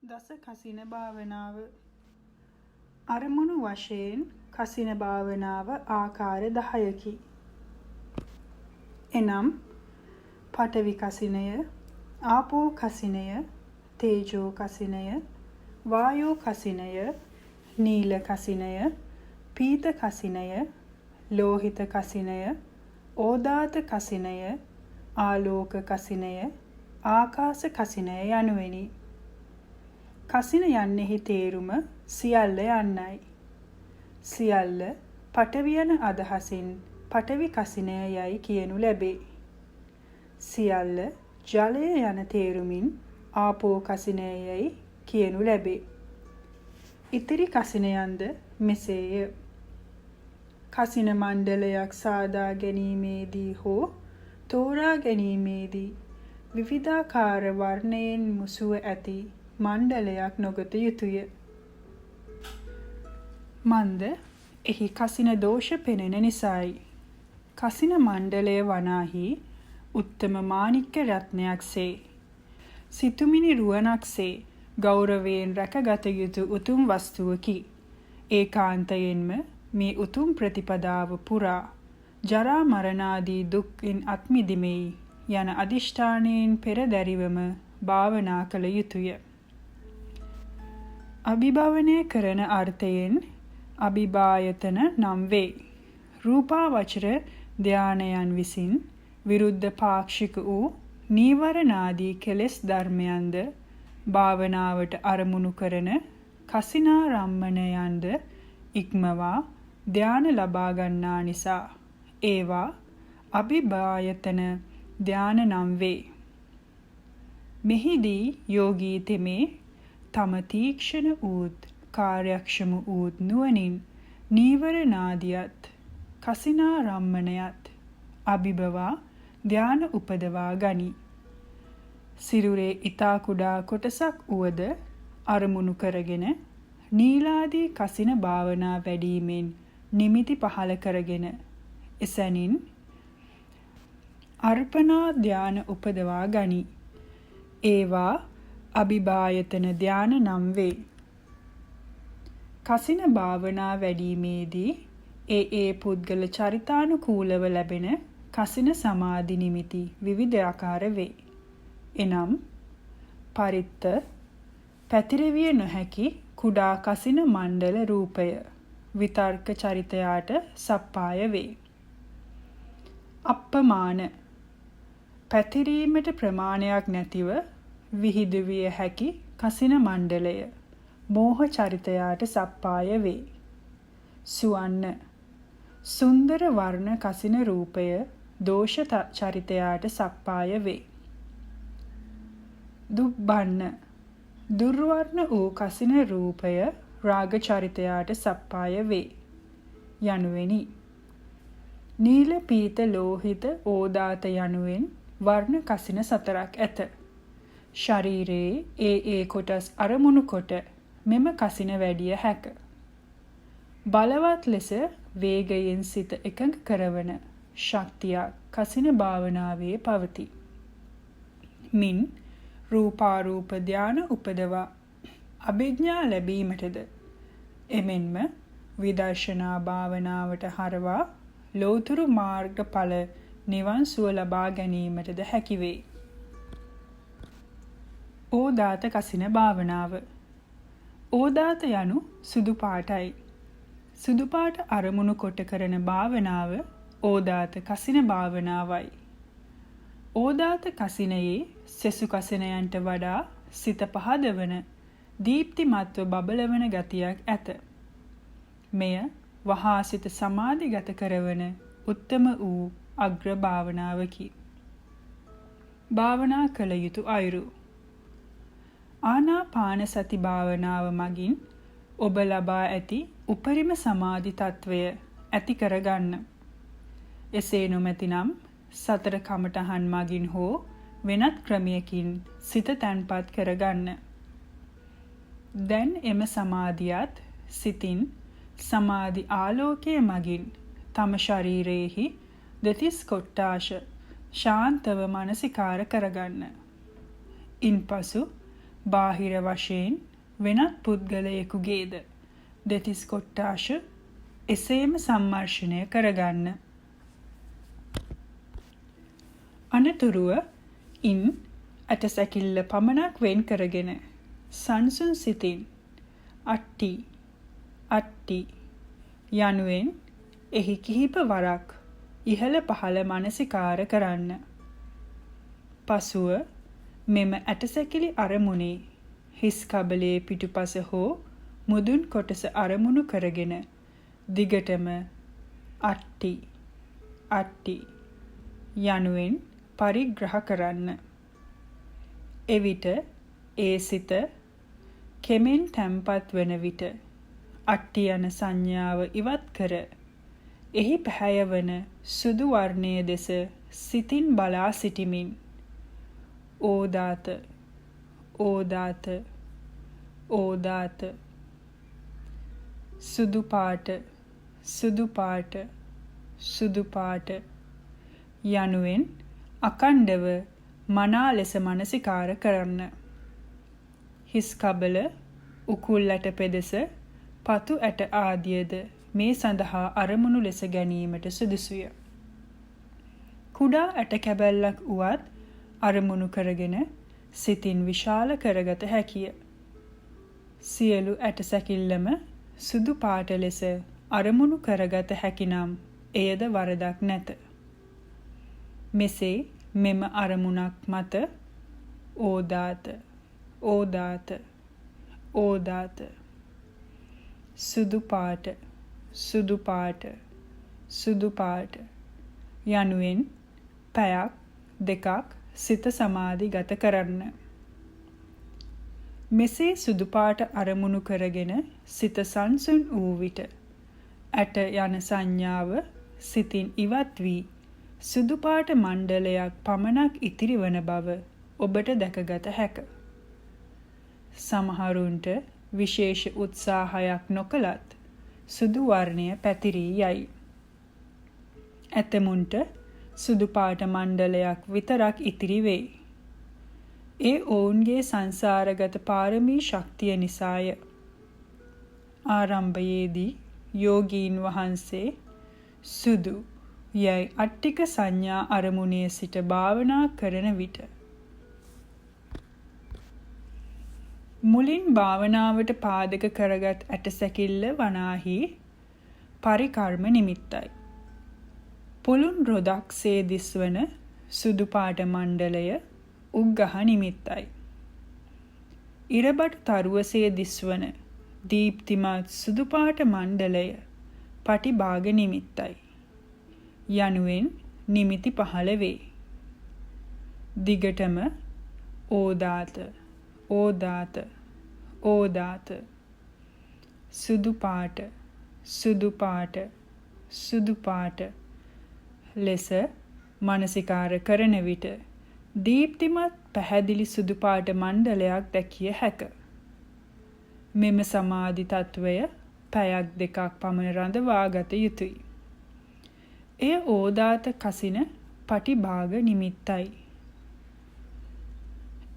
දස කසින භාවනාව අරමුණු වශයෙන් කසින භාවනාව ආකාර 10කි. එනම් පඨවි කසිනය, ආපෝ කසිනය, තේජෝ කසිනය, වායෝ කසිනය, නීල කසිනය, පීත කසිනය, ලෝහිත කසිනය, ඕදාත කසිනය, ආලෝක කසිනය, ආකාශ කසිනය යනුවෙනි. කසින යන්නෙහි තේරුම සියල්ල යන්නයි. සියල්ල පඨවි යන අදහසින් පඨවි කසිනය යයි කියනු ලැබේ. සියල්ල ජලය යන තේරුමින් ආපෝ කසිනය යයි කියනු ලැබේ. ඉතිරි කසිනයන්ද මෙසේය. කසින මණ්ඩලයක් සාදා ගැනීමේදී හෝ තෝරා ගැනීමේදී විවිධාකාර වර්ණයෙන් මුසුව ඇති මණ්ඩලයක් නොගත යුතුය. මන්ද එහි කසින දෝෂ පෙනෙන නිසායි. කසින මණ්ඩලය වනාහි උත්තම මාණික්‍ය රත්නයක්සේ සිතුමිණි රුවනක්සේ ගෞරවයෙන් රැකගත යුතු උතුම් වස්තුවකි. ඒකාන්තයෙන්ම මේ උතුම් ප්‍රතිපදාව පුරා ජරා මරණාදී දුක්ෙන් අත්මිදීමේ යන අදිෂ්ඨානයෙන් පෙරදැරිවම භාවනා කළ යුතුය. අභිභවනය කරන අර්ථයෙන් අභිභායතන නම් වේ. රූපාවචර ධානයන් විසින් විරුද්ධ පාක්ෂික වූ නීවරණාදී කෙලෙස් ධර්මයන්ද භාවනාවට අරමුණු කරන කසිනාරම්මණයන්ද ඉක්මවා ධාන ලබා ගන්නා නිසා ඒවා අභිභායතන ධාන නම් වේ. මෙහිදී යෝගී තෙමේ තම තීක්ෂණ වූත් කාර්යක්ෂම වූත් නුවණින් නීවරණාදියත් කසිනාරම්මණයත් අභිභවා ධාන උපදවා ගනි. සිරුරේ ඊතා කුඩා කොටසක් උවද අරමුණු කරගෙන නීලාදී කසින භාවනා වැඩීමෙන් නිමිති පහල කරගෙන එසැනින් අර්පණා ධාන උපදවා ගනි. ඒවා අභිභායතන ධාන නම් වේ. කසින භාවනා වැඩීමේදී ඒ පුද්ගල චරිතානුකූලව ලැබෙන කසින සමාධි නිමිති විවිධාකාර වේ. එනම් පරිත්ත පැතිරවිය නොහැකි කුඩා කසින මණ්ඩල රූපය විතර්ක චරිතයාට සප්පාය වේ. අප්පමාන පැතිරීමට ප්‍රමාණයක් නැතිව විහිදුවිය හැකි කසින මණ්ඩලය මෝහ චරිතයාට සප්පාය වේ. සුවන්න සුන්දර වර්ණ කසින රූපය දෝෂ චරිතයාට සප්පාය වේ. දුබ්බන්න දුර්වර්ණ වූ කසින රූපය රාග චරිතයාට සප්පාය වේ යනුවෙනි. නීල පීත ලෝහිත ඕදාත යනුවෙන් වර්ණ කසින 4ක් ඇත. ශරීරයේ ඒ කොටස් අරමුණු කොට මෙම කසින වැඩිය හැක. බලවත් ලෙස වේගයෙන් සිත එකඟ කරවන ශක්තියක් කසින භාවනාවේ පවතී. මින් රූපාරූප ධාන උපදවා අභිඥා ලැබීමටද එමෙන්ම විදර්ශනා භාවනාවට හරවා ලෝතුරු මාර්ගඵල නිවන් සුව ලබා ගැනීමටද හැකි වේ. ඕදාත කසින භාවනාව. ඕදාත යනු සුදු පාටයි. සුදු පාට අරමුණු කොට කරන භාවනාව ඕදාත කසින භාවනාවයි. ඕදාත කසිනයේ සෙසු කසිනයන්ට වඩා සිත පහදවන දීප්තිමත්ව බබලවන ගතියක් ඇත. මෙය වහා සිත සමාධිගත කරවන උත්තම වූ අග්‍ර භාවනාවකි. භාවනා කළ යුතු අයුරු. ආනාපාන සති භාවනාව මගින් ඔබ ලබා ඇති උපරිම සමාධි තත්වය ඇති කරගන්න. එසේ නොමැතිනම් සතර කමඨහන් මගින් හෝ වෙනත් ක්‍රමයකින් සිත තැන්පත් කරගන්න. දැන් එම සමාධියත් සිතින් සමාධි ආලෝකයේ මගින් තම ශරීරයේහි දෙතිස් කොට්ටාශ ශාන්තව මානසිකාර කරගන්න. ඉන්පසු බාහිර වශයෙන් වෙනත් පුද්ගලයෙකුගේද දෙතිස් කොට්ටාශ එසේම සම්මර්ෂණය කරගන්න. අනතුරුව ඉන් ඇටසැකිල්ල පමණක් වෙන් කරගෙන සංසුන් සිතින් අට්ටි අට්ටි යනුවෙන් එහි කිහිප වරක් ඉහළ පහළ මනසිකාර කරන්න. පසුව මෙම ඇටසැකිලි අරමුණේ හිස් කබලයේ පිටුපස හෝ මුදුන් කොටස අරමුණු කරගෙන දිගටම අට්ටි අට්ටි යනුවෙන් පරිග්‍රහ කරන්න. එවිට ඒ සිත කෙමෙන් තැම්පත් වන විට අට්ටි යන සංඥාව ඉවත් කර එහි පැහැයවන සුදු වර්ණයේ දෙස සිතින් බලා සිටිමින් ඕදාත ඕදාත ඕදාත සුදු පාට සුදු පාට සුදු පාට යනුවෙන් අකණ්ඩව මනා ලෙස මනසිකාර කරන්න. හිස් කබල, උකුල් ඇට පෙදෙස, පතු ඇට ආදියද මේ සඳහා අරමුණු ලෙස ගැනීමට සුදුසුය. කුඩා ඇට කැබැල්ලක් වුවත් අරමුණු කරගෙන සිතින් විශාල කරගත හැකිය. සියලු ඇට සැකිල්ලම සුදු පාට ලෙස අරමුණු කරගත හැකිනම් එයද වරදක් නැත. මෙසේ මෙම අරමුණක් මත ඕදාත ඕදාත ඕදාත සුදු පාට සුදු පාට සුදු පාට යනුවෙන් පැයක් දෙකක් සිත සමාධිගත කරන්න. මෙසේ සුදු පාට අරමුණු කරගෙන සිත සංසුන් වූ විට ඇට යන සංඥාව සිතින් ඉවත් වී සුදු පාට මණ්ඩලයක් පමණක් ඉතිරි වන බව ඔබට දැකගත හැක. සමහරුන්ට විශේෂ උත්සාහයක් නොකළත් සුදු වර්ණය පැතිරී යයි. ඇතමුන්ට සුදු පාට මණ්ඩලයක් විතරක් ඉතිරි වෙයි. ඒ ඔවුන්ගේ සංසාරගත පාරමී ශක්තිය නිසාය. ආරම්භයේදී යෝගීන් වහන්සේ සුදු යයි අට්ටික සංඥා අරමුණේ සිට භාවනා කරන විට මුලින් භාවනාවට පාදක කරගත් ඇටසැකිල්ල වනාහි පරිකර්ම නිමිත්තයි. පුළුන් රොදක් සේ දිස්වන සුදු පාට මණ්ඩලය උග්ගහ නිමිත්තයි. ඉරබඩු තරුවසේ දිස්වන දීප්තිමත් සුදු පාට මණ්ඩලය පටිභාග නිමිත්තයි. යනුවෙන් නිමිති පහළ වේ. දිගටම ඕදාත ඕදාත ඕදාත සුදු පාට සුදු පාට සුදු පාට ලෙස මනසිකාර කරන විට දීප්තිමත් පැහැදිලි සුදු පාට මණ්ඩලයක් දැකිය හැක. මෙම සමාධි තත්වය පැයක් දෙකක් පමණ රඳවා ගත යුතුය. එය ඕදාත කසින පටිභාග නිමිත්තයි.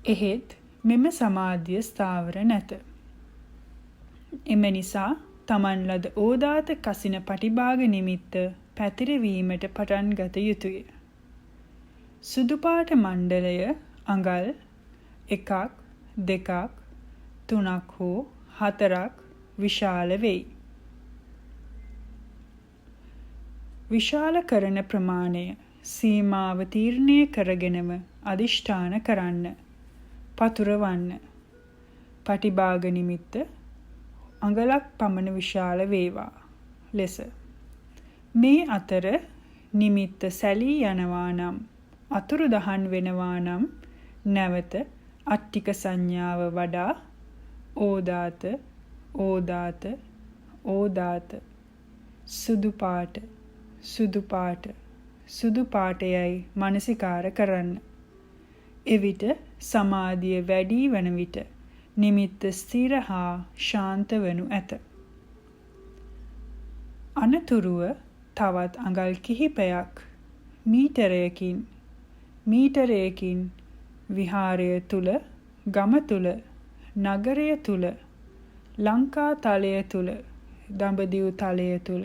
එහෙත් මෙම සමාධිය ස්ථාවර නැත. එම නිසා තමන් ලද ඕදාත කසින පටිභාග නිමිත්ත පැතිරවීමට පටන් ගත යුතුය. සුදු පාට මණ්ඩලය අඟල් 1ක් 2ක් 3ක් හෝ 4ක් විශාල වෙයි. විශාල කරන ප්‍රමාණය සීමාව තීරණය කරගෙනම අදිෂ්ඨාන කරන්න. පතුරවන්න. පටිභාග නිමිත්ත අඟලක් පමණ විශාල වේවා ලෙස. මේ අතර නිමිත්ත සැලී යනවා නම් අතුරුදහන් වෙනවා නම් නැවත අට්ටික සංඥාව වඩා ඕදාත ඕදාත ඕදාත සුදු පාට සුදු පාට සුදු පාටයයි මනසිකාර කරන්න. එවිට සමාධිය වැඩි වන විට නිමිත්ත ස්ථිර හා ශාන්ත වනු ඇත. අනතුරුව තවත් අඟල් කිහිපයක් මීටරයකින් විහාරය තුල ගම තුල නගරය තුල, ලංකා තලය තුල, දඹදිව් තලය තුල,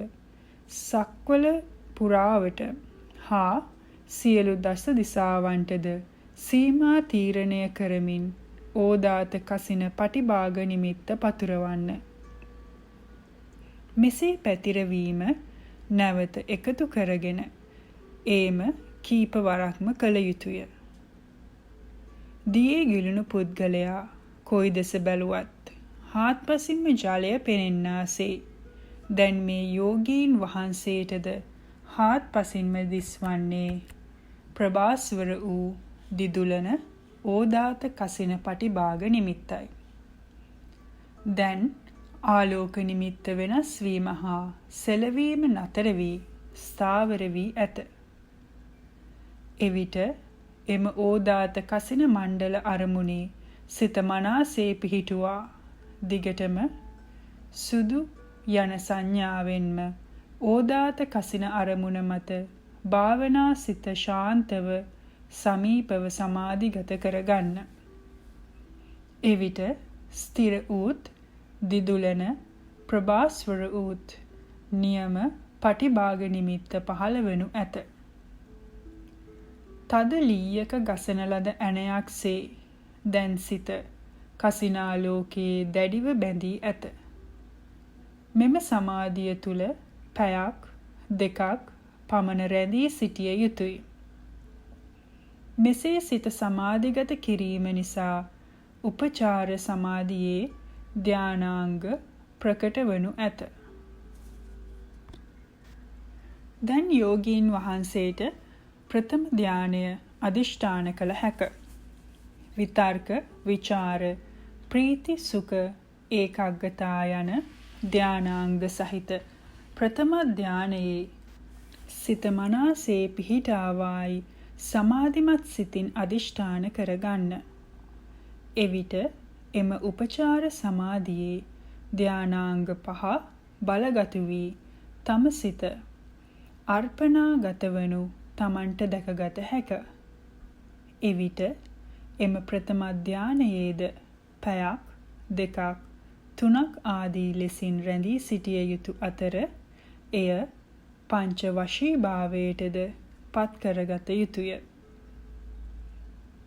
සක්වල පුරාවට හා සියලු දස දිසාවන්ටද සීමා තීරණය කරමින් ඕදාත කසින පටිභාග නිමිත්ත පතුරවන්න. මෙසේ පැතිරවීම නැවත එකතු කරගෙන ඒම කීප වරක්ම කළ යුතුය. දියේ ගිලුණු පුද්ගලයා කොයි දෙස බැලුවත් හාත්පසින්ම ජලය පෙනෙන්නාසේ දැන් මේ යෝගීන් වහන්සේටද හාත්පසින්ම දිස්වන්නේ ප්‍රභාස්වර වූ දිදුලන ඕදාත කසින පටිභාග නිමිත්තයි. දැන් ආලෝක නිමිත්ත වෙනස් වීම හා සෙලවීම නතර වී ස්ථාවර වී ඇත. එවිට එම ඕදාත කසින මණ්ඩල අරමුණේ සිත මනාසේ පිහිටුවා දිගටම සුදු යන සංඥාවෙන්ම ඕදාත කසින අරමුණ මත භාවනා සිත ශාන්තව සමීපව සමාධිගත කරගන්න. එවිට ස්ථිර ඌත් දිදුලන ප්‍රභාස්වර ඌත් නියම පටිභාග නිමිත්ත පහළ වනු ඇත. තද ලීයක ගසන ලද ඇණයක්සේ දැන් සිත කසිනාලෝකයේ දැඩිව බැඳී ඇත. මෙම සමාධිය තුල පැයක් දෙකක් පමණ රැඳී සිටිය යුතුය. මෙසේ සිත සමාධිගත කිරීම නිසා උපචාර සමාධියේ ධානාංග ප්‍රකට වනු ඇත. දැන් යෝගීන් වහන්සේට ප්‍රථම ධානය අදිෂ්ඨාන කළ හැක. විතර්ක, විචාර, ප්‍රීති, සුඛ, ඒකාග්‍රතා යන ධානාංග සහිත ප්‍රථම ධානයේ සිත මනසේ පිහිටාවායි සමාධිමත් සිතින් අදිෂ්ඨාන කරගන්න. එවිට එම උපචාර සමාධියේ ධානාංග 5 බලගතු වී තම සිත අර්පණාගත වනු තමන්ට දැකගත හැක. එවිට එම ප්‍රථම ධානයේද පැයක් දෙකක් තුනක් ආදී ලෙසින් රැඳී සිටිය යුතු අතර එය පංච වශීභාවයටද පත් කරගත යුතුය.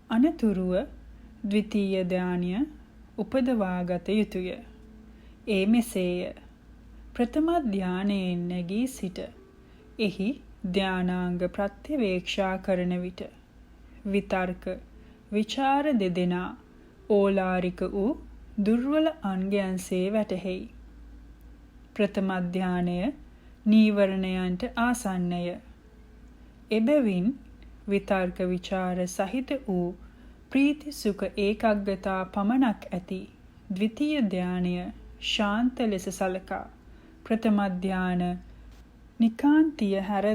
අනතුරුව ද්විතීය ධානය උපදවාගත යුතුය. ඒ මෙසේය. ප්‍රථම ධානයෙන් නැගී සිට එහි ධානාංග ප්‍රත්‍යවේක්ෂා කරන විට විතර්ක විචාර දෙදෙනා ඕලාරික වූ දුර්වල අංගයන්සේ වැටහෙයි. ප්‍රථම ධානය නීවරණයන්ට ආසන්නය. එබැවින් විතර්ක විචාර සහිත වූ ප්‍රීති සුඛ ඒකාග්‍රතා පමණක් ඇති ද්විතීය ධානය ශාන්ත ලෙස සලකා ප්‍රථම ධාන නිකාන්තිය හැර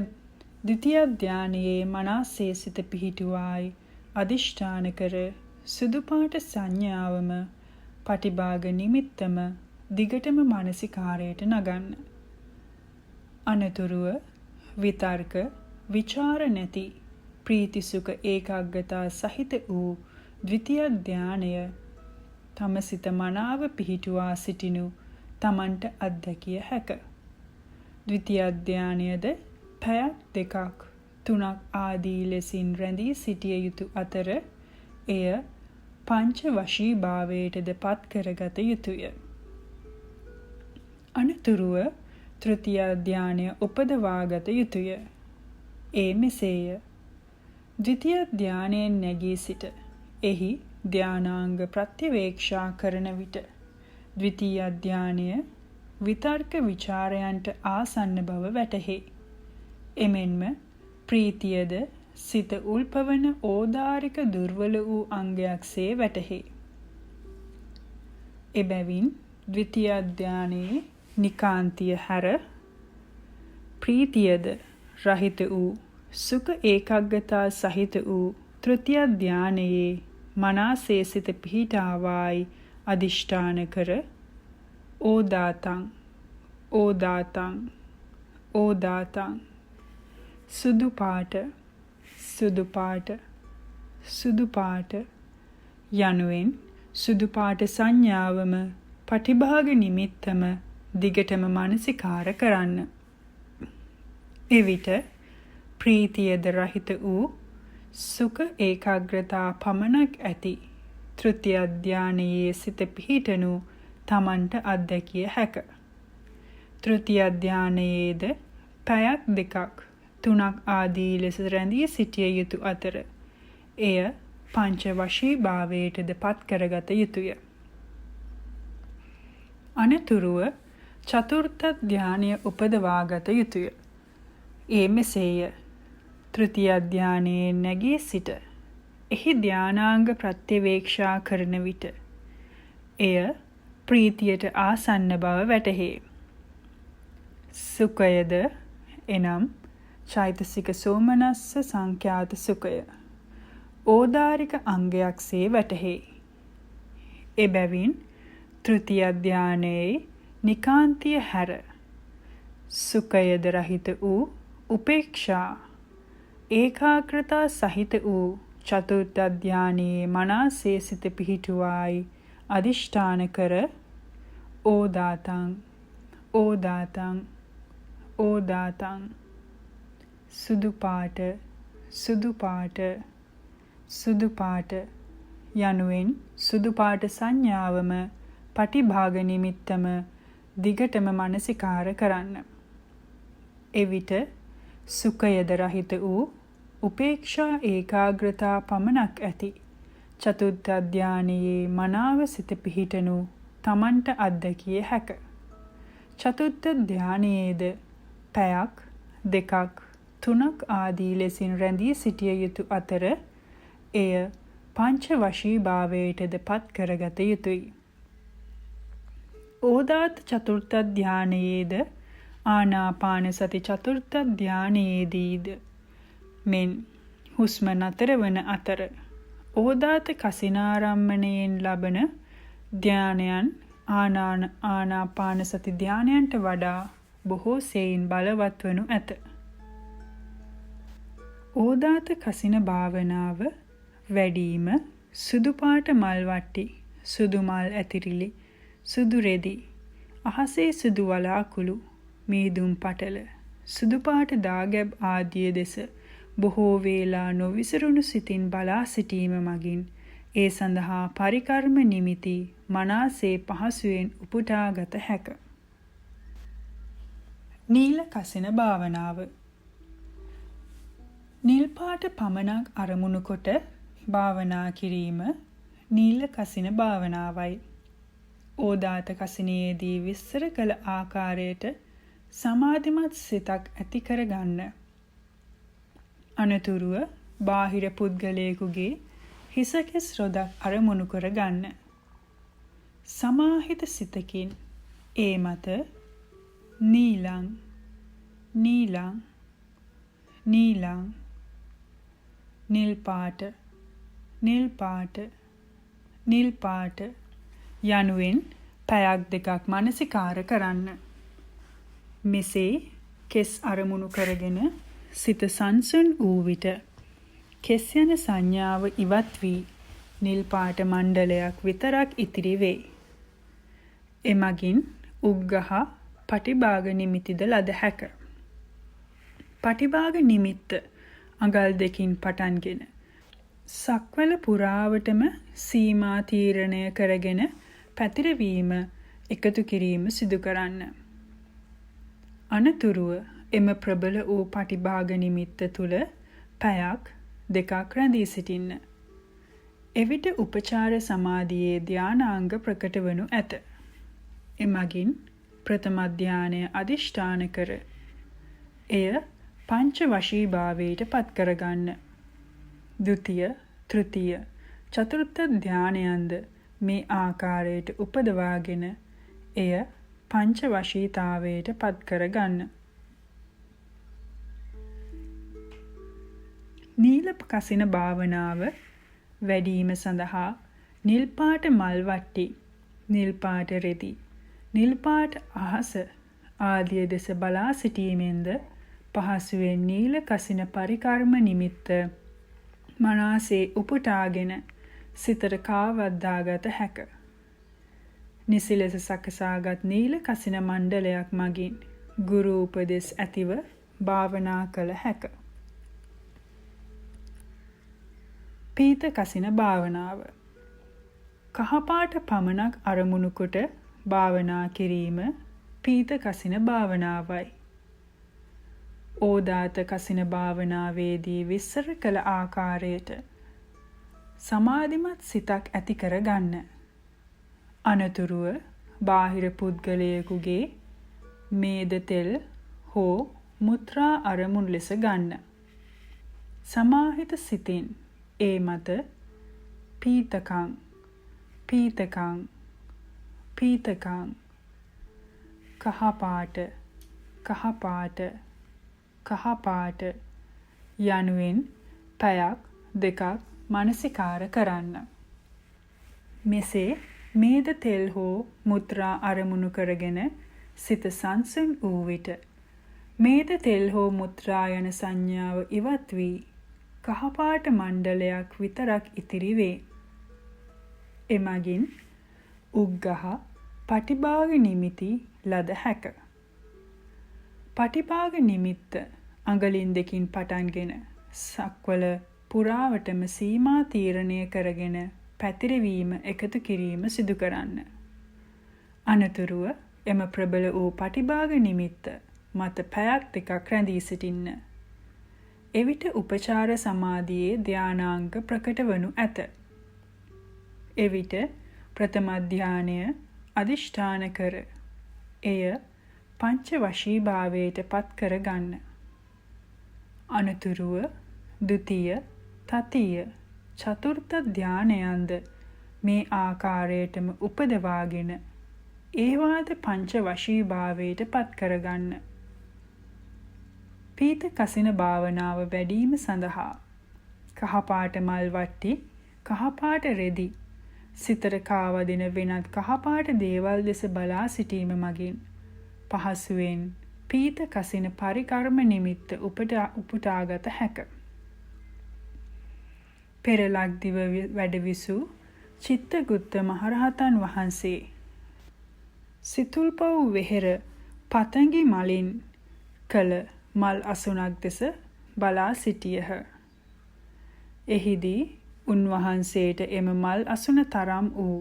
ද්විතීය ධානයේ මනසේ සිත පිහිටුවායි අදිෂ්ඨාන කර සුදු පාට සංඥාවම පටිභාග නිමිත්තම දිගටම මානසිකාරයට නගන්න. අනතුරුව විතර්ක විචාර නැති ප්‍රීති සුඛ ඒකාග්‍රතා සහිත වූ ද්විතීය ධානය තම සිත මනාව පිහිටුවා සිටිනු තමන්ට අත්දැකිය හැක. ද්විතීය ධානයද පැයක් දෙකක් තුනක් ආදී ලෙසින් රැඳී සිටිය යුතු අතර එය පංච වශීභාවයටද පත් කරගත යුතුය. අනතුරුව තෘතීය ධානය උපදවාගත යුතුය. ඒ මෙසේය. ද්විතීය ධානයෙන් නැගී සිට එහි ධානාංග ප්‍රත්‍යවේක්ෂා කරන විට ද්විතීය ධානය විතර්ක විචාරයන්ට ආසන්න බව වැටහේ. එමෙන්ම ප්‍රීතියද සිත උල්පවන ඕදාරික දුර්වල වූ අංගයක්සේ වැටහේ. එබැවින් ද්විතීය ධානයේ නිකාන්තිය හැර ප්‍රීතියද රහිත වූ සුඛ ඒකාග්‍රතා සහිත වූ තෘතීය ධානයේ මනසේ සිත පිහිටාවායි අදිෂ්ඨාන කර ඕදාතං ඕදාතං ඕදාතං සුදු පාට සුදු පාට සුදු පාට යනුවෙන් සුදු පාට සංඥාවම පටිභාග නිමිත්තම දිගටම මානසිකාර කරන්න. එවිට ප්‍රීතියද රහිත වූ සුඛ ඒකාග්‍රතා පමණක් ඇති තෘතිය ධානයේ සිත පිහිටනු තමන්ට අත්දැකිය හැක. තෘතිය ධානයේද පැයක් දෙකක් තුනක් ආදී ලෙස රැඳී සිටිය යුතු අතර එය පංච වශී භාවයටද පත් කරගත යුතුය. අනතුරුව චතුර්ථ ධානය උපදවාගත යුතුය. ඒ මෙසේය. තෘතිය ධානයේ නැගී සිට එහි ධානාංග ප්‍රත්‍යවේක්ෂා කරන විට එය ප්‍රීතියට ආසන්න බව වැටහේ. සුඛයද එනම් චෛතසික සෝමනස්ස සංඛ්‍යාත සුඛය ඕදාරික අංගයක්සේ වැටහේ. එබැවින් තෘතිය ධානයේ නිකාන්තිය හැර සුඛයද රහිත වූ උපේක්ෂා ඒකාග්‍රතා සහිත වූ චතුර්ථ ධානයේ මනසේ සිත පිහිටුවායි අදිෂ්ඨාන කර ඕදාතං ඕදාතං ඕදාතං සුදු පාට සුදු පාට සුදු පාට යනුවෙන් සුදු පාට සංඥාවම පටිභාග නිමිත්තම දිගටම මානසිකාර කරන්න. එවිට සුඛයද රහිත වූ උපේක්ෂා ඒකාග්‍රතා පමණක් ඇති චතුර්ථ ධානයේ මනාව සිත පිහිටනු තමන්ට අත්දැකිය හැක. චතුර්ථ ධානයේද පැයක් දෙකක් තුනක් ආදී ලෙසින් රැඳී සිටිය යුතු අතර එය පංච වශී භාවයටද පත් කරගත යුතුය. ඕදාත චතුර්ථ ධානයේද ආනාපාන සති චතුර්ථ ධානයේදීද මෙන් හුස්ම නතර වන අතර ඕදාත කසිනාරම්මණයෙන් ලබන ධානයන් ආනාපාන සති ධානයන්ට වඩා බොහෝ සෙයින් බලවත් වනු ඇත. ඕදාත කසින භාවනාව වැඩිම සුදු පාට මල් වට්ටි, සුදු මල් ඇතිරිලි, සුදු රෙදි, අහසේ සුදු වලාකුළු, මීදුම් පටල, සුදු පාට දාගැබ් ආදිය දෙස බොහෝ වේලා නොවිසරුණු සිතින් බලා සිටීම මගින් ඒ සඳහා පරිකර්ම නිමිති මනසේ පහසුවෙන් උපුටාගත හැක. නීල කසින භාවනාව නිල් පාට පමණක් අරමුණු කොට භාවනා කිරීම නීල කසින භාවනාවයි. ඕදාත කසිනයේදී විස්තර කළ ආකාරයට සමාධිමත් සිතක් ඇති කරගන්න. අනතුරුව බාහිර පුද්ගලයෙකුගේ හිසකෙස් රොදක් අරමුණු කරගන්න. සමාහිත සිතකින් ඒ මත නීලං නීලං නීලං නිල් පාට නිල් පාට නිල් පාට යනුවෙන් පැයක් දෙකක් මානසිකාර කරන්න. මෙසේ කෙස් අරමුණු කරගෙන සිත සංසුන් වූ විට කෙස් යන සංඥාව ඉවත් වී නිල් පාට මණ්ඩලයක් විතරක් ඉතිරි වේ. එමගින් උග්ගහ පටිභාග නිමිතිද ලද හැක. පටිභාග නිමිත්ත අඟල් දෙකින් පටන්ගෙන සක්වල පුරාවටම සීමා තීරණය කරගෙන පැතිරවීම එකතු කිරීම සිදු කරන්න. අනතුරුව එම ප්‍රබල වූ පටිභාග නිමිත්ත තුල පැයක් දෙකක් රැඳී සිටින්න. එවිට උපචාර සමාධියේ ධානාංග ප්‍රකට වනු ඇත. එමගින් ප්‍රථම ධානය අදිෂ්ඨාන කර එය පංච වශී භාවයට පත් කරගන්න. ද්විතීය, තෘතීය, චතුර්ථ ධානයන්ද මේ ආකාරයට උපදවාගෙන එය පංච වශීතාවයට පත් කරගන්න. නීල කසින භාවනාව වැඩිම සඳහා නිල් පාට මල් වට්ටි, නිල් පාට රෙදි, නිල් පාට අහස ආදිය දෙස බලා සිටීමෙන්ද පහසුවෙන් නීල කසින පරිකර්ම නිමිත්ත මනසේ උපුටාගෙන සිතට කාවද්දාගත හැක. නිසි ලෙස සකසාගත් නීල කසින මණ්ඩලයක් මගින් ගුරු උපදෙස් ඇතිව භාවනා කළ හැක. පීත කසින භාවනාව. කහපාට පමණක් අරමුණු කොට භාවනා කිරීම පීත කසින භාවනාවයි. ඕදාත කසින භාවනාවේදී විස්තර කළ ආකාරයට සමාධිමත් සිතක් ඇති කර ගන්න. අනතුරුව බාහිර පුද්ගලයෙකුගේ මේද තෙල් හෝ මුත්‍රා අරමුණු ලෙස ගන්න. සමාහිත සිතින් ඒ මත පීතකං පීතකං පීතකං කහපාට කහපාට කහපාට යනුවෙන් පැයක් දෙකක් මනසිකාර කරන්න. මෙසේ මේද තෙල් හෝ මුත්‍රා අරමුණු කරගෙන සිත සංසුන් වූ විට මේද තෙල් හෝ මුත්‍රා යන සංඥාව ඉවත් වී කහපාට මණ්ඩලයක් විතරක් ඉතිරි වේ. එමගින් උග්ගහ පටිභාග නිමිති ලද හැක. පටිභාග නිමිත්ත අඟලින් දෙකින් පටන්ගෙන සක්වල පුරාවටම සීමා තීරණය කරගෙන පැතිරවීම එකතු කිරීම සිදු කරන්න. අනතුරුව එම ප්‍රබල වූ පටිභාග නිමිත්ත මත පැයක් දෙකක් රැඳී සිටින්න. එවිට උපචාර සමාධියේ ධානාංග ප්‍රකට වනු ඇත. එවිට ප්‍රථම ධානය අදිෂ්ඨාන කර එය පංච වශී භාවයට පත් කර ගන්න. අනතුරුව ද්විතීය, තතිය, චතුර්ථ ධානයන්ද මේ ආකාරයටම උපදවාගෙන ඒවාද පංච වශී භාවයට පත් කර ගන්න. පීත කසින භාවනාව වැඩිම සඳහා කහපාට මල් වට්ටි, කහපාට රෙදි, සිතට කාවදින වෙනත් කහපාට දේවල් දෙස බලා සිටීම මගින් පහසුවෙන් පීත කසින පරිකර්ම නිමිත්ත උපුටාගත හැක. පෙර ලක්දිව වැඩවිසූ චිත්තගුත්ත මහරහතන් වහන්සේ සිතුල්පව් වෙහෙර පතංගි මලින් කළ මල් අසුනක් දෙස බලා සිටියහ. එහිදී උන්වහන්සේට එම මල් අසුන තරම් වූ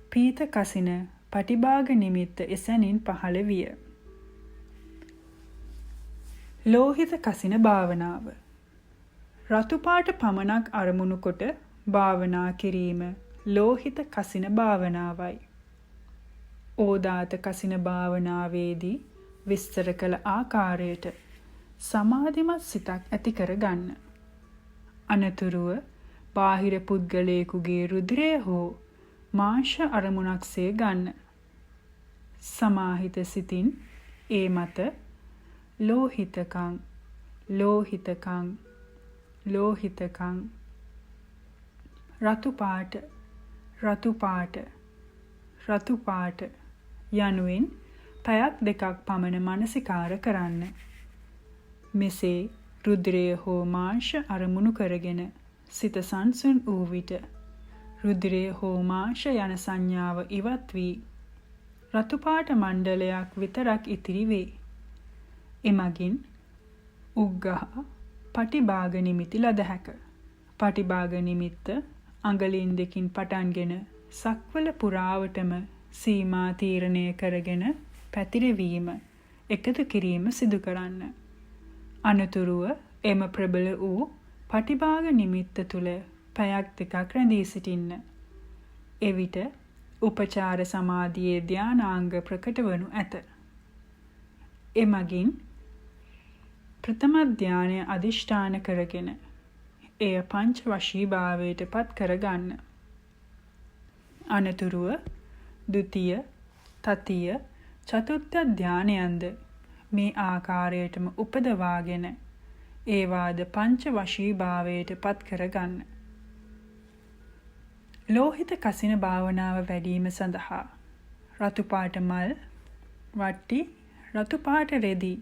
පීත කසින පටිභාග නිමිත්ත එසැනින් පහළ විය. ලෝහිත කසින භාවනාව. රතු පාට පමණක් අරමුණු කොට භාවනා කිරීම ලෝහිත කසින භාවනාවයි. ඕදාත කසින භාවනාවේදී විස්තර කළ ආකාරයට සමාධිමත් සිතක් ඇති කර ගන්න. අනතුරුව බාහිර පුද්ගලයෙකුගේ රුධිරය හෝ මාංශ අරමුණක්සේ ගන්න. සමාහිත සිතින් ඒ මත ලෝහිතකං ලෝහිතකං ලෝහිතකං රතු පාට රතු පාට රතු පාට යනුවෙන් පැයක් දෙකක් පමණ මනසිකාර කරන්න. මෙසේ රුධිරය හෝ මාංශ අරමුණු කරගෙන සිත සංසුන් වූ විට රුධිරය හෝ මාංශ යන සංඥාව ඉවත් වී රතු පාට මණ්ඩලයක් විතරක් ඉතිරි වේ. එමගින් උග්ගහ පටිභාග නිමිති ලද හැක. පටිභාග නිමිත්ත අඟලින් දෙකින් පටන්ගෙන සක්වල පුරාවටම සීමා තීරණය කරගෙන පැතිරවීම එකතු කිරීම සිදු කරන්න. අනතුරුව එම ප්‍රබල වූ පටිභාග නිමිත්ත තුල පැයක් දෙකක් රැඳී සිටින්න. එවිට උපචාර සමාධියේ ධානාංග ප්‍රකට වනු ඇත. එමගින් ප්‍රථම ධානය අදිෂ්ඨාන කරගෙන එය පංච වශී භාවයට පත් කර ගන්න. අනතුරුව ද්විතීය, තතිය, චතුර්ථ ධානයන්ද මේ ආකාරයටම උපදවාගෙන ඒවාද පංච වශී භාවයට පත් කර ගන්න. ලෝහිත කසින භාවනාව වැඩිම සඳහා රතු පාට මල් වට්ටි, රතු පාට රෙදි,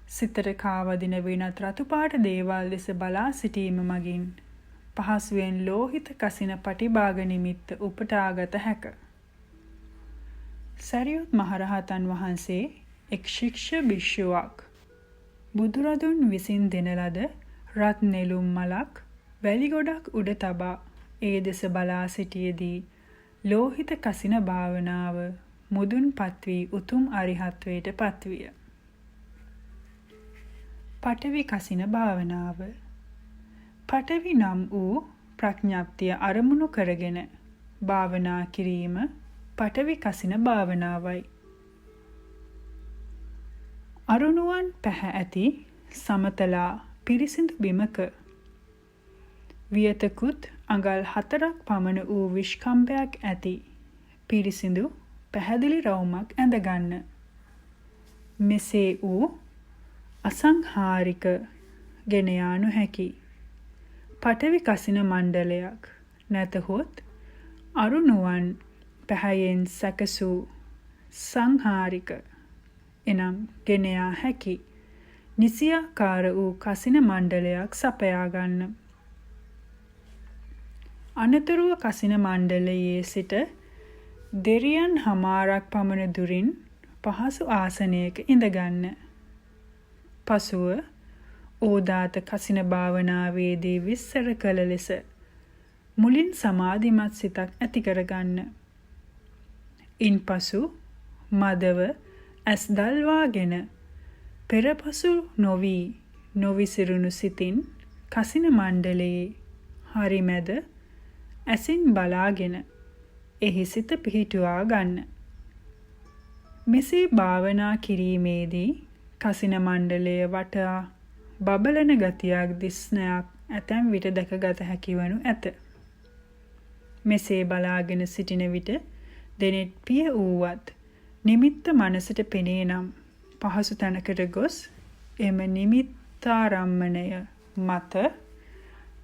සිතට කාවදින වෙනත් රතු පාට දේවල් දෙස බලා සිටීම මගින් පහසුවෙන් ලෝහිත කසින පටිභාග නිමිත්ත උපටාගත හැක. සරියුත් මහරහතන් වහන්සේ එක් ශික්ෂ භික්ෂුවක් බුදුරදුන් විසින් දෙන ලද රත් නෙළුම් මලක් වැලි ගොඩක් උඩ තබා ඒ දෙස බලා සිටියේදී ලෝහිත කසින භාවනාව මුදුන්පත් වී උතුම් අරිහත්වයට පත්විය. පඨවි කසින භාවනාව. පඨවි නම් වූ ප්‍රඥාප්තිය අරමුණු කරගෙන භාවනා කිරීම පඨවි කසින භාවනාවයි. අරුණුවන් පැහැ ඇති සමතලා පිරිසිදු බිමක වියතකුත් අඟල් 4ක් පමණ වූ විශ්කම්භයක් ඇති පිරිසිදු පැහැදිලි රවුමක් ඇඳගන්න. මෙසේ වූ අසංහාරික ගෙන යා නොහැකි පඨවි කසින මණ්ඩලයක් නැතහොත් අරුණුවන් පැහැයෙන් සැකසූ සංහාරික එනම් ගෙන යා හැකි නිසියාකාර වූ කසින මණ්ඩලයක් සපයා ගන්න. අනතුරුව කසින මණ්ඩලයේ සිට දෙරියන් හමාරක් පමණ දුරින් පහසු ආසනයක ඉඳගන්න. පසුව ඕදාත කසින භාවනාවේදී විස්තර කළ ලෙස මුලින් සමාධිමත් සිතක් ඇති කරගන්න. ඉන්පසු මදව ඇස් දල්වාගෙන පෙරපසු නොවිසිරුණු සිතින් කසින මණ්ඩලයේ හරි මැද ඇසින් බලාගෙන එහි සිත පිහිටුවා ගන්න. මෙසේ භාවනා කිරීමේදී කසින මණ්ඩලය වටා බබලන ගතියක් දිස්නයක් ඇතැම් විට දැකගත හැකිවනු ඇත. මෙසේ බලාගෙන සිටින විට දෙනෙත් පිය වූවත් නිමිත්ත මනසට පෙනේ නම් පහසු තැනකට ගොස් එම නිමිත්තාරම්මණය මත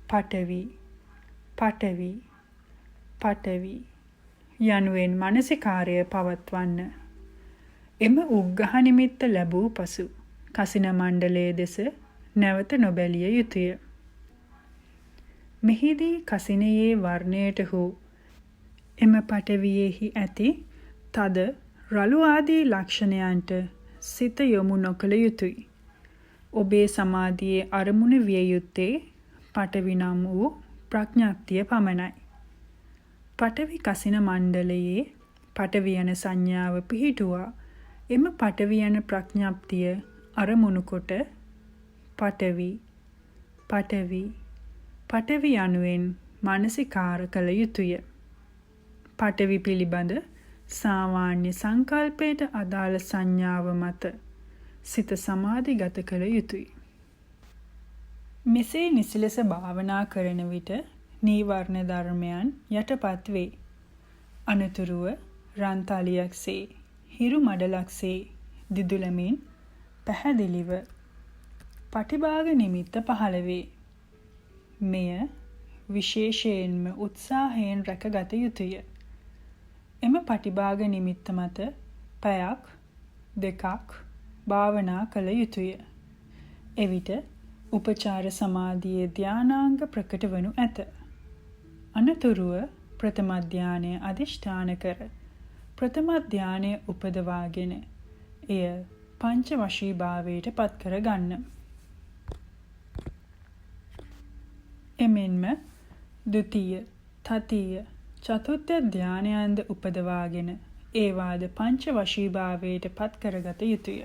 පඨවි පඨවි පඨවි යනුවෙන් මානසිකාර්යය පවත්වන්න. එම උග්ඝහ නිමිත්ත ලැබූ පසු කසින මණ්ඩලයේ දෙස නැවත නොබැලිය යුතුය. මෙහිදී කසිනයේ වර්ණයට හෝ එම පඨවියෙහි ඇති තද රළු ආදී ලක්ෂණයන්ට සිත යොමු නොකළ යුතුය. ඔබේ සමාධියේ අරමුණ විය යුත්තේ පඨවි නම් වූ ප්‍රඥාප්තිය පමණයි. පඨවි කසින මණ්ඩලයේ පඨවි යන සංඥාව පිහිටුවා එම පඨවි යන ප්‍රඥාප්තිය අරමුණු කොට පඨවි පඨවි පඨවි යනුවෙන් මානසිකාර කළ යුතුය. පඨවි පිළිබඳ සාමාන්‍ය සංකල්පයට අදාළ සංඥාව මත සිත සමාධිගත කළ යුතුය. මෙසේ නිසිලෙස භාවනා කරන විට නීවරණ ධර්මයන් යටපත් වේ. අනතුරුව රන්තලියක්සේ හිරු මඩලක්සේ දිදුලමින් පැහැදිලිව පටිභාග නිමිත්ත පහළ වේ. මෙය විශේෂයෙන්ම උත්සාහයෙන් රැකගත යුතුය. එම පටිභාග නිමිත්ත මත පැයක් දෙකක් භාවනා කළ යුතුය. එවිට උපචාර සමාධියේ ධානාංග ප්‍රකට වනු ඇත. අනතුරුව ප්‍රථම ධානය අධිෂ්ඨාන කර ප්‍රථම ධානය උපදවාගෙන එය පංච වශීභාවයට පත් කර ගන්න. එමෙන්ම ද්විතීය, තෘතීය, චතුර්ථ ධානයන්ද උපදවාගෙන ඒවාද පංච වශීභාවයට පත් කරගත යුතුය.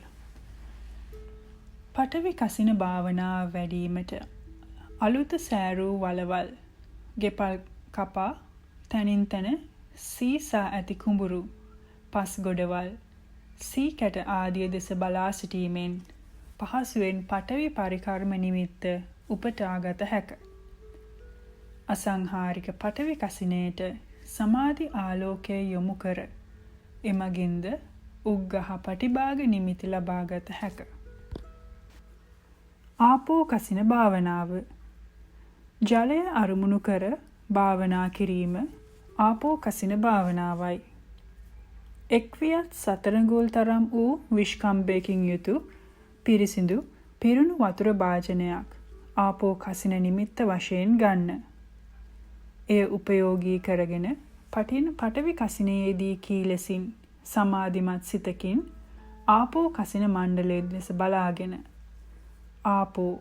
පඨවි කසින භාවනාව වැඩීමට අලුත සෑරූ වලවල් ගෙපල් කපා තනින් තන සීසා ඇති කුඹුරු පස් ගොඩවල් සී කැට ආදිය දෙස බලා සිටීමෙන් පහසුවෙන් පඨවි පරිකර්ම නිමිත්ත උපටාගත හැක. අසංහාරික පඨවි කසිනයට සමාධි ආලෝකය යොමු කර එමගින්ද උග්ඝහ පටිභාග නිමිති ලබාගත හැක. ආපෝ කසින භාවනාව. ජලය අරමුණු කර භාවනා කිරීම ආපෝ කසින භාවනාවයි. එක්වියත් සතරඟුල් තරම් වූ විශ්කම්භයකින් යුතු පිරිසිදු පිරුණු වතුර භාජනයක් ආපෝ කසින නිමිත්ත වශයෙන් ගන්න. එය උපයෝගී කරගෙන පඨවි කසිනයේදී කී ලෙසින් සමාධිමත් සිතකින් ආපෝ කසින මණ්ඩලයේ දෙස බලාගෙන ආපෝ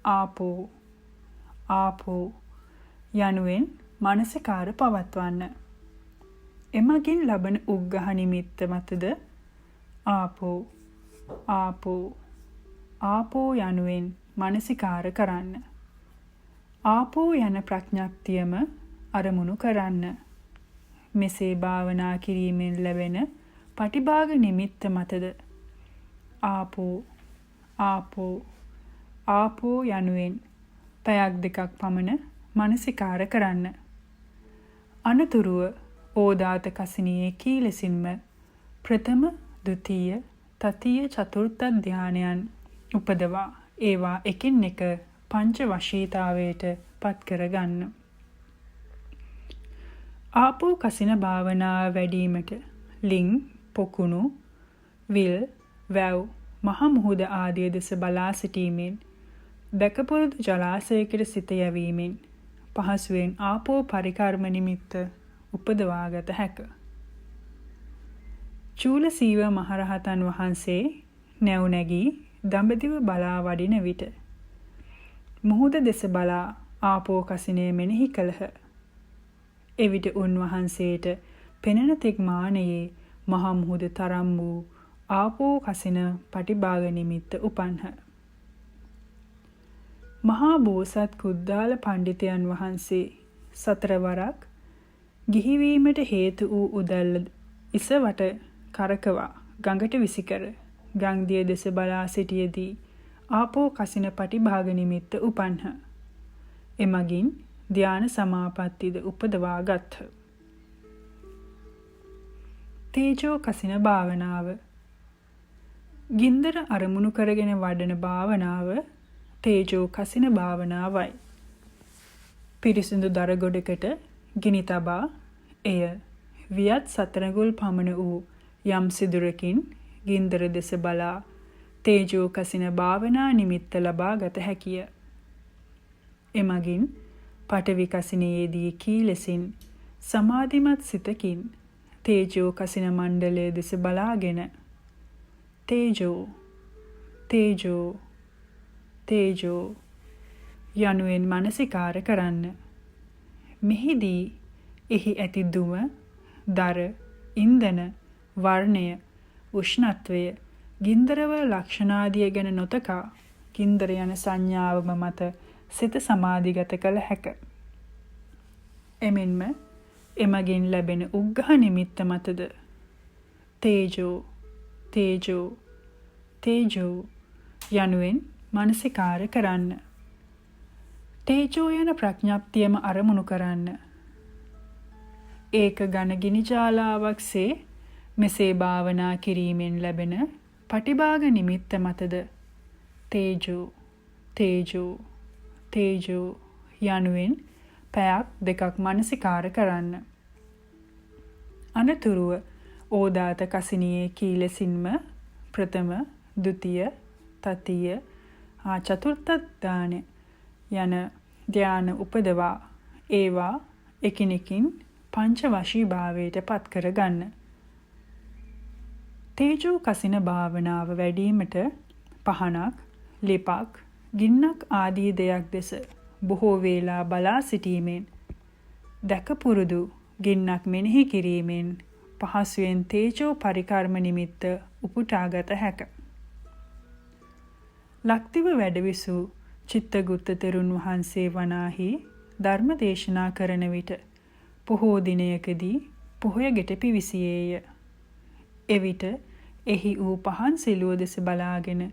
ආපෝ ආපෝ යනුවෙන් මානසිකාර පවත්වන්න. එමගින් ලබන උග්ඝහ නිමිත්ත මතද ආපෝ ආපෝ ආපෝ යනුවෙන් මානසිකාර කරන්න. ආපෝ යන ප්‍රඥප්තියම අරමුණු කරන්න. මෙසේ භාවනා කිරීමෙන් ලැබෙන පටිභාග නිමිත්ත මතද ආපෝ ආපෝ ආපෝ යනුවෙන් පැයක් දෙකක් පමණ මානසිකාර කරන්න. අනතුරුව ඕදාත කසිනියේ කී ලෙසින්ම ප්‍රථම, ද්විතීය, තතිය, චතුර්ථ ධානයන් උපදවා ඒවා එකින් එක පංච වශීතාවයට පත් කරගන්න. ආපෝ කසින භාවනාව වැඩිවීමට ලිං, පොකුණු, විල්, වැව්, මහ මුහුද ආදී දෙස බලා සිටීමෙන් දැකපුරුදු ජලාශයකට සිත යැවීමෙන් පහසුවෙන් ආපෝ පරිකර්ම නිමිත්ත උපදවාගත හැක. චූලසීව මහරහතන් වහන්සේ නැව් නැගී දඹදිව බලා වඩින විට මුහුද දෙස බලා ආපෝ කසිනය මෙනෙහි කළහ. එවිට උන්වහන්සේට පෙනෙන තෙක් මානයේ මහ මුහුද තරම් වූ ආපෝ කසින පටිභාග නිමිත්ත උපන්හ. මහා බෝසත් කුද්දාල පණ්ඩිතයන් වහන්සේ සතර වරක් ගිහිවීමට හේතු වූ උදැල්ල ඉසවට කරකවා ගඟට විසිකර ගංදිය දෙස බලා සිටියේදී ආපෝ කසින පටිභාග නිමිත්ත උපන්හ. එමගින් ධ්‍යාන සමාපත්තියද උපදවා ගත්හ. තේජෝ කසින භාවනාව. ගින්දර අරමුණු කරගෙන වඩන භාවනාව තේජෝ කසින භාවනාවයි. පිරිසිදු දර ගොඩකට ගිනි තබා එය වියත් සතරගුල් පමණ වූ යම් සිදුරකින් ගින්දර දෙස බලා තේජෝ කසින භාවනා නිමිත්ත ලබා ගත හැකිය. එමගින් පඨවි කසිනයේදී කී ලෙසින් සමාධිමත් සිතකින් තේජෝ කසින මණ්ඩලයේ දෙස බලාගෙන තේජෝ තේජෝ තේජෝ යනුවෙන් මානසිකාර කරන්න. මෙහිදී එහි ඇති දුම, දර, ඉන්ධන, වර්ණය, උෂ්ණත්වය, ගින්දරවල ලක්ෂණාදිය ගැන නොතකා ගින්දර යන සංඥාවම මත සිත සමාධිගත කළ හැක. එමෙන්ම එමගින් ලැබෙන උග්ඝහ නිමිත්ත මතද තේජෝ තේජෝ තේජෝ යනුවෙන් මානසිකාර කරන්න. තේජෝ යන ප්‍රඥප්තියම අරමුණු කරන්න. ඒක ඝන ගිනි ජාලාවක්සේ මෙසේ භාවනා කිරීමෙන් ලැබෙන පටිභාග නිමිත්ත මතද තේජෝ තේජෝ තේජෝ යනුවෙන් පැයක් දෙකක් මානසිකාර කරන්න. අනතුරුව ඕදාත කසිනියේ කී ලෙසින්ම ප්‍රථම, ද්විතීය, තතිය, චතුර්ථ ධානය යන ධ්‍යාන උපදවා ඒවා එකිනෙකින් පංච වශී භාවයට පත් කරගන්න. තේජෝ කසින භාවනාව වැඩිවීමට පහනක්, ලිපක්, ගින්නක් ආදී දෙයක් දෙස බොහෝ වේලා බලා සිටීමෙන් දැකපුරුදු ගින්නක් මෙනෙහි කිරීමෙන් පහසුවෙන් තේජෝ පරිකර්ම නිමිත්ත උපුටාගත හැක. ලක්දිව වැඩවිසූ චිත්තගුත්ත තෙරුන් වහන්සේ වනාහි ධර්ම දේශනා කරන විට පොහෝ දිනයකදී පොහොය ගෙට පිවිසියේය. එවිට එහි වූ පහන් සිලුව දෙස බලාගෙන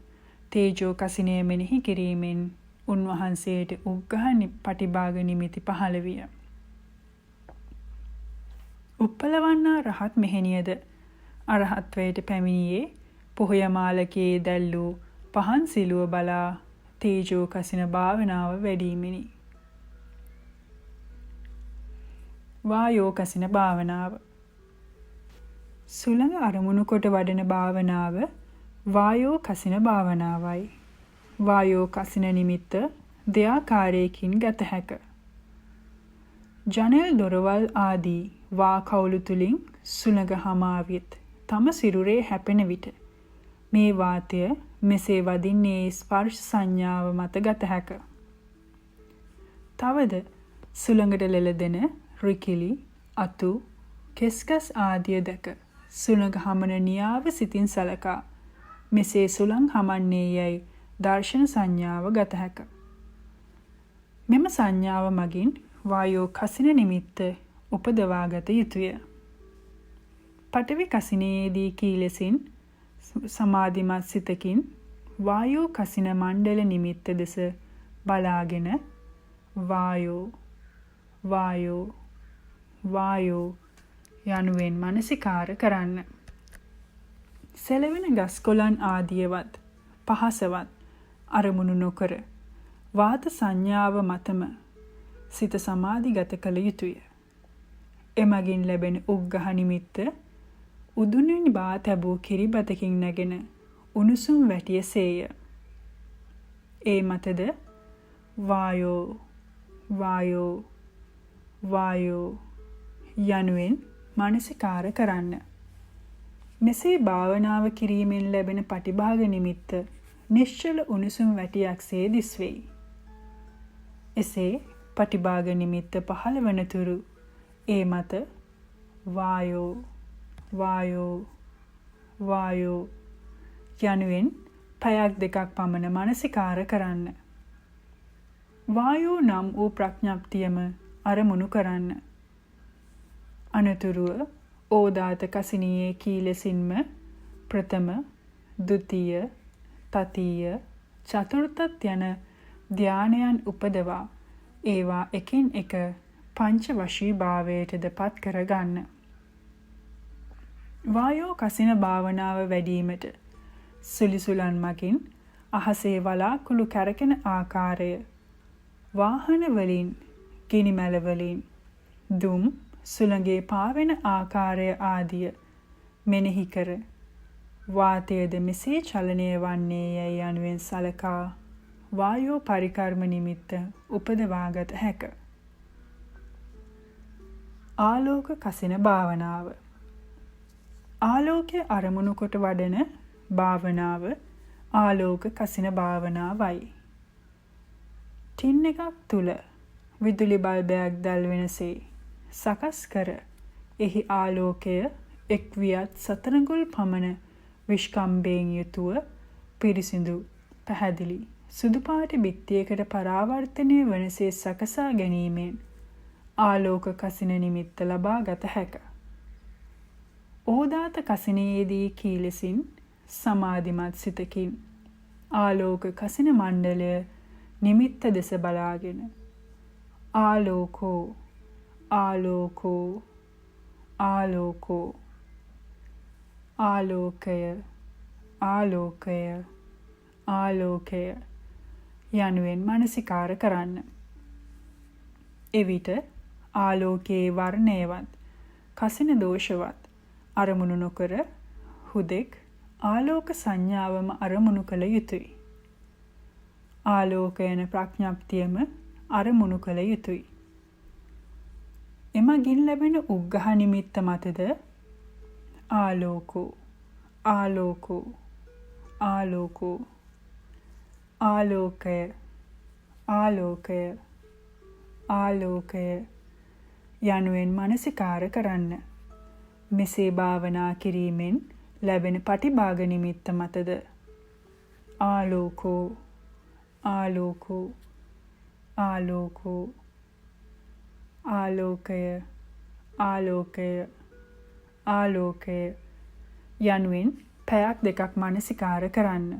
තේජෝ කසිනය මෙනෙහි කිරීමෙන් උන්වහන්සේට උග්ඝහ පටිභාග නිමිති පහළ විය. උප්පලවන්නා රහත් මෙහෙණියද අරහත්වයට පැමිණියේ පොහොය මාලකයේ දැල්වූ පහන් සිලුව බලා තේජෝ කසින භාවනාව වැඩිමිනි. වායෝ කසින භාවනාව. සුළඟ අරමුණු කොට වඩන භාවනාව වායෝ කසින භාවනාවයි. වායෝ කසින නිමිත්ත දෙආකාරයකින් ගත හැක. ජනෙල් දොරවල් ආදී වා කවුළු තුලින් සුළඟ හමාවිත් තම සිරුරේ හැපෙන විට මේ වාතය මෙසේ වදින්නේ ස්පර්ශ සංඥාව මත ගත හැක. තවද සුළඟට ලෙලදෙන රිකිලි, අතු, කෙස්කස් ආදිය දැක සුළඟ හමන නියාව සිතින් සලකා මෙසේ සුළං හමන්නේ යයි දර්ශන සංඥාව ගත හැක. මෙම සංඥාව මගින් වායෝ කසින නිමිත්ත උපදවාගත යුතුය. පඨවි කසිනයේදී කී ලෙසින් සමාධිමත් සිතකින් වායෝ කසින මණ්ඩල නිමිත්ත දෙස බලාගෙන වායෝ වායෝ වායෝ යනුවෙන් මනසිකාර කරන්න. සෙලවෙන ගස් කොළන් ආදියවත් පහසවත් අරමුණු නොකර වාත සංඥාව මතම සිත සමාධිගත කළ යුතුය. එමගින් ලැබෙන උග්ඝහ නිමිත්ත උදුනින් බා තැබූ කිරිබතකින් නැගෙන උණුසුම් වැටිය සේය. ඒ මතද වායෝ වායෝ වායෝ යනුවෙන් මනසිකාර කරන්න. මෙසේ භාවනාව කිරීමෙන් ලැබෙන පටිභාග නිමිත්ත නිශ්චල උණුසුම් වැටියක්සේ දිස්වෙයි. එසේ පටිභාග නිමිත්ත පහළ වනතුරු ඒ මත වායෝ වායෝ වායෝ යනුවෙන් පැයක් දෙකක් පමණ මනසිකාර කරන්න. වායෝ නම් වූ ප්‍රඥප්තියම අරමුණු කරන්න. අනතුරුව ඕදාත කසිනියේ කී ලෙසින්ම ප්‍රථම, ද්විතීය, තතිය, චතුර්ථ යන ධානයන් උපදවා ඒවා එකින් එක පංච වශී භාවයටද පත් කරගන්න. වායෝ කසින භාවනාව වැඩිවීමට සුලිසුලන් මගින් අහසේ වලාකුළු කැරකෙන ආකාරය, වාහන වලින්, ගිනිමැල වලින්, දුම් සුළඟේ පාවෙන ආකාරය ආදිය මෙනෙහි කර වාතයද මෙසේ චලනය වන්නේ යයි යනුවෙන් සලකා වායෝ පරිකර්ම නිමිත්ත උපදවාගත හැක. ආලෝක කසින භාවනාව. ආලෝකය අරමුණු කොට වඩන භාවනාව ආලෝක කසින භාවනාවයි. ටින් එකක් තුල විදුලි බල්බයක් දැල්වෙනසේ සකස් කර එහි ආලෝකය එක් වියත් සතරඟුල් පමණ විශ්කම්භයෙන් යුතුව පිරිසිදු පැහැදිලි සුදු පාට බිත්තියකට පරාවර්තනය වනසේ සකසා ගැනීමෙන් ආලෝක කසින නිමිත්ත ලබා ගත හැක. ඕදාත කසිනයේදී කී ලෙසින් සමාධිමත් සිතකින් ආලෝක කසින මණ්ඩලය නිමිත්ත දෙස බලාගෙන ආලෝකෝ ආලෝකෝ ආලෝකෝ ආලෝකය ආලෝකය ආලෝකය යනුවෙන් මනසිකාර කරන්න. එවිට ආලෝකයේ වර්ණයවත් කසින දෝෂවත් අරමුණු නොකර හුදෙක් ආලෝක සංඥාවම අරමුණු කළ යුතුය. ආලෝකයන ප්‍රඥප්තියම අරමුණු කළ යුතුය. එමගින් ලැබෙන උග්ඝහ නිමිත්ත මතද ආලෝකෝ ආලෝකෝ ආලෝකෝ ආලෝකය ආලෝකය ආලෝකය යනුවෙන් මනසිකාර කරන්න. මෙසේ භාවනා කිරීමෙන් ලැබෙන පටිභාග නිමිත්ත මතද ආලෝකෝ ආලෝකෝ ආලෝකෝ ආලෝකය ආලෝකය ආලෝකය යනුවෙන් පැයක් දෙකක් මනසිකාර කරන්න.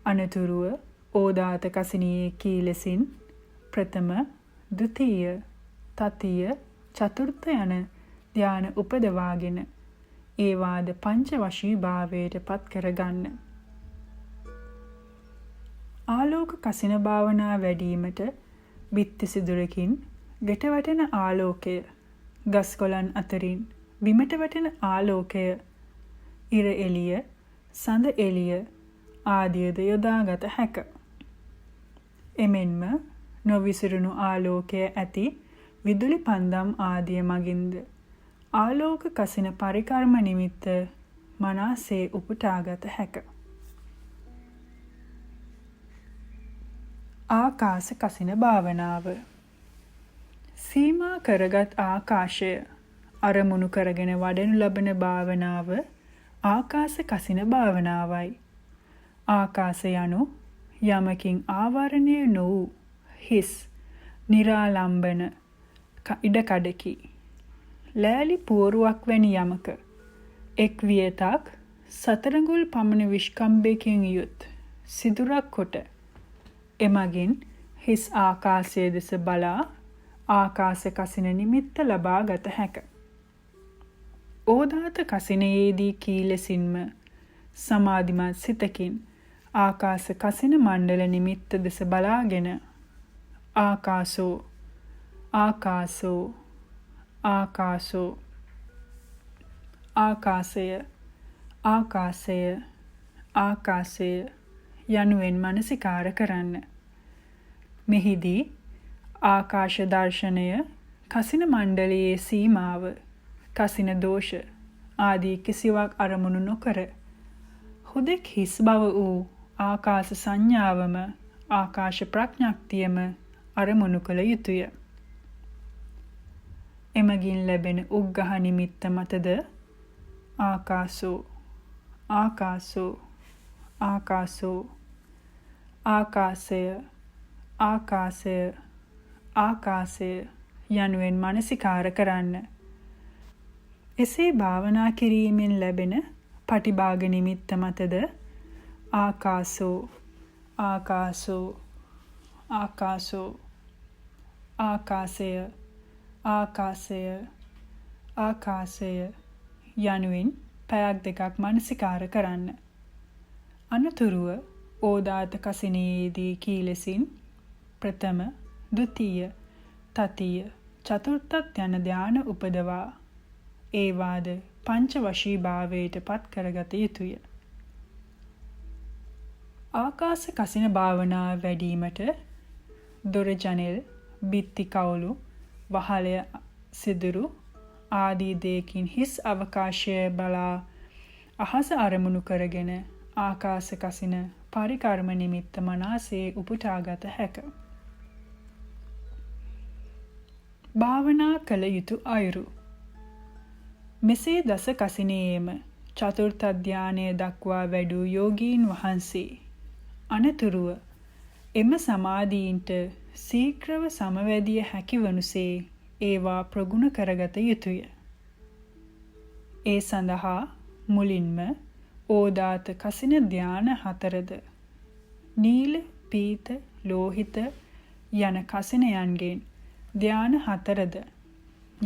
අනතුරුව ඕදාත කසිනියේ කී ලෙසින් ප්‍රථම, ද්විතීය, තතිය, චතුර්ථ යන ධාන උපදවාගෙන ඒවාද පංච වශී භාවයට පත් කරගන්න. ආලෝක කසින භාවනා වැඩිවීමට බිත්ති සිදුරකින් ගෙට වැටෙන ආලෝකය, ගස් කොළන් අතරින් බිමට වැටෙන ආලෝකය, ඉර එළිය, සඳ එළිය ආදියද යොදාගත හැක. එමෙන්ම නොවිසිරුණු ආලෝකය ඇති විදුලි පන්දම් ආදිය මගින්ද ආලෝක කසින පරිකර්ම නිමිත්ත මනසේ උපුටාගත හැක. ආකාශ කසින භාවනාව. සීමා කරගත් ආකාශය අරමුණු කරගෙන වඩනු ලබන භාවනාව ආකාශ කසින භාවනාවයි. ආකාශ යනු යමකින් ආවරණය නො වූ හිස් නිරාලම්බන ඉඩකඩකි. ලෑලි පුවරුවක් වැනි යමක එක් වියතක් සතරඟුල් පමණ විශ්කම්භයකින් යුත් සිදුරක් කොට එමගින් හිස් ආකාශය දෙස බලා ආකාශ කසින නිමිත්ත ලබා ගත හැක. ඕදාත කසිනයේදී කී ලෙසින්ම සමාධිමත් සිතකින් ආකාශ කසින මණ්ඩල නිමිත්ත දෙස බලාගෙන ආකාසෝ ආකාසෝ ආකාසෝ ආකාශය ආකාශය ආකාශය යනුවෙන් මනසිකාර කරන්න. මෙහිදී ආකාශ දර්ශනය කසින මණ්ඩලයේ සීමාව කසින දෝෂ ආදී කිසිවක් අරමුණු නොකර හුදෙක් හිස් බව වූ ආකාශ සංඥාවම ආකාශ ප්‍රඥාක්තියම අරමුණු කළ යුතුය. එමගින් ලැබෙන උග්ඝහ නිමිත්ත මතද ආකාසෝ ආකාසෝ ආකාසෝ ආකාශය ආකාශය ආකාශය යනුවෙන් මනසිකාර කරන්න. එසේ භාවනා කිරීමෙන් ලැබෙන පටිභාග නිමිත්ත මතද ආකාසෝ ආකාසෝ ආකාසෝ ආකාශය ආකාශය ආකාශය යනුවෙන් පැයක් දෙකක් මනසිකාර කරන්න. අනතුරුව ඕදාත කසිනයේදී කී ලෙසින් ප්‍රථම, ද්විතීය, තතිය, චතුර්ථ යන ධාන උපදවා ඒවාද පංච වශී භාවයට පත් කරගත යුතුය. ආකාශ කසින භාවනාව වැඩිවීමට දොර ජනෙල්, බිත්ති කවුළු, වහලය සිදුරු ආදී දෙයකින් හිස් අවකාශය බලා අහස අරමුණු කරගෙන ආකාශ කසින පරිකර්ම නිමිත්ත මනසේ උපුටාගත හැක. භාවනා කළ යුතු අයුරු. මෙසේ දස කසිනයේම චතුර්ථ ධානය දක්වා වැඩූ යෝගීන් වහන්සේ අනතුරුව එම සමාධීන්ට ශීඝ්‍රව සමවැදිය හැකි වනුසේ ඒවා ප්‍රගුණ කරගත යුතුය. ඒ සඳහා මුලින්ම ඕදාත කසින ධාන 4ද නීල, පීත, ලෝහිත යන කසිනයන්ගෙන් ධාන 4ද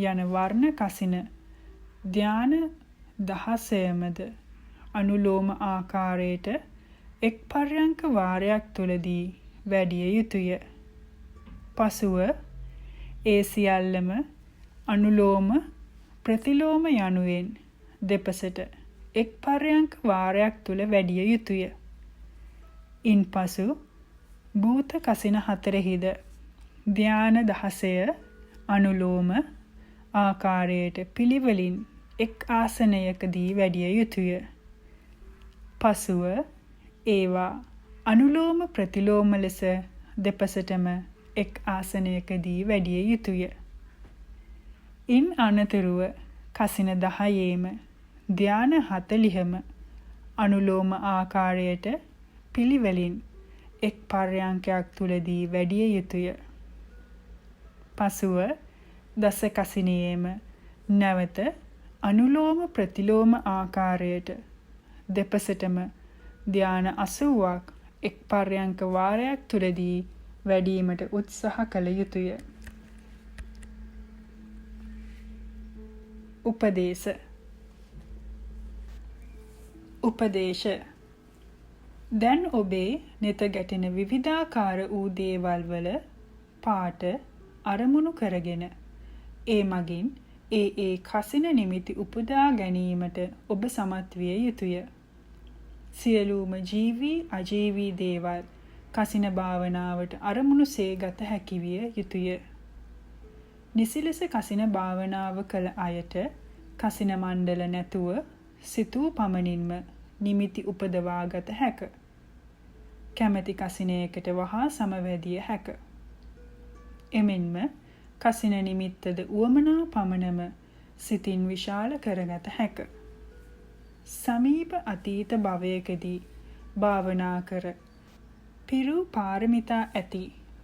යන වර්ණ කසින ධාන 16මද අනුලෝම ආකාරයට එක් පර්යංක වාරයක් තුලදී වැඩිය යුතුය. පසුව ඒ සියල්ලම අනුලෝම ප්‍රතිලෝම යනුවෙන් දෙපසට එක් පර්යංක වාරයක් තුල වැඩිය යුතුය. ඉන්පසු භූත කසින 4හිද ධාන 16 අනුලෝම ආකාරයට පිළිවෙලින් එක් ආසනයකදී වැඩිය යුතුය. පසුව ඒවා අනුලෝම ප්‍රතිලෝම ලෙස දෙපසටම එක් ආසනයකදී වැඩිය යුතුය. ඉන් අනතුරුව කසින 10ේම ධාන 40ම අනුලෝම ආකාරයට පිළිවෙලින් එක් පර්යංකයක් තුලදී වැඩිය යුතුය. පසුව දස කසිනයේම නැවත අනුලෝම ප්‍රතිලෝම ආකාරයට දෙපසටම ධාන 80ක් එක් පර්යංක වාරයක් තුලදී වැඩිවීමට උත්සාහ කළ යුතුය. උපදේශ. උපදේශ. දැන් ඔබේ නෙත ගැටෙන විවිධාකාර වූ දේවල් වල පාට අරමුණු කරගෙන ඒ මගින් ඒ කසින නිමිති උපදා ගැනීමට ඔබ සමත් විය යුතුය. සියලුම ජීවී අජීවී දේවල් කසින භාවනාවට අරමුණු සේ ගත හැකි විය යුතුය. නිසි ලෙස කසින භාවනාව කළ අයට කසින මණ්ඩල නැතුව සිතූ පමණින්ම නිමිති උපදවා ගත හැක. කැමැති කසිනයකට වහා සමවැදිය හැක. එමෙන්ම කසින නිමිත්තද උවමනා පමණම සිතින් විශාල කරගත හැක. සමීප අතීත භවයකදී භාවනා කර පිරු පාරමිතා ඇති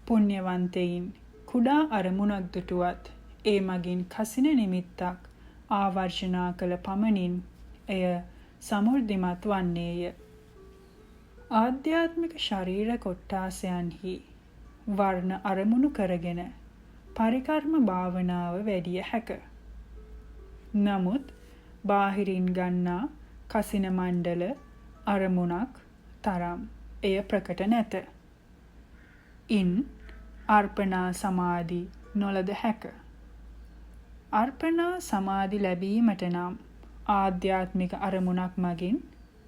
පුණ්‍යවන්තයින් කුඩා අරමුණක් දුටුවත් ඒ මගින් කසින නිමිත්තක් ආවර්ජනා කළ පමණින් එය සමෘද්ධිමත් වන්නේය. ආධ්‍යාත්මික ශරීර කොට්ටාසයන්හි වර්ණ අරමුණු කරගෙන පරිකර්ම භාවනාව වැඩිය හැක. නමුත් බාහිරින් ගන්නා කසින මණ්ඩල අරමුණක් තරම් එය ප්‍රකට නැත. ඉන් අර්පණා සමාධි නොලද හැක. අර්පණා සමාධි ලැබීමට නම් ආධ්‍යාත්මික අරමුණක් මගින්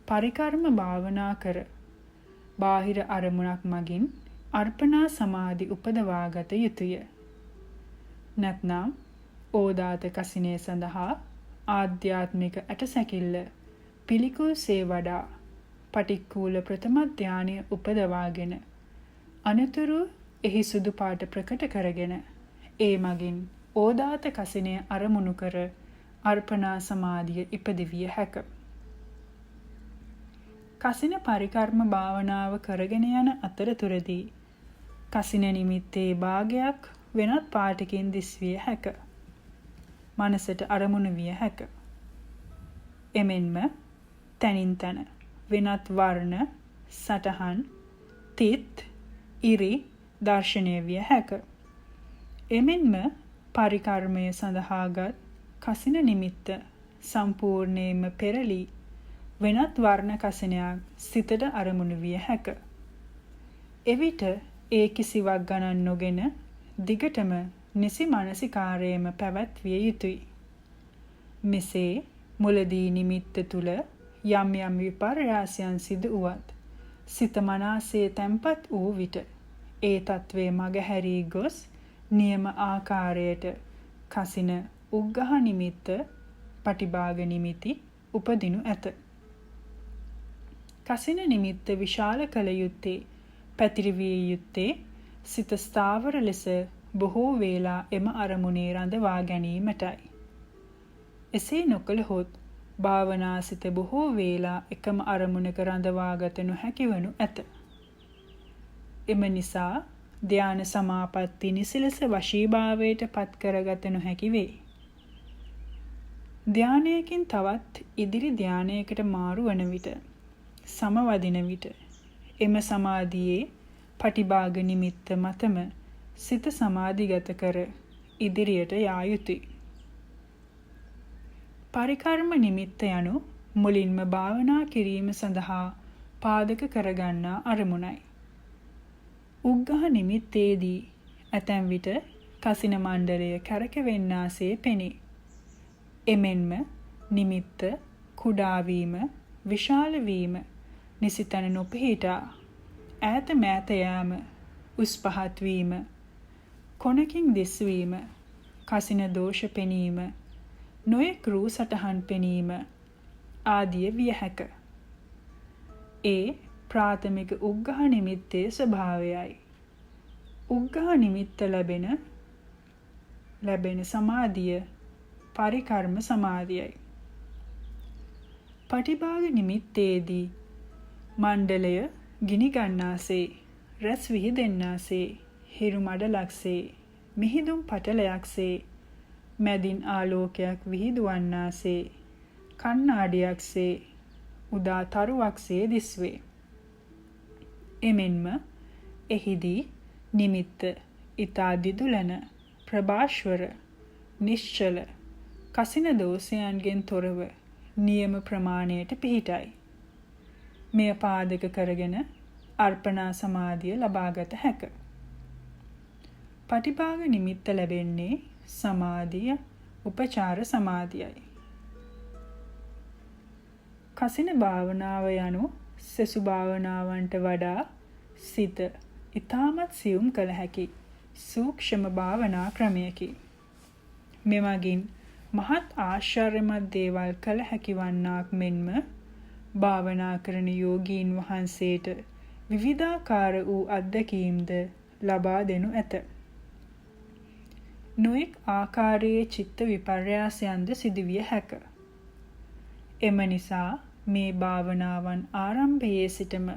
පරිකර්ම භාවනා කර බාහිර අරමුණක් මගින් අර්පණා සමාධි උපදවාගත යුතුය. නැත්නම් ඕදාත කසිනේ සඳහා ආධ්‍යාත්මික ඇටසැකිල්ල පිළිකුල්සේ වඩා පටික්කුල ප්‍රථම ධානය උපදවාගෙන අනතුරු එහි සුදු පාට ප්‍රකට කරගෙන ඒ මගින් ඕදාත කසිනය අරමුණු කර අර්පණා සමාධිය ඉපදවිය හැක. කසින පරිකර්ම භාවනාව කරගෙන යන අතරතුරදී කසින නිමිත්තේ භාගයක් වෙනත් පාටකින් දිස්විය හැක. මනසට අරමුණු විය හැක. එමෙන්ම තනින් තන වෙනත් වර්ණ, සටහන්, තිත්, ඉරි දර්ශනය විය හැක. එමෙන්ම පරිකර්මය සඳහාගත් කසින නිමිත්ත සම්පූර්ණයෙන්ම පෙරළී වෙනත් වර්ණ කසිනයක් සිතට අරමුණු විය හැක. එවිට ඒ කිසිවක් ගණන් නොගෙන දිගටම නිසි මානසිකාරයේම පැවැත්විය යුතුය. මෙසේ මුලදී නිමිත්ත තුල යම් යම් විපර්යාසයන් සිදු වුවත් සිත මනසේ තැම්පත් වූ විට ඒ තත්වයේ මගහැරී ගොස් නියම ආකාරයට කසින උග්ඝහ නිමිත්ත පටිභාග නිමිති උපදිනු ඇත. කසින නිමිත්ත විශාල කළ යුත්තේ පැතිරවිය යුත්තේ සිත ස්ථාවර ලෙස බොහෝ වේලා එම අරමුණේ රඳවා ගැනීමටයි. එසේ නොකළහොත් භාවනා සිත බොහෝ වේලා එකම අරමුණක රඳවාගත නොහැකි වනු ඇත. එම නිසා ධ්‍යාන සමාපatti නිසිලස වශීභාවයට පත් කරගත නොහැකි වේ. ධ්‍යානයකින් තවත් ඉදිරි ධ්‍යානයකට මාරු වන විට සමවදින විට එම සමාධියේ පටිභාග නිමිත්ත මතම සිත සමාධිගත කර ඉදිරියට යා යුතුය. පරිකර්ම නිමිත්ත යනු මුලින්ම භාවනා කිරීම සඳහා පාදක කරගන්නා අරමුණයි. උග්ඝහ නිමිත්තේදී ඇතැම් විට කසින මණ්ඩලය කැරකෙන්නාසේ පෙනේ. එමෙන්ම නිමිත්ත කුඩා වීම, විශාල වීම, නිසිතන නොපිහිටා ඈත මෑත යාම, උස් පහත් වීම, කොනකින් දිස්වීම, කසින දෝෂ පෙනීම, නොයෙක් රූ සටහන් පෙනීම ආදිය විය හැක. ඒ ප්‍රාථමික උග්ඝහ නිමිත්තේ ස්වභාවයයි. උග්ඝහ නිමිත්ත ලැබෙන සමාධිය පරිකර්ම සමාධියයි. පටිභාග නිමිත්තේදී මණ්ඩලය ගිනි ගන්නාසේ, රැස් විහිදෙන්නාසේ, හිරු මඩලක්සේ, මිහිදුම් පටලයක්සේ, මැදින් ආලෝකයක් විහිදුවන්නාසේ, කණ්ණාඩියක්සේ, උදා තරුවක්සේ දිස්වේ. එමෙන්ම එහිදී නිමිත්ත ඊතා දිදුලන, ප්‍රභාස්වර, නිශ්චල, කසින දෝෂයන්ගෙන් තොරව නියම ප්‍රමාණයට පිහිටයි. මෙය පාදක කරගෙන අර්පණා සමාධිය ලබාගත හැක. පටිභාග නිමිත්ත ලැබෙන්නේ සමාධිය, උපචාර සමාධියයි. කසින භාවනාව යනු සෙසු භාවනාවන්ට වඩා සිත ඊටමත් සියුම් කළ හැකි සූක්ෂම භාවනා ක්‍රමයකි. මෙමගින් මහත් ආශ්චර්යමත් දේවල් කළ හැකි වන්නාක් මෙන්ම භාවනා කරන යෝගීන් වහන්සේට විවිධාකාර වූ අත්දැකීම්ද ලබා දෙනු ඇත. නොඑක් ආකාරයේ චිත්ත විපර්යාසයන්ද සිදුවිය හැක. එම නිසා මේ භාවනාවන් ආරම්භයේ සිටම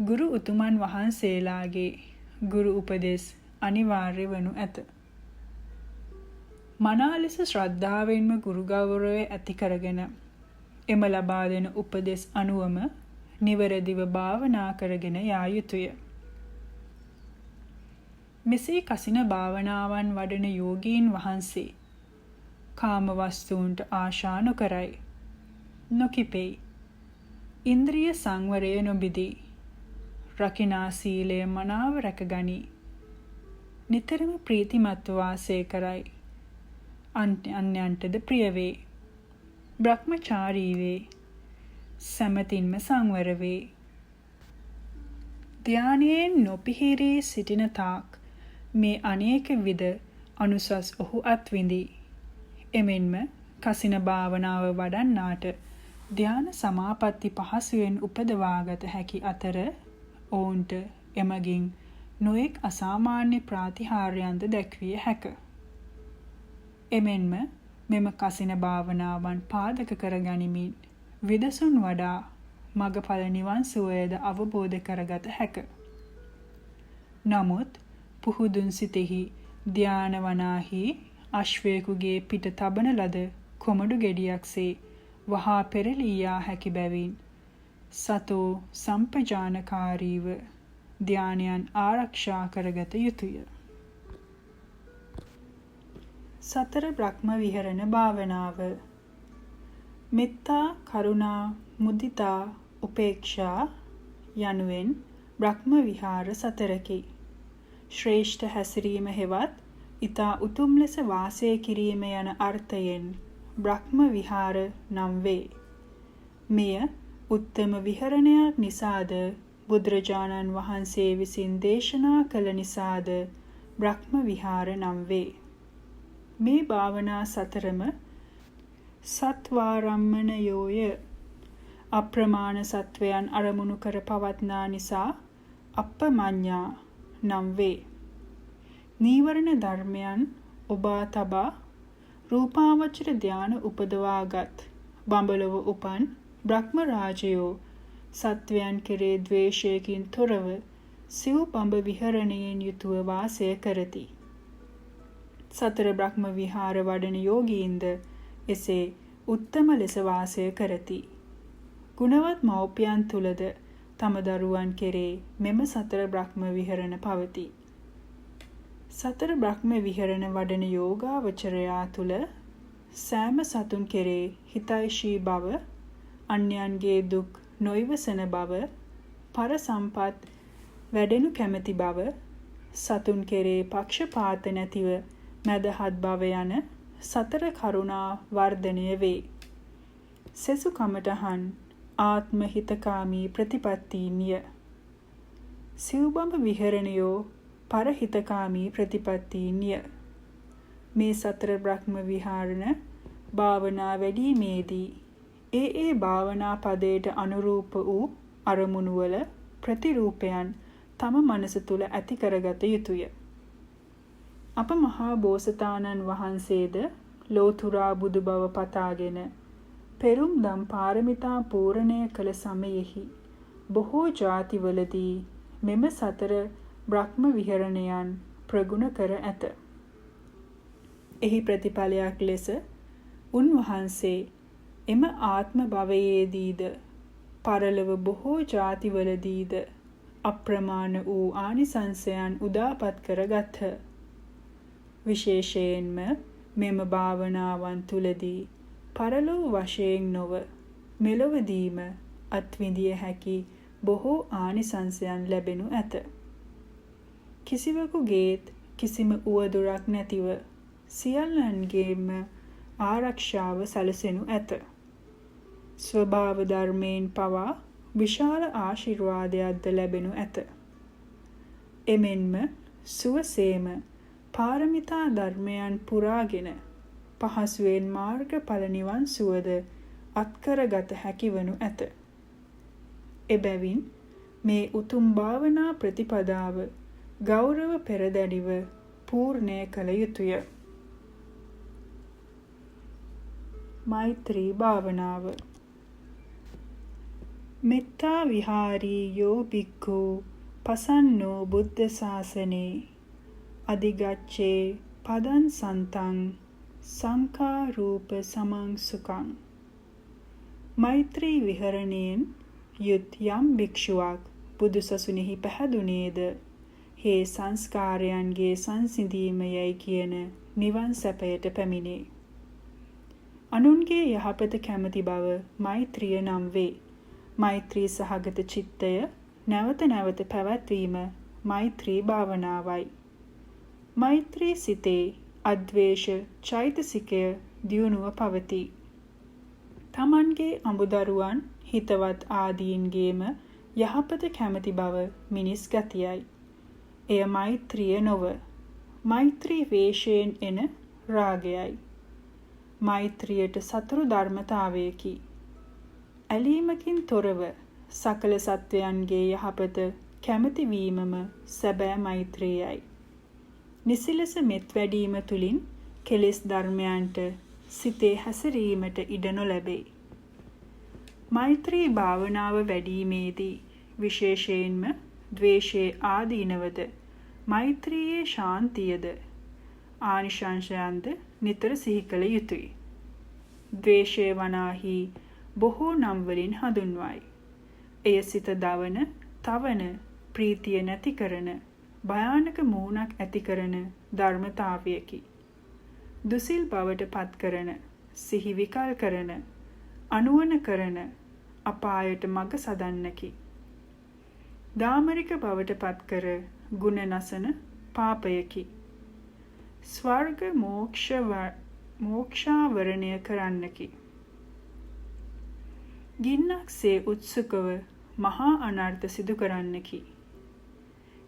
ගුරු උතුමන් වහන්සේලාගේ ගුරු උපදෙස් අනිවාර්ය වනු ඇත. මනා ලෙස ශ්‍රද්ධාවෙන්ම ගුරු ගෞරවය ඇති කරගෙන එම ලබා දෙන උපදෙස් අනුවම නිවැරදිව භාවනා කරගෙන යා යුතුය. මෙසේ කසින භාවනාවන් වඩන යෝගීන් වහන්සේ කාම වස්තුන්ට ආශා නොකරයි, නොකිපෙයි, ඉන්ද්‍රිය සංවරය නොබිදී, රකිනා සීලය මනාව රැකගනී, නිතරම ප්‍රීතිමත්ව වාසය කරයි, අන්‍යයන්ටද ප්‍රිය වේ, බ්‍රහ්මචාරී වේ, සැමතින්ම සංවර වේ. ධානයෙන් නොපිහිරී සිටින තාක් මේ අනේක විද අනුසස් ඔහු අත්විඳී. එමෙන්ම කසින භාවනාව වඩන්නාට ධාන සමාපatti පහසුවෙන් උපදවාගත හැකි අතර ඔවුන්ට එමගින් නොඑක් අසාමාන්‍ය ප්‍රාතිහාර්යයන්ද දැක්විය හැක. එමෙන්ම මෙම කසින භාවනාවන් පාදක කරගනිමින් විදසුන් වඩා මගඵල නිවන් සුවයද අවබෝධ කරගත හැක. නමුත් පුහුදුන් සිතෙහි ධාන වනාහි අශ්වයෙකුගේ පිට තබන ලද කොමඩු ගෙඩියක්සේ වහා පෙරළී යා හැකි බැවින් සතෝ සම්පජානකාරීව ධානයන් ආරක්ෂා කරගත යුතුය. සතර බ්‍රහ්ම විහරණ භාවනාව. මෙත්තා, කරුණා, මුදිතා, උපේක්ෂා යනුවෙන් බ්‍රහ්ම විහාර සතරකි. ශ්‍රේෂ්ඨ හැසිරීම හෙවත් ඊතා උතුම් ලෙස වාසය කිරීම යන අර්ථයෙන් බ්‍රහ්ම විහාර නම් වේ. මෙය උත්තම විහරණයක් නිසාද බුදුරජාණන් වහන්සේ විසින් දේශනා කළ නිසාද බ්‍රහ්ම විහාර නම් වේ. මේ භාවනා සතරම සත්වාරම්මණයෝය. අප්‍රමාණ සත්වයන් අරමුණු කර පවත්නා නිසා අප්පමඤ්ඤා නම් වේ. නීවරණ ධර්මයන් ඔබා තබා රූපාවචර ධාන උපදවාගත් බඹලව උපන් බ්‍රහ්ම රාජයෝ සත්වයන් කෙරේ ද්වේෂයකින් තොරව සිව් බඹ විහරණයෙන් යුතුව වාසය කරති. සතර බ්‍රහ්ම විහාර වඩන යෝගීන්ද එසේ උත්තම ලෙස වාසය කරති. ගුණවත් මව්පියන් තුලද තම දරුවන් කෙරේ මෙම සතර බ්‍රහ්ම විහරණ පවතී. සතර බ්‍රහ්ම විහරණ වඩන යෝගාවචරයා තුල සෑම සතුන් කෙරේ හිතෛෂී බව, අන්‍යයන්ගේ දුක් නොයිවසන බව, පර සම්පත් වැඩෙනු කැමැති බව, සතුන් කෙරේ පක්ෂපාත නැතිව මැදහත් බව යන සතර කරුණා වර්ධනය වේ. සෙසු කමඨහන් ආත්ම හිතකාමී ප්‍රතිපත්තීන්ය. සිව්බඹ විහරණයෝ පරහිතකාමී ප්‍රතිපත්තීන්ය. මේ සතර බ්‍රහ්ම විහරණ භාවනා වැඩිමේදී ඒ භාවනා පදයට අනුරූප වූ අරමුණු වල ප්‍රතිරූපයන් තම මනස තුල ඇති කරගත යුතුය. අප මහා බෝසතාණන් වහන්සේද ලෝතුරා බුදු බව පතාගෙන පෙරුම් දම් පාරමිතා පූර්ණය කළ සමයෙහි බොහෝ ජාතිවලදී මෙම සතර බ්‍රහ්ම විහරණයන් ප්‍රගුණ කර ඇත. එහි ප්‍රතිඵලයක් ලෙස උන්වහන්සේ එම ආත්ම භවයේදීද පරලොව බොහෝ ජාතිවලදීද අප්‍රමාණ වූ ආනිසංසයන් උදාපත් කරගත්හ. විශේෂයෙන්ම මෙම භාවනාවන් තුලදී පරලොව වශයෙන් නොව මෙලොවදීම අත්විඳිය හැකි බොහෝ ආනිසංසයන් ලැබෙනු ඇත. කිසිවෙකුගේත් කිසිම උවදුරක් නැතිව සියල්ලන්ගේම ආරක්ෂාව සැලසෙනු ඇත. ස්වභාව ධර්මයෙන් පවා විශාල ආශිර්වාදයක්ද ලැබෙනු ඇත. එමෙන්ම සුවසේම පාරමිතා ධර්මයන් පුරාගෙන පහසුවෙන් මාර්ගඵල නිවන් සුවද අත්කරගත හැකි වනු ඇත. එබැවින් මේ උතුම් භාවනා ප්‍රතිපදාව ගෞරව පෙරදැරිව පූර්ණය කළ යුතුය. මෛත්‍රී භාවනාව. මෙත්තා විහාරී යෝ භික්ඛු පසන්නෝ බුද්ධ ශාසනේ අධිගච්ඡේ පදං සන්තං සංඛා රූප සමං සුඛං. මෛත්‍රී විහරණයෙන් යුත් යම් භික්ෂුවක් බුදු සසුනේහි පැහැදුනේද හේ සංස්කාරයන්ගේ සංසිඳීම යයි කියන නිවන් සැපයට පැමිණේ. අනුන්ගේ යහපත කැමති බව මෛත්‍රිය නම් වේ. මෛත්‍රී සහගත චිත්තය නැවත නැවත පැවැත්වීම මෛත්‍රී භාවනාවයි. මෛත්‍රී සිතේ අද්වේෂ චෛතසිකය දියුණුව පවතී. තමන්ගේ අඹදරුවන් හිතවත් ආදීන්ගේම යහපත කැමති බව මිනිස් ගතියයි. එය මෛත්‍රිය නොව මෛත්‍රී වේශයෙන් එන රාගයයි. මෛත්‍රියට සතුරු ධර්මතාවයකි. ඇලීමකින් තොරව සකල සත්වයන්ගේ යහපත කැමති වීමම සැබෑ මෛත්‍රියයි. නිසිලස මෙත් වැඩීම තුලින් කෙලෙස් ධර්මයන්ට සිතේ හැසිරීමට ඉඩ නොලැබේ. මෛත්‍රී භාවනාව වැඩීමේදී විශේෂයෙන්ම ද්වේෂයේ ආදීනවද මෛත්‍රියේ ශාන්තියද ආනිශංසයන්ද නිතර සිහි කළ යුතුය. ද්වේෂය වනාහි බොහෝ නම් වලින් හඳුන්වයි. එය සිත දවන, තවන, ප්‍රීතිය නැති කරන, භයානක මූණක් ඇති කරන ධර්මතාවයකි. දුසිල් බවට පත් කරන, සිහි විකල් කරන, අනුවන කරන, අපායට මඟ සදන්නකි. දාමරික බවට පත් කර ගුණ නසන පාපයකි. ස්වර්ග මෝක්ෂාවරණය කරන්නකි. ගින්නක්සේ උත්සුකව මහා අනර්ථ සිදු කරන්නකි.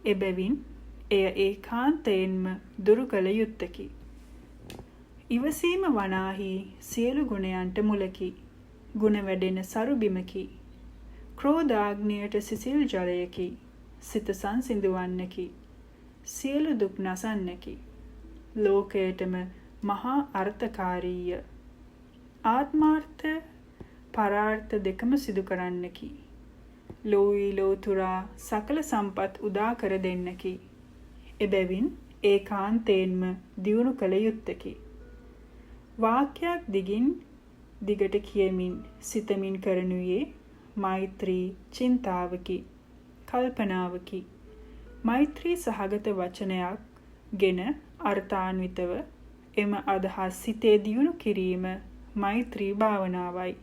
එබැවින් එය ඒකාන්තයෙන්ම දුරු කළ යුත්තකි. ඉවසීම වනාහි සියලු ගුණයන්ට මුලකි. ගුණ වැඩෙන සරු බිමකි. ක්‍රෝධාග්නියට සිසිල් ජලයකි. සිත සංසිඳවන්නකි. සියලු දුක් නසන්නකි. ලෝකයටම මහා අර්ථකාරීය. ආත්මාර්ථ පරාර්ථ දෙකම සිදු කරන්නකි. ලෝයි ලෝතුරා සකල සම්පත් උදා කර දෙන්නකි. එබැවින් ඒකාන්තයෙන්ම දියුණු කළ යුත්තකි. වාක්‍යයක් දිගින් දිගට කියමින් සිතමින් කරනුයේ මෛත්‍රී චින්තාවකි, කල්පනාවකි. මෛත්‍රී සහගත වචනයක් ගෙන අර්ථාන්විතව එම අදහස් සිතේ දියුණු කිරීම මෛත්‍රී භාවනාවයි.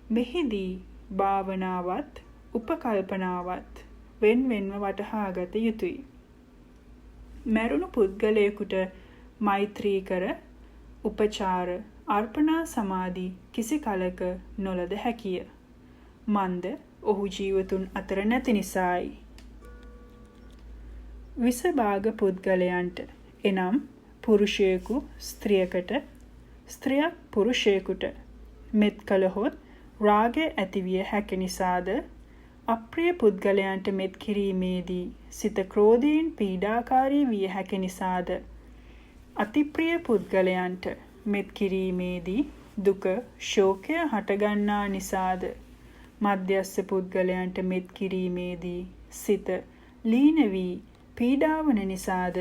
මෙහිදී භාවනාවත් උපකල්පනාවත් වෙන්වෙන්ව වටහාගත යුතුය. මරුණු පුද්ගලයෙකුට මෛත්‍රී කර උපචාර අර්පණා සමාධි කිසි කලක නොලද හැකිය. මන්ද ඔහු ජීවතුන් අතර නැති නිසායි. විසභාග පුද්ගලයන්ට එනම් පුරුෂයෙකු ස්ත්‍රියකට, ස්ත්‍රියක් පුරුෂයෙකුට මෙත් කළහොත් රාගය ඇතිවිය හැකි නිසාද අප්‍රිය පුද්ගලයන්ට මෙත් කිරීමේදී සිත ක්‍රෝධයෙන් පීඩාකාරී විය හැකි නිසාද අතිප්‍රිය පුද්ගලයන්ට මෙත් කිරීමේදී දුක, ශෝකය හටගන්නා නිසාද මධ්‍යස්ථ පුද්ගලයන්ට මෙත් කිරීමේදී සිත ලීන වී පීඩාවන නිසාද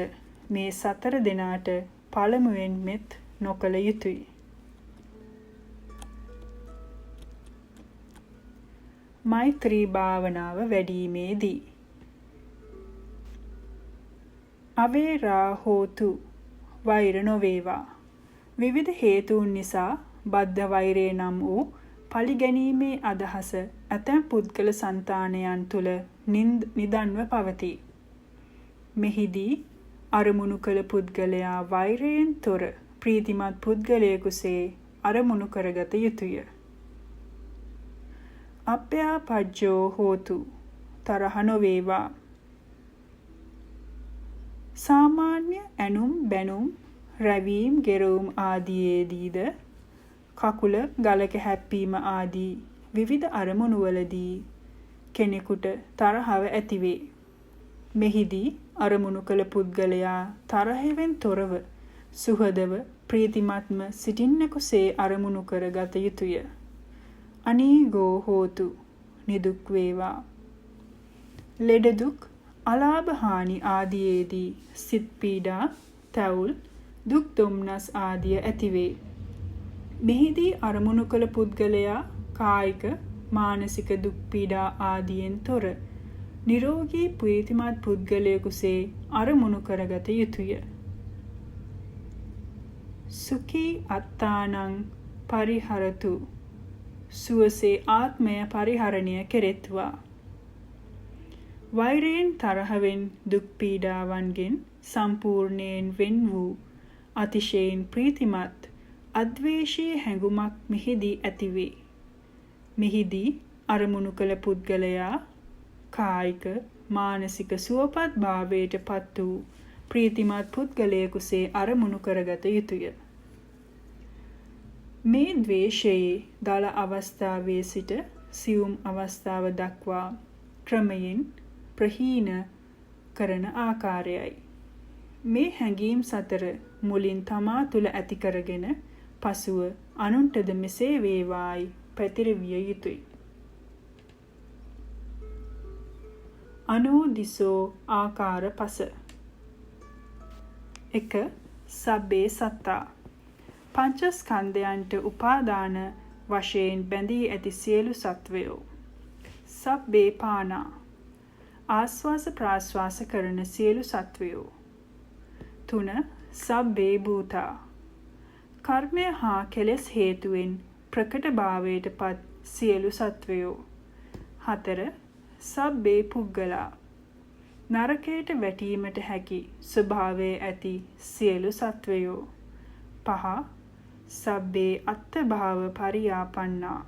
මේ සතර දෙනාට පළමුවෙන් මෙත් නොකළ යුතුය. මෛත්‍රී භාවනාව වැඩීමේදී අවේරා හෝතු වෛර නොවේවා. විවිධ හේතුන් නිසා බද්ධ වෛරය නම් වූ පලිගැනීමේ අදහස ඇතැම් පුද්ගල సంతානයන් තුල නිදන්ව පවතී. මෙහිදී අරමුණු කළ පුද්ගලයා වෛරයෙන් තොර ප්‍රීතිමත් පුද්ගලයෙකුසේ අරමුණු කරගත යුතුය. අප්පයාපජ්ජෝ හෝතු තරහ නොවේවා. සාමාන්‍ය ඇනුම් බැනුම් රැවීම් ගෙරවුම් ආදියේදීද කකුල ගලක හැප්පීම ආදී විවිධ අරමුණුවලදී කෙනෙකුට තරහව ඇතිවේ. මෙහිදී අරමුණු කළ පුද්ගලයා තරහෙන් තොරව සුහදව ප්‍රීතිමත්ම සිටින්නෙකුසේ අරමුණු කරගත යුතුය. අනීගෝ හෝතු නිදුක් වේවා. ලෙඩ දුක් අලාභ හානි ආදියේදී සිත් පීඩා තැවුල් දුක් දුම්නස් ආදිය ඇතිවේ. මෙහිදී අරමුණු කළ පුද්ගලයා කායික මානසික දුක් පීඩා ආදියෙන් තොර නිරෝගී ප්‍රීතිමත් පුද්ගලයෙකුසේ අරමුණු කරගත යුතුය. සුඛී අත්තානං පරිහරතු සුවසේ ආත්මය පරිහරණය කෙරෙත්වා. වෛරයෙන් තරහවෙන් දුක් පීඩාවන්ගෙන් සම්පූර්ණයෙන් වෙන් වූ අතිශයින් ප්‍රීතිමත් අද්වේෂී හැඟුමක් මෙහිදී ඇතිවේ. මෙහිදී අරමුණු කළ පුද්ගලයා කායික මානසික සුවපත් භාවයට පත් වූ ප්‍රීතිමත් පුද්ගලයෙකුසේ අරමුණු කරගත යුතුය. මේ ද්වේෂයේ දල අවස්ථාවේ සිට සියුම් අවස්ථාව දක්වා ක්‍රමයෙන් ප්‍රහීන කරන ආකාරයයි. මේ හැඟීම් සතර මුලින් තමා තුළ ඇති කරගෙන පසුව අනුන්ටද මෙසේ වේවායි පැතිරවිය යුතුය. අනෝදිසෝ ආකාර පස 1. සබ්බේ සත්තා පංචස්කන්ධයන්ට උපාදාන වශයෙන් බැඳී ඇති සියලු සත්වයෝ. සබ්බේ පානා ආස්වාස ප්‍රාස්වාස කරන සියලු සත්වයෝ. 3. සබ්බේ භූතා කර්මය හා කෙලෙස් හේතුවෙන් ප්‍රකට භාවයට පත් සියලු සත්වයෝ. 4. සබ්බේ පුද්ගලා නරකයට වැටීමට හැකි ස්වභාවයේ ඇති සියලු සත්වයෝ. 5. සබ්බේ අත්ථභාව පරියාපන්නා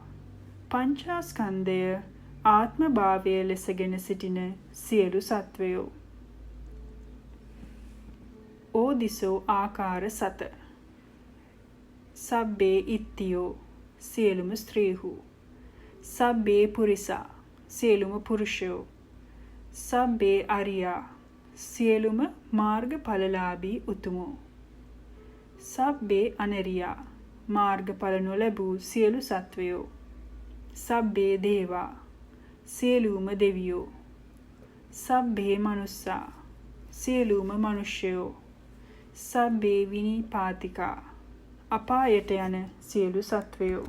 පංචස්කන්ධය ආත්ම භාවය ලෙසගෙන සිටින සියලු සත්වයෝ. ඕදිසෝ ආකාර සත සබ්බේ ඉත්තියෝ සියලුම ස්ත්‍රීහු. සබ්බේ පුරිසා සියලුම පුරුෂයෝ. සබ්බේ අරියා සියලුම මාර්ගඵලලාභී උතුමෝ. සබ්බේ අනරියා මාර්ගඵල නොලැබූ සියලු සත්වයෝ. සබ්බේ දේවා සියලුම දෙවියෝ. සබ්බේ මනුස්සා සියලුම මනුෂ්‍යයෝ. සබ්බේ විනීපාතිකා අපායට යන සියලු සත්වයෝ.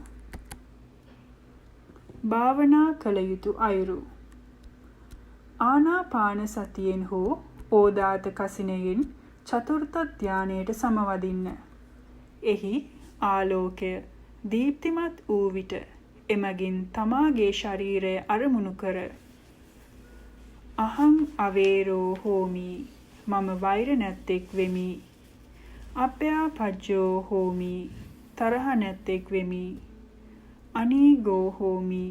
භාවනා කළ යුතු අයුරු ආනාපාන සතියෙන් හෝ ඕදාත කසිනයෙන් චතුර්ථ ධානයට සමවදින්න. එහි ආලෝකය දීප්තිමත් වූ විට එමගින් තමාගේ ශරීරය අරමුණු කර අහං අවේරෝ හෝමි මම වෛර නැත්තෙක් වෙමි. අප්‍යාපජ්ජෝ හෝමි තරහ නැත්තෙක් වෙමි. අනීගෝ හෝමි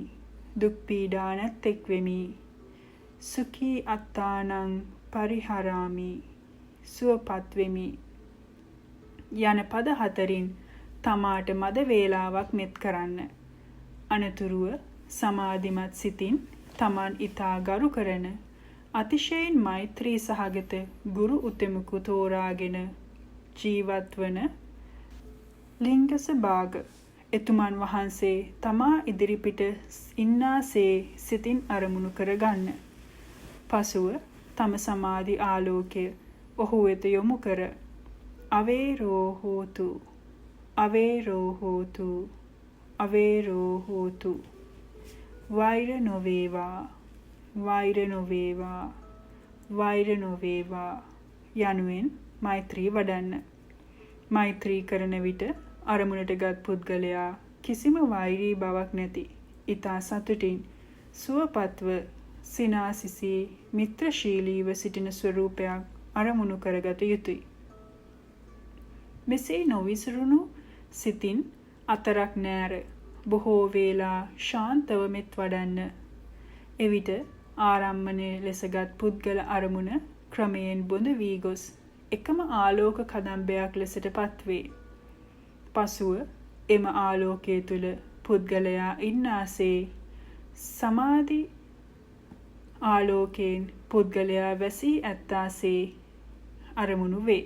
දුක් පීඩා නැත්තෙක් වෙමි. සුඛී අත්තානං පරිහරාමි සුවපත් වෙමි යන පද හතරින් තමාට මද වේලාවක් මෙත් කරන්න. අනතුරුව සමාධිමත් සිතින් තමන් ඊතා ගරු කරන අතිශයින් මෛත්‍රී සහගත ගුරු උතෙමෙකු තෝරාගෙන ජීවත් වන ලිංගස භාග එතුමන් වහන්සේ තමා ඉදිරිපිට ඉන්නාසේ සිතින් අරමුණු කරගන්න. පසුව තම සමාධි ආලෝකය ඔහු වෙත යොමු කර අවේරෝ හෝතු අවේරෝ හෝතු අවේරෝ හෝතු වෛර නොවේවා වෛර නොවේවා වෛර නොවේවා යනුවෙන් මෛත්‍රී වඩන්න. මෛත්‍රී කරන විට අරමුණටගත් පුද්ගලයා කිසිම වෛරී බවක් නැති ඊතා සතුටින් සුවපත්ව සිනාසිසී මිත්‍රශීලීව සිටින ස්වරූපයක් අරමුණු කරගත යුතුය. මෙසේ නොවිසරුණු සිතින් අතරක් නෑර බොහෝ වේලා ශාන්තව මෙත් වඩන්න. එවිට ආරම්මණය ලෙසගත් පුද්ගල අරමුණ ක්‍රමයෙන් බොඳ වී ගොස් එකම ආලෝක කදම්බයක් ලෙසට පත්වේ. පසුව එම ආලෝකයේ තුල පුද්ගලයා ඉන්නාසේ සමාධි ආලෝකයෙන් පුද්ගලයා වැසී ඇත්තාසේ අරමුණු වේ.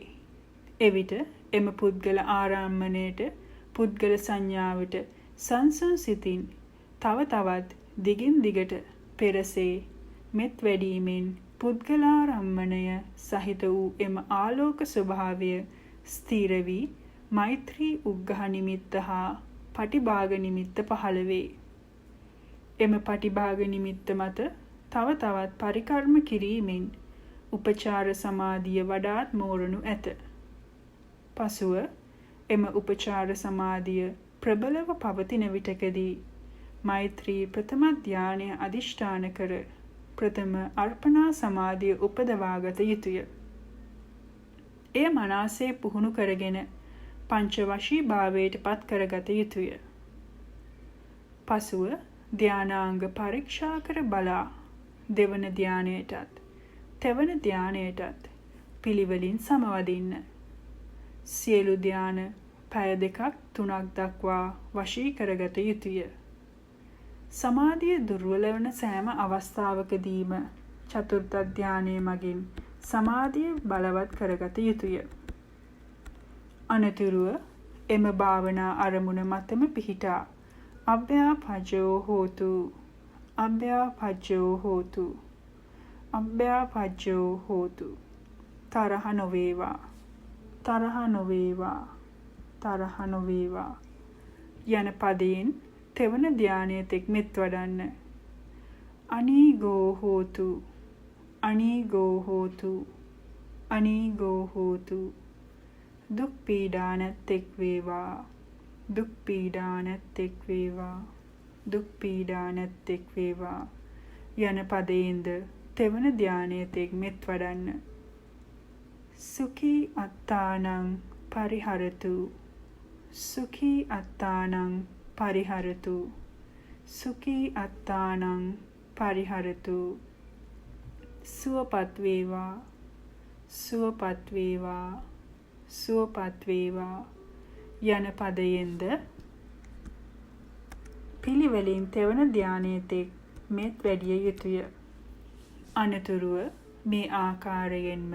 එවිට එම පුද්ගල ආරම්මණයට පුද්ගල සංඥාවට සංසුන් සිතින් තව තවත් දිගින් දිගට පෙරසේ මෙත් වැඩීමෙන් පුද්ගලාරම්මණය සහිත වූ එම ආලෝක ස්වභාවය ස්ථිර වී මෛත්‍රී උග්ඝහ නිමිත්ත හා පටිභාග නිමිත්ත පහළ වේ. එම පටිභාග නිමිත්ත මත තව තවත් පරිකර්ම කිරීමෙන් උපචාර සමාධිය වඩාත් මෝරණු ඇත. පසුව එම උපචාර සමාධිය ප්‍රබලව පවතින විටකදී මෛත්‍රී ප්‍රථම ධානය අදිෂ්ඨාන කර ප්‍රථම අර්පණා සමාධිය උපදවාගත යුතුය. එය මනසේ පුහුණු කරගෙන පංච වශී භාවයට පත් කරගත යුතුය. පසුව ධානාංග පරීක්ෂා කර බලා දෙවන ධානයටත් තෙවන ධානයටත් පිළිවෙලින් සමවදින්න. සියලු ධාන පැය 2-3 දක්වා වශී කරගත යුතුය. සමාධිය දුර්වල වන සෑම අවස්ථාවකදීම චතුර්ථ ධානයේ මගින් සමාධිය බලවත් කරගත යුතුය. අනතුරුව එම භාවනා අරමුණ මතම පිහිටා අභ්‍යාපජ්ජෝ හෝතු අභ්‍යාපජ්ජෝ හෝතු අභ්‍යාපජ්ජෝ හෝතු තරහ නොවේවා තරහ නොවේවා තරහ නොවේවා යන පදයෙන් තෙවන ධානයේ තෙක් මෙත් වඩන්න. අනීගෝ හෝතු අනීගෝ හෝතු අනීගෝ හෝතු දුක් පීඩා නැත්තෙක් වේවා දුක් පීඩා නැත්තෙක් වේවා දුක් පීඩා නැත්තෙක් වේවා යන පදයෙන්ද තෙවන ධානයේ තෙක් මෙත් වඩන්න. සුඛී අත්තානං පරිහරතු සුඛී අත්තානං පරිහරතු සුඛී අත්තානං පරිහරතු සුවපත් වේවා සුවපත් වේවා සුවපත් වේවා යන පදයෙන්ද පිළිවෙලින් තෙවන ධානයේ තෙක් මෙත් වැඩිය යුතුය. අනතුරුව මේ ආකාරයෙන්ම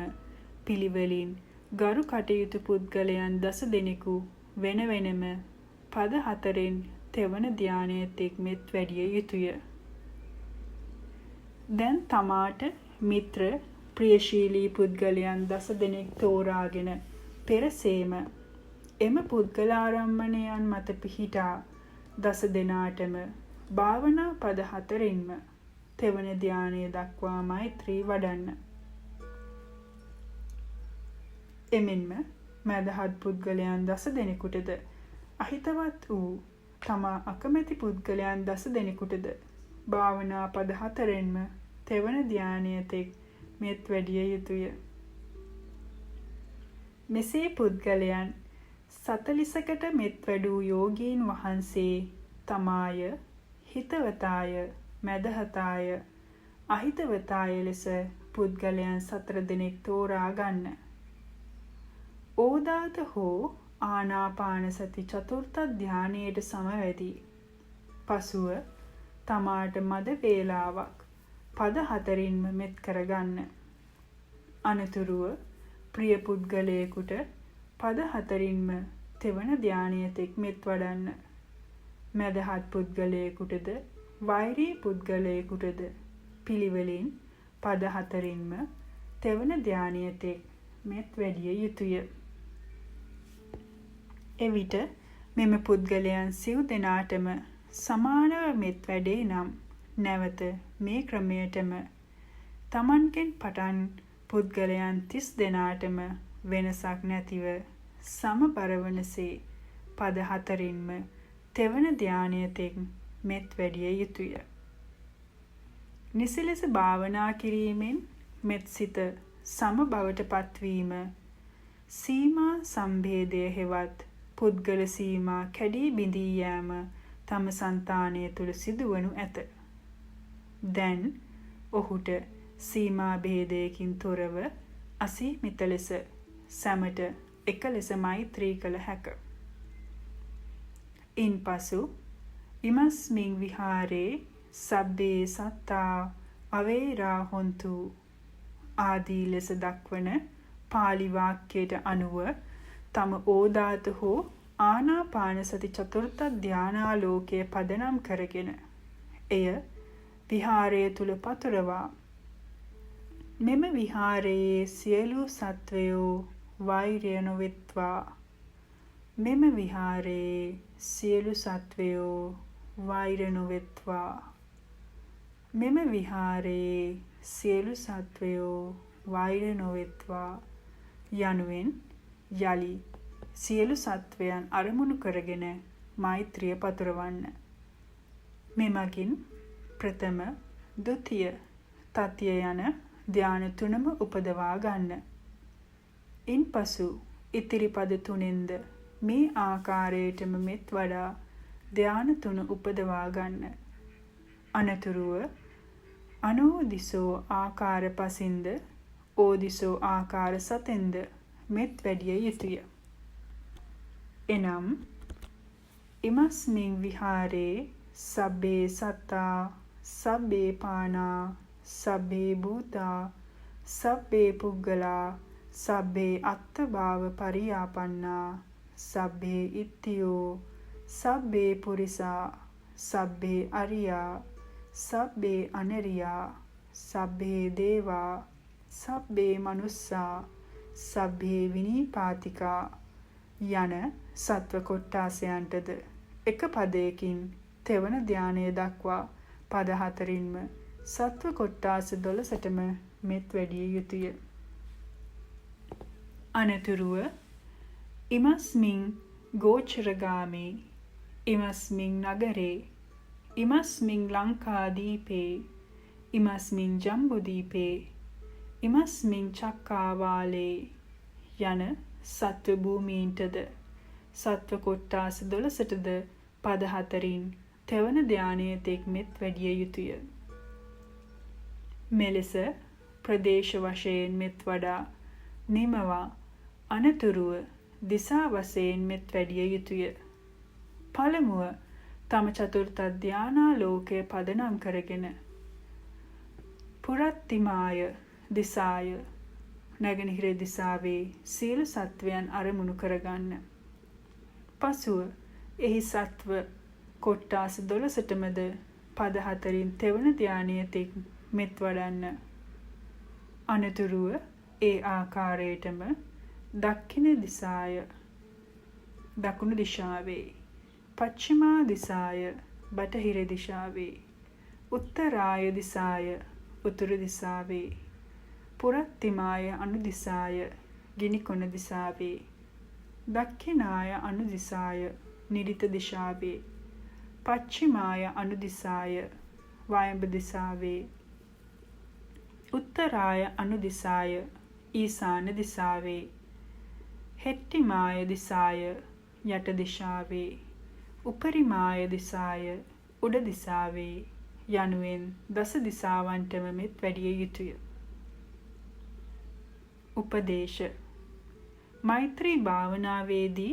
පිළිවෙලින් ගරු කටයුතු පුද්ගලයන් 10 දෙනෙකු වෙන වෙනම පද 4න් තෙවන ධානයේ තෙක් මෙත් වැඩිය යුතුය. දැන් තමාට මිත්‍ර ප්‍රියශීලී පුද්ගලයන් 10 දෙනෙක් තෝරාගෙන පෙරසේම එම පුද්ගලාරම්මණයන් මත පිහිටා 10 දෙනාටම භාවනා පද 4න්ම තෙවන ධානය දක්වා මෛත්‍රී වඩන්න. එමෙන්ම මදහත් පුද්ගලයන් 10 දෙනෙකුටද අහිතවත් වූ තමා අකමැති පුද්ගලයන් 10 දෙනෙකුටද භාවනා පද 4න්ම තෙවන ධානය තෙක් මෙත් වැඩිය යුතුය. මෙසේ පුද්ගලයන් 40කට මෙත් වැඩූ යෝගීන් වහන්සේ තමාය හිතවතාය මදහතාය අහිතවතාය ලෙස පුද්ගලයන් 4 දෙනෙක් තෝරා ගන්න. ඕදාත හෝ ආනාපාන සති චතුර්ථ ධානයට සමවැදී පසුව තමාට මද වේලාවක් පද 4න්ම මෙත් කරගන්න. අනතුරුව ප්‍රිය පුද්ගලයෙකුට පද 4න්ම තෙවන ධානයේ තෙක් මෙත් වඩන්න. මදහත් පුද්ගලයෙකුටද වෛරී පුද්ගලයෙකුටද පිළිවෙලින් පද 4න්ම තෙවන ධානයේ තෙක් මෙත් වැඩිය යුතුය. එවිට මෙම පුද්ගලයන් සිව් දෙනාටම සමානව මෙත් වැඩේ නම් නැවත මේ ක්‍රමයටම තමන්ගෙන් පටන් පුද්ගලයන් 30 දෙනාටම වෙනසක් නැතිව සමබර වනසේ පද 4න්ම තෙවන ධානය තෙක් මෙත් වැඩිය යුතුය. නිසි ලෙස භාවනා කිරීමෙන් මෙත් සිත සම බවට පත්වීම සීමා සම්භේදය හෙවත් පුද්ගල සීමා කැඩී බිඳී යෑම තම సంతානය තුල සිදුවනු ඇත. දැන් ඔහුට සීමා භේදයකින් තොරව අසීමිත ලෙස සැමට එක ලෙස මෛත්‍රී කළ හැක. ඉන්පසු ඉමස්මින් විහාරේ සබ්බේ සත්තා අවේරා හොන්තු ආදී ලෙස දක්වන පාලි වාක්‍යයට අනුව තම ඕදාත හෝ ආනාපාන සති චතුර්ථ ධානාලෝකයේ පදනම් කරගෙන එය විහාරය තුල පතුරවා මෙම විහාරයේ සියලු සත්වයෝ වෛරය නොවෙත්වා මෙම විහාරයේ සියලු සත්වයෝ වෛර නොවෙත්වා මෙම විහාරයේ සියලු සත්වයෝ වෛර නොවෙත්වා යනුවෙන් යලි සියලු සත්වයන් අරමුණු කරගෙන මෛත්‍රිය පතුරවන්න. මෙමගින් ප්‍රථම, ဒုတိ ය, තතිය යන ධාන තුනම උපදවා ගන්න. ඉන්පසු ඉතිරි පද තුනෙන්ද මේ ආකාරයටම මෙත් වඩා ධාන තුන උපදවා ගන්න. අනතුරුව අනෝදිසෝ ආකාර පසින්ද ඕදිසෝ ආකාර සතෙන්ද මෙත් වැඩිය යුතුය. එනම් ඉමස්මින් විහාරේ සබ්බේ සත්තා සබ්බේ පානා සබ්බේ භූතා සබ්බේ පුග්ගලා සබ්බේ අත්තභාව පරියාපන්නා සබ්බේ ඉත්තියෝ සබ්බේ පුරිසා සබ්බේ අරියා සබ්බේ අනරියා සබ්බේ දේවා සබ්බේ මනුස්සා සබ්බේ විනීපාතිකා යන සත්ව කොට්ටාසයන්ටද එක පදයකින් තෙවන ධානය දක්වා පද හතරින්ම සත්ව කොට්ටාස 12ටම මෙත් වැඩිය යුතුය. අනතුරුව ඉමස්මින් ගෝචරගාමේ ඉමස්මින් නගරේ ඉමස්මින් ලංකාදීපේ ඉමස්මින් ජම්බුදීපේ ඉමස්මින් චක්කාවාලේ යන සත්ව භූමීන්ටද සත්ව කොට්ටාස 12ටද පද හතරින් තෙවන ධානයේ තෙක් මෙත් වැඩිය යුතුය. මෙලෙස ප්‍රදේශ වශයෙන් මෙත් වඩා නිමවා අනතුරුව දිසා වශයෙන් මෙත් වැඩිය යුතුය. පළමුව තම චතුර්ථ ධානාලෝකය පදනම් කරගෙන පුරත්තිමාය දිසාය නැගෙනහිර දිසාවේ සියලු සත්වයන් අරමුණු කරගන්න. පසුව එහි සත්ව කොට්ටාස 12ටමද පද හතරින් තෙවන ධානයේ තෙක් මෙත් වඩන්න. අනතුරුව ඒ ආකාරයටම දක්ඛින දිසාය දකුණු දිශාවේ පච්චිමා දිසාය බටහිර දිශාවේ උත්තරාය දිසාය උතුරු දිසාවේ පුරත්තිමාය අනුදිසාය ගිනිකොන දිසාවේ දක්ඛිනාය අනුදිසාය නිරිත දිශාවේ පච්චිමාය අනුදිසාය වායඹ දිසාවේ උත්තරාය අනුදිසාය ඊසාන දිසාවේ හෙට්ටිමාය දිසාය යට දිශාවේ උපරිමාය දිසාය උඩ දිසාවේ යනුවෙන් දස දිසාවන්ටම මෙත් වැඩිය යුතුය. උපදේශ මෛත්‍රී භාවනාවේදී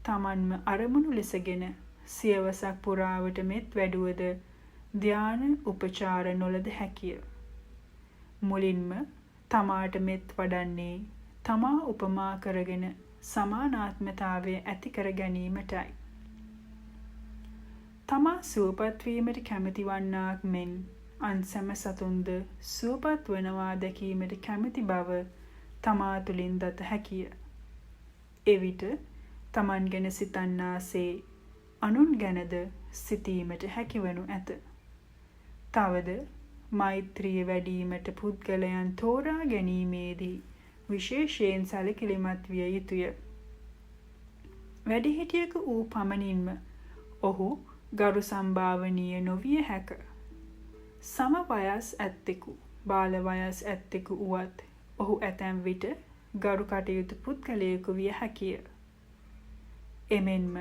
තමන්ම අරමුණු ලෙසගෙන සියවසක් පුරාවට මෙත් වැඩුවද ධාන උපචාර නොලද හැකිය. මුලින්ම තමාට මෙත් වඩන්නේ තමා උපමා කරගෙන සමානාත්මතාවය ඇති කර ගැනීමටයි. තමා සුවපත් වීමට කැමති වන්නාක් මෙන් අන් සෑම සතුන්ද සුවපත් වනවා දැකීමට කැමති බව තමා තුළින් දත හැකිය. එවිට තමන් ගැන සිතන්නාසේ අනුන් ගැනද සිතීමට හැකිවනු ඇත. තවද මෛත්‍රිය වැඩීමට පුද්ගලයන් තෝරා ගැනීමේදී විශේෂයෙන් සැලකිලිමත් විය යුතුය. වැඩිහිටියක වූ පමණින්ම ඔහු ගරු සම්භාවනීය නොවිය හැක. සම වයස් ඇත්තෙකු බාල වයස් ඇත්තෙකු වුවත් ඔහු ඇතැම් විට ගරු කටයුතු පුද්ගලයෙකු විය හැකිය. එමෙන්ම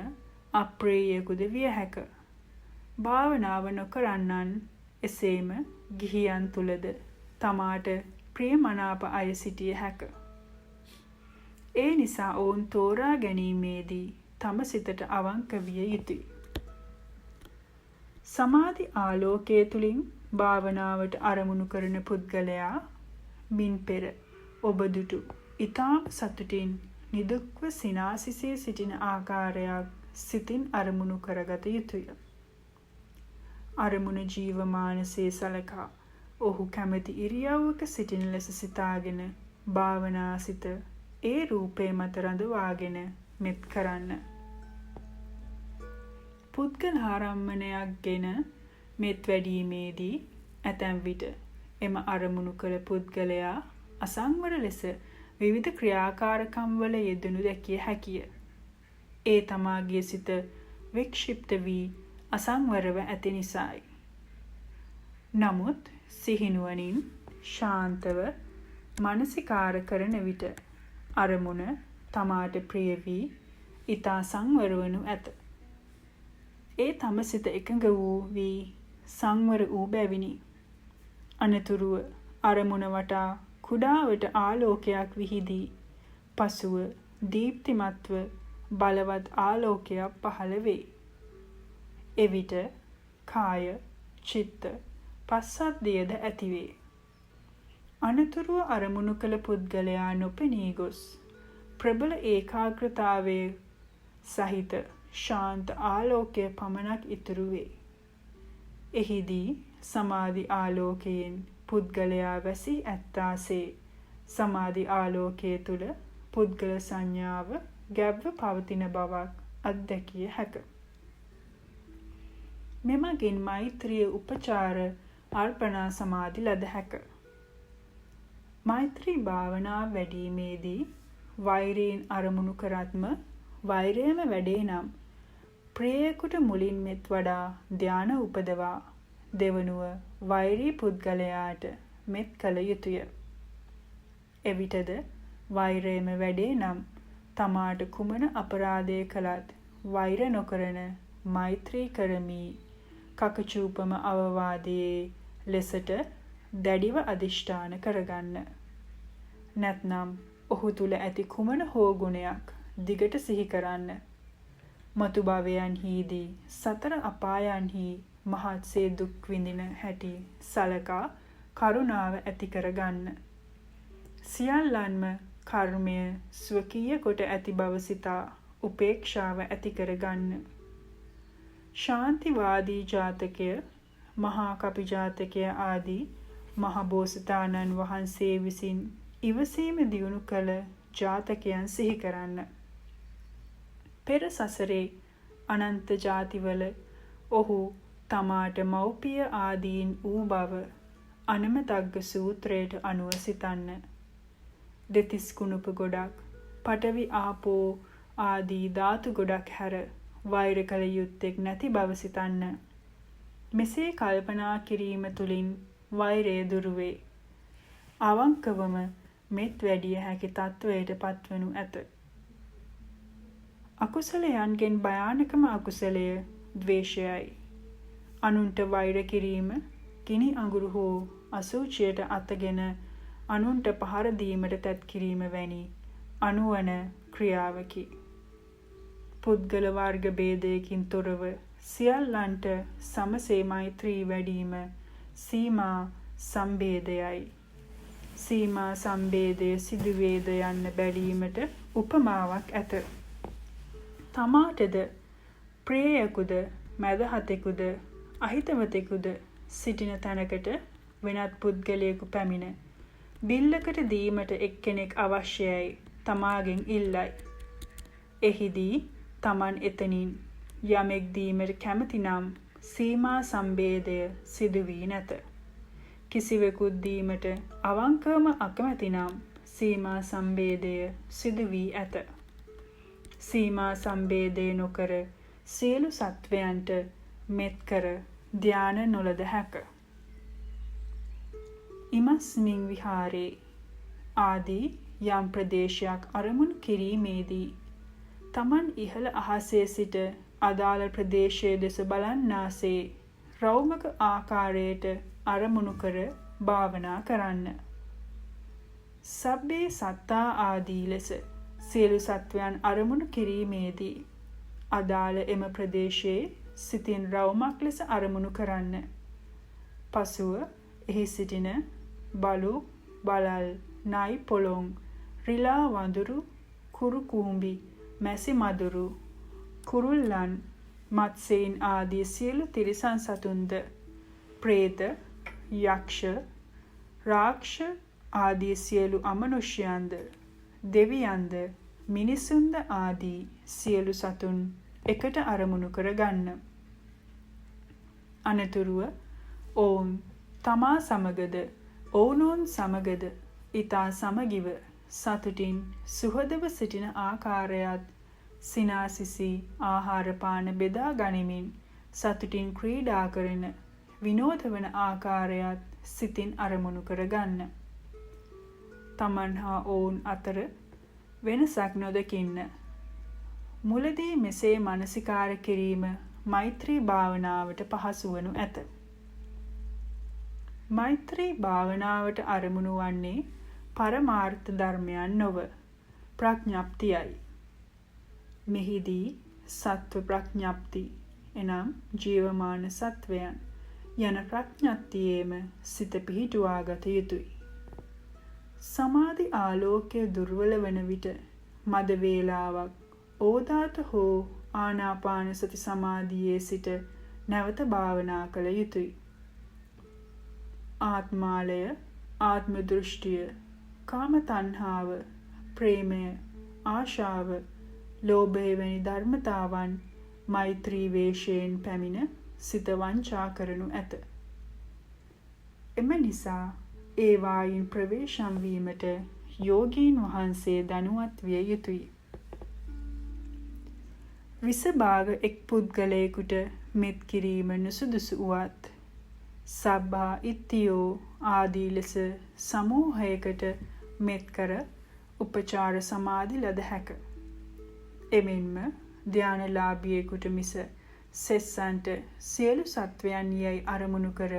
අප්‍රියයෙකුද විය හැක. භාවනාව නොකරන්නන් එසේම ගිහියන් තුලද තමාට ප්‍රියමනාප අය සිටිය හැක. ඒ නිසා ඔවුන් තෝරා ගැනීමේදී තම සිතට අවංක විය යුතුය. සමාධි ආලෝකයේ තුලින් භාවනාවට අරමුණු කරන පුද්ගලයා මින් පෙර ඔබ දුටු ඊටාම සතුටින් නිදුක්ව සිනාසිසේ සිටින ආකාරයක් සිතින් අරමුණු කරගත යුතුය. අරමුණ ජීවමානසේ සලකා ඔහු කැමති ඉරියව්වක සිටින ලෙස සිතාගෙන භාවනා සිත ඒ රූපේ මත රඳවාගෙන මෙත් කරන්න. පුද්ගල ආරම්මණයක් ගෙන මෙත් වැඩීමේදී ඇතැම් විට එම අරමුණු කළ පුද්ගලයා අසංවර ලෙස විවිධ ක්‍රියාකාරකම් වල යෙදෙනු දැකිය හැකිය. ඒ තමාගේ සිත වික්ෂිප්ත වී අසංවරව ඇති නිසායි. නමුත් සිහිනුවණින් ශාන්තව මානසිකාර කරන විට අරමුණ තමාට ප්‍රිය වී ඊතා සංවර වනු ඇත. ඒ තම සිත එකඟ වූ වී සංවර වූ බැවිනි. අනතුරුව අරමුණ වටා කුඩාවට ආලෝකයක් විහිදී පසුව දීප්තිමත්ව බලවත් ආලෝකයක් පහළ වේ. එවිට කාය, චිත්ත, පස්සද්ධියද ඇතිවේ. අනතුරුව අරමුණු කළ පුද්ගලයා නොපෙනී ගොස් ප්‍රබල ඒකාග්‍රතාවයේ සහිත ශාන්ත ආලෝකය පමණක් ඉතුරු වේ. එහිදී සමාධි ආලෝකයෙන් පුද්ගලයා වැසී ඇත්තාසේ සමාධි ආලෝකයේ තුල පුද්ගල සංඥාව ගැබ්ව පවතින බවක් අත්දැකිය හැක. මෙමගින් මෛත්‍රිය උපචාර අර්පණා සමාධි ලද හැක. මෛත්‍රී භාවනාව වැඩීමේදී වෛරයෙන් අරමුණු කරත්ම වෛරයම වැඩේ නම් ප්‍රියයෙකුට මුලින් මෙත් වඩා ධාන උපදවා දෙවනුව වෛරී පුද්ගලයාට මෙත් කළ යුතුය. එවිටද වෛරයම වැඩේ නම් තමාට කුමන අපරාධය කළත් වෛර නොකරන මෛත්‍රී කරමි කකචූපම අවවාදයේ ලෙසට දැඩිව අදිෂ්ඨාන කරගන්න. නැත්නම් ඔහු තුල ඇති කුමන හෝ ගුණයක් දිගට සිහි කරන්න. මතු භවයන්හිදී සතර අපායන්හි මහත්සේ දුක් විඳින හැටි සලකා කරුණාව ඇති කරගන්න. සියල්ලන්ම කර්මය ස්වකීය කොට ඇති බව සිතා උපේක්ෂාව ඇති කරගන්න. ශාන්තිවාදී ජාතකය, මහා කපි ජාතකය ආදී මහ බෝසතාණන් වහන්සේ විසින් ඉවසීම දියුණු කළ ජාතකයන් සිහි කරන්න. පෙර සසරේ අනන්ත ජාතිවල ඔහු තමාට මව්පිය ආදීන් වූ බව අනමතග්ග සූත්‍රයට අනුව සිතන්න. දෙතිස් කුණුප ගොඩක්, පඨවි ආපෝ ආදී ධාතු ගොඩක් හැර වෛර කළ යුත්තේක් නැති බව සිතන්න. මෙසේ කල්පනා කිරීම තුළින් වෛරය දුරු වේ. අවංකවම මෙත් වැඩිය හැකි තත්වයට පත්වනු ඇත. අකුසලයන්ගෙන් භයානකම අකුසලය ද්වේෂයයි. අනුන්ට වෛර කිරීම ගිනි අඟුරු හෝ අසුචියට අතගෙන අනුන්ට පහර දීමට තැත් කිරීම වැනි අනුවන ක්‍රියාවකි. පුද්ගල වර්ග ભેදයකින් තොරව සියල්ලන්ට සමසේ මෛත්‍රී වැඩීම සීමා සම්බේදයයි. සීමා සම්බේදය සිදුවේද යන්න බැලීමට උපමාවක් ඇත. තමාටද ප්‍රියයෙකුද මැදහතෙකුද අහිතවතෙකුද සිටින තැනකට වෙනත් පුද්ගලයෙකු පැමිණ බිල්ලකට දීමට එක්කෙනෙක් අවශ්‍යයි තමාගෙන් ඉල්ලයි. එහිදී තමන් එතනින් යමෙක් දීමට කැමති නම් සීමා සම්බේදය සිදු වී නැත. කිසිවෙකුත් දීමට අවංකවම අකමැති නම් සීමා සම්බේදය සිදු වී ඇත. සීමා සම්බේදය නොකර සියලු සත්වයන්ට මෙත් කර ධාන නොලද හැක. ඉමස්මින් විහාරේ ආදී යම් ප්‍රදේශයක් අරමුණු කිරීමේදී තමන් ඉහළ අහසේ සිට අදාළ ප්‍රදේශයේ දෙස බලන්නාසේ රෞමක ආකාරයට අරමුණු කර භාවනා කරන්න. සබ්බේ සත්තා ආදී ලෙස සියලු සත්වයන් අරමුණු කිරීමේදී අදාළ එම ප්‍රදේශයේ සිතින් රවුමක් ලෙස අරමුණු කරන්න. පසුව එහි සිටින බලු, බලල්, නයි පොළොන්, රිලා වඳුරු, කුරු කූඹි, මැසි මදුරු, කුරුල්ලන්, මත්ස්‍යයන් ආදී සියලු තිරිසන් සතුන්ද, ප්‍රේත, යක්ෂ, රාක්ෂ ආදී සියලු අමනුෂ්‍යයන්ද, දෙවියන්ද, මිනිසුන්ද ආදී සියලු සතුන් එකට අරමුණු කරගන්න. අනතුරුව ඔවුන් තමා සමගද ඔවුනොවුන් සමගද ඊතා සමගිව සතුටින් සුහදව සිටින ආකාරයත් සිනාසිසි ආහාර පාන බෙදා ගනිමින් සතුටින් ක්‍රීඩා කරන විනෝද වන ආකාරයත් සිතින් අරමුණු කරගන්න. තමන් හා ඔවුන් අතර වෙනසක් නොදකින්න. මුලදී මෙසේ මනසිකාර කිරීම මෛත්‍රී භාවනාවට පහසු වනු ඇත. මෛත්‍රී භාවනාවට අරමුණු වන්නේ පරමාර්ථ ධර්මයන් නොව ප්‍රඥප්තියයි. මෙහිදී සත්ව ප්‍රඥප්ති එනම් ජීවමාන සත්වයන් යන ප්‍රඥප්තියේම සිත පිහිටුවා ගත යුතුය. සමාධි ආලෝකය දුර්වල වන විට මද වේලාවක් ඕදාත හෝ ආනාපාන සති සමාධියේ සිට නැවත භාවනා කළ යුතුය. ආත්මාලය, ආත්ම දෘෂ්ටිය, කාම තණ්හාව, ප්‍රේමය, ආශාව, ලෝභය වැනි ධර්මතාවන් මෛත්‍රී වේශයෙන් පැමිණ සිත වංචා කරනු ඇත. එම නිසා ඒවායින් ප්‍රවේශම් වීමට යෝගීන් වහන්සේ දැනුවත් විය යුතුය. විසභාග එක් පුද්ගලයෙකුට මෙත් කිරීම නුසුදුසු වුවත් සබ්බා ඉත්තියෝ ආදී ලෙස සමූහයකට මෙත් කර උපචාර සමාධි ලද හැක. එමෙන්ම ධානලාභියෙකුට මිස සෙස්සන්ට සියලු සත්වයන් යයි අරමුණු කර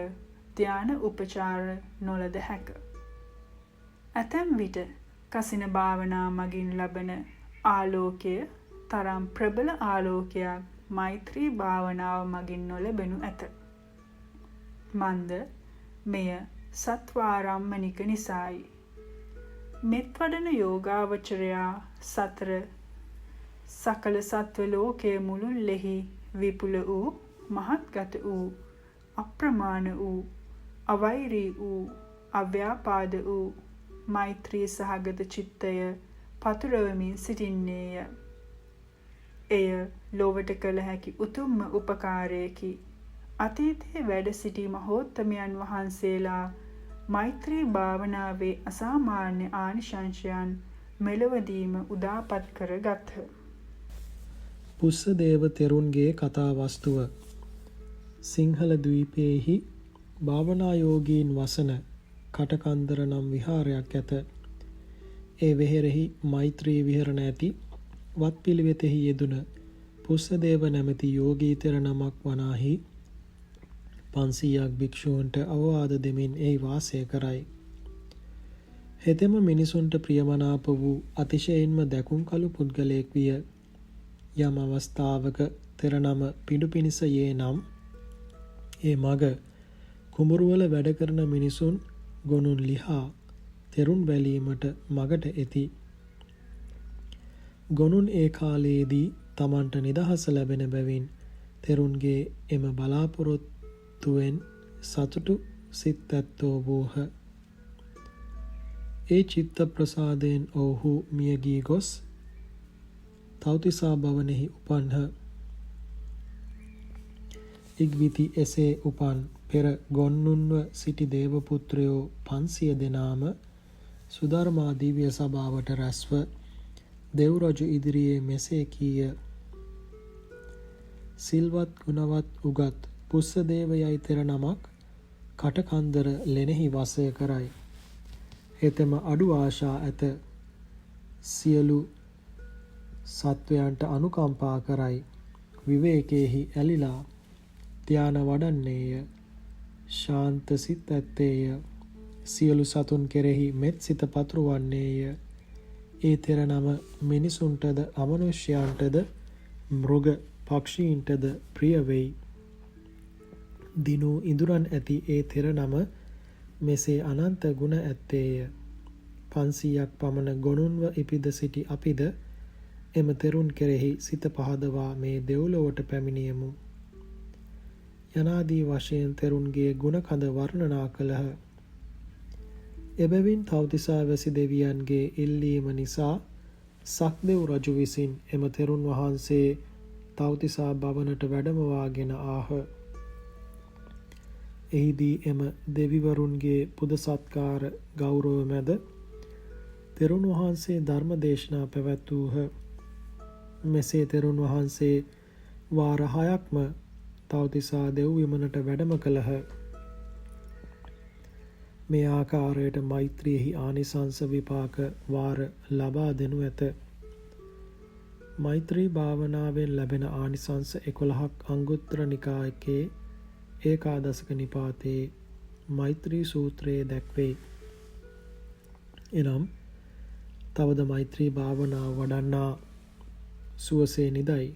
ධාන උපචාර නොලද හැක. ඇතැම් විට කසින භාවනා මගින් ලබන ආලෝකය තරම් ප්‍රබල ආලෝකයක් මෛත්‍රී භාවනාව මගින් නොලැබෙනු ඇත. මන්ද මෙය සත්වාරම්මනික නිසායි. මෙත් වඩන යෝගාවචරයා සතර සකල සත්ව ලෝකයේ මුළුල්ලෙහි විපුල වූ, මහත්ගත වූ, අප්‍රමාණ වූ, අවෛරී වූ, අව්‍යාපාද වූ මෛත්‍රී සහගත චිත්තය පතුරවමින් සිටින්නේය. එය ලොවට කළ හැකි උතුම්ම උපකාරයකි. අතීතයේ වැඩ සිටි මහෝත්තමයන් වහන්සේලා මෛත්‍රී භාවනාවේ අසාමාන්‍ය ආනිශංසයන් මෙලොවදීම උදාපත් කරගත්හ. පුස්සදේව තෙරුන්ගේ කතා වස්තුව. සිංහල ද්වීපයෙහි භාවනායෝගීන් වසන කටකන්දර නම් විහාරයක් ඇත. ඒ වෙහෙරෙහි මෛත්‍රී විහරණ ඇති වත්පිළිවෙතෙහි යෙදුන පුස්සදේව නැමැති යෝගී තෙර නමක් වනාහි 500ක් භික්ෂූන්ට අවවාද දෙමින් එහි වාසය කරයි. හෙතෙම මිනිසුන්ට ප්‍රියමනාප වූ අතිශයින්ම දැකුම් කළු පුද්ගලයෙක් විය. යම් අවස්ථාවක තෙර නම පිඬු පිණිස යේ නම් ඒ මග කුඹුරුවල වැඩ කරන මිනිසුන් ගොනුන් ලිහා තෙරුන් බැලීමට මගට එති. ගොනුන් ඒ කාලයේදී තමන්ට නිදහස ලැබෙන බැවින් තෙරුන්ගේ එම බලාපොරොත්තුවෙන් සතුටු සිත් ඇත්තෝ වූහ. ඒ චිත්ත ප්‍රසාදයෙන් ඔවුහු මියගී ගොස් තව්තිසා භවනෙහි උපන්හ. ඉක්බිති එසේ උපන් පෙර ගොන්නුන්ව සිටි දේවපුත්‍රයෝ 500 දෙනාම සුධර්මා දිව්‍ය සභාවට රැස්ව දෙව්රජු ඉදිරියේ මෙසේ කීය. සිල්වත් ගුණවත් උගත් පුස්සදේව යයි තෙර නමක් කටකන්දර ලෙනෙහි වාසය කරයි. හෙතෙම අඩු ආශා ඇත. සියලු සත්වයන්ට අනුකම්පා කරයි. විවේකයෙහි ඇලිලා ධාන වඩන්නේය. ශාන්ත සිත් ඇත්තේය. සියලු සතුන් කෙරෙහි මෙත් සිත පතුරවන්නේය. ඒ තෙර නම මිනිසුන්ටද අමනුෂ්‍යයන්ටද මෘග පක්ෂීන්ටද ප්‍රිය වෙයි. දිනූ ඉඳුරන් ඇති ඒ තෙර නම මෙසේ අනන්ත ගුණ ඇත්තේය. 500ක් පමණ ගොනුන්ව ඉපිද සිටි අපිද එම තෙරුන් කෙරෙහි සිත පහදවා මේ දෙව්ලොවට පැමිණියමු. යනාදී වශයෙන් තෙරුන්ගේ ගුණ කඳ වර්ණනා කළහ. එබැවින් තව්තිසා වැසි දෙවියන්ගේ ඉල්ලීම නිසා සක්දෙව් රජු විසින් එම තෙරුන් වහන්සේ තව්තිසා භවනට වැඩමවාගෙන ආහ. එහිදී එම දෙවිවරුන්ගේ පුද සත්කාර ගෞරව මැද තෙරුන් වහන්සේ ධර්ම දේශනා පැවැත්වූහ. මෙසේ තෙරුන් වහන්සේ වාර 6ක්ම තව්තිසා දෙව් විමනට වැඩම කළහ. මේ ආකාරයට මෛත්‍රියෙහි ආනිසංස විපාක වාර ලබා දෙනු ඇත. මෛත්‍රී භාවනාවෙන් ලැබෙන ආනිසංස 11ක් අංගුත්තර නිකායේ ඒකාදශක නිපාතේ මෛත්‍රී සූත්‍රයේ දැක්වේ. එනම් තවද මෛත්‍රී භාවනාව වඩන්නා සුවසේ නිදයි,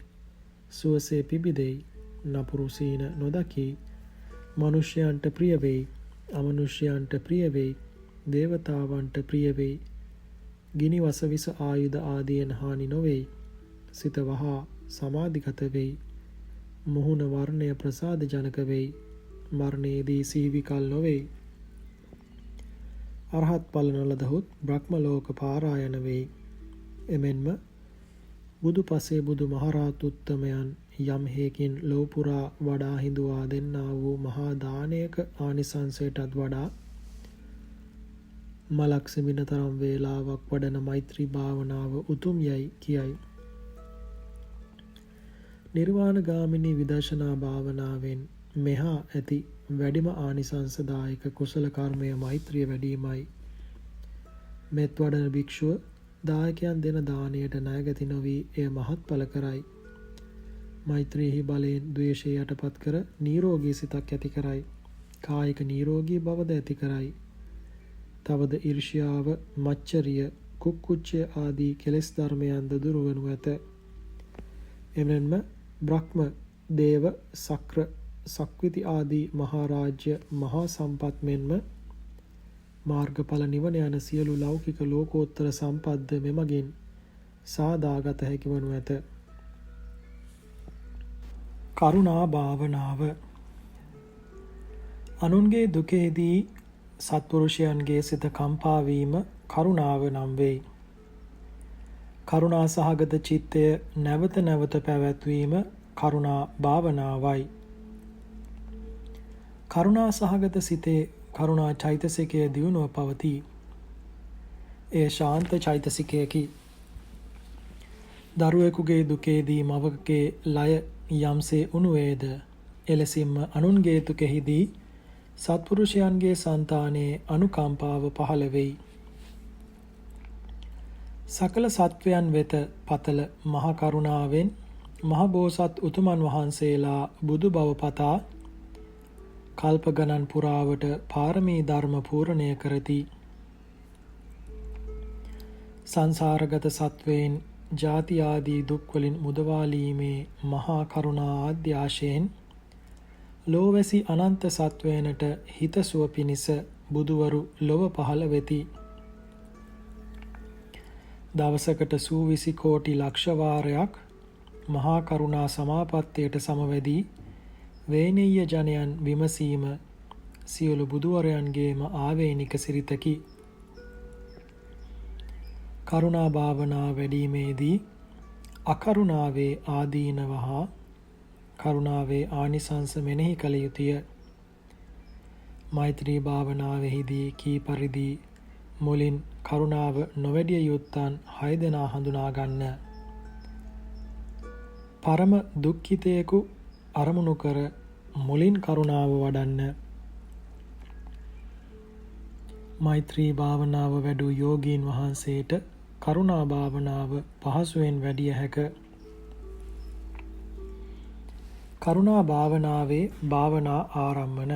සුවසේ පිබිදෙයි, නපුරු සීන නොදකී, මනුෂ්‍යයන්ට ප්‍රිය වෙයි, අමනුෂ්‍යයන්ට ප්‍රිය වෙයි, දේවතාවන්ට ප්‍රිය වෙයි, ගිනි වසවිස ආයුධ ආදියෙන් හානි නොවේයි, සිත වහා සමාධිගත වෙයි, මුහුණ වර්ණය ප්‍රසාද ජනක වෙයි, මරණයේදී සිහිවිකල් නොවෙයි, අරහත් ඵල නොලදහොත් බ්‍රහ්ම ලෝක පාරායන වෙයි. එමෙන්ම බුදු පසේ බුදු මහරහත් උත්තමයන් යම් හේකින් ලෝපුරා වඩා හිඳුවා දෙන්නා වූ මහා දානයක ආනිසංසයටත් වඩා මලක් සෙමින තරම් වේලාවක් වඩන මෛත්‍රී භාවනාව උතුම් යයි කියයි. නිර්වාණගාමිනී විදර්ශනා භාවනාවෙන් මෙහා ඇති වැඩිම ආනිසංසදායක කුසල කර්මය මෛත්‍රිය වැඩීමයි. මෙත් වඩන භික්ෂුව දායකයන් දෙන දානයට ණයගැති නොවී එය මහත්ඵල කරයි. මෛත්‍රියෙහි බලයෙන් ද්වේෂය යටපත් කර නිරෝගී සිතක් ඇති කරයි. කායික නිරෝගී බවද ඇති කරයි. තවද ඊර්ෂ්‍යාව, මච්චරිය, කුක්කුච්චය ආදී කෙලෙස් ධර්මයන්ද දුරු වනු ඇත. එමෙන්ම බ්‍රහ්ම, දේව, සක්‍ර, සක්විති ආදී මහරාජ්‍ය, මහා සම්පත් මෙන්ම මාර්ගඵල නිවන යන සියලු ලෞකික ලෝකෝත්තර සම්පත්ද මෙමගින් සාදාගත හැකි වනු ඇත. කරුණා භාවනාව. අනුන්ගේ දුකේදී සත්පුරුෂයන්ගේ සිත කම්පා වීම කරුණාව නම් වෙයි. කරුණා සහගත චිත්තය නැවත නැවත පැවැත්වීම කරුණා භාවනාවයි. කරුණා සහගත සිතේ කරුණා චෛතසිකය දියුණුව පවතී. එය ශාන්ත චෛතසිකයකි. දරුවෙකුගේ දුකේදී මවකගේ ලය යම්සේ උණුවේද එලෙසින්ම අනුන්ගේ දුකෙහිදී සත්පුරුෂයන්ගේ సంతානයේ අනුකම්පාව පහළ වෙයි. සකල සත්වයන් වෙත පතල මහ කරුණාවෙන් මහ බෝසත් උතුමන් වහන්සේලා බුදු බව පතා කල්ප ගණන් පුරාවට පාරමී ධර්ම පූර්ණය කරති. සංසාරගත සත්වයන් ජාති ආදී දුක් වලින් මුදවාලීමේ මහා කරුණා ආද්‍යාශයෙන් ලෝවැසි අනන්ත සත්වයනට හිතසුව පිණිස බුදුවරු ලොව පහළ වෙති. දවසකට සූවිසි කෝටි ලක්ෂ වාරයක් මහා කරුණා සමාපත්තියට සමවැදී වේනීය ජනයන් විමසීම සියලු බුදුවරයන්ගේම ආවේනික සිරිතකි. කරුණා භාවනා වැඩීමේදී අකරුණාවේ ආදීනව හා කරුණාවේ ආනිසංස මෙනෙහි කළ යුතුය. මෛත්‍රී භාවනාවෙහිදී කී පරිදි මුලින් කරුණාව නොවැඩිය යුත්තන් 6 දෙනා හඳුනා ගන්න. පරම දුක්ඛිතයෙකු අරමුණු කර මුලින් කරුණාව වඩන්න. මෛත්‍රී භාවනාව වැඩූ යෝගීන් වහන්සේට කරුණා භාවනාව පහසුවෙන් වැඩිය හැක. කරුණා භාවනාවේ භාවනා ආරම්භන.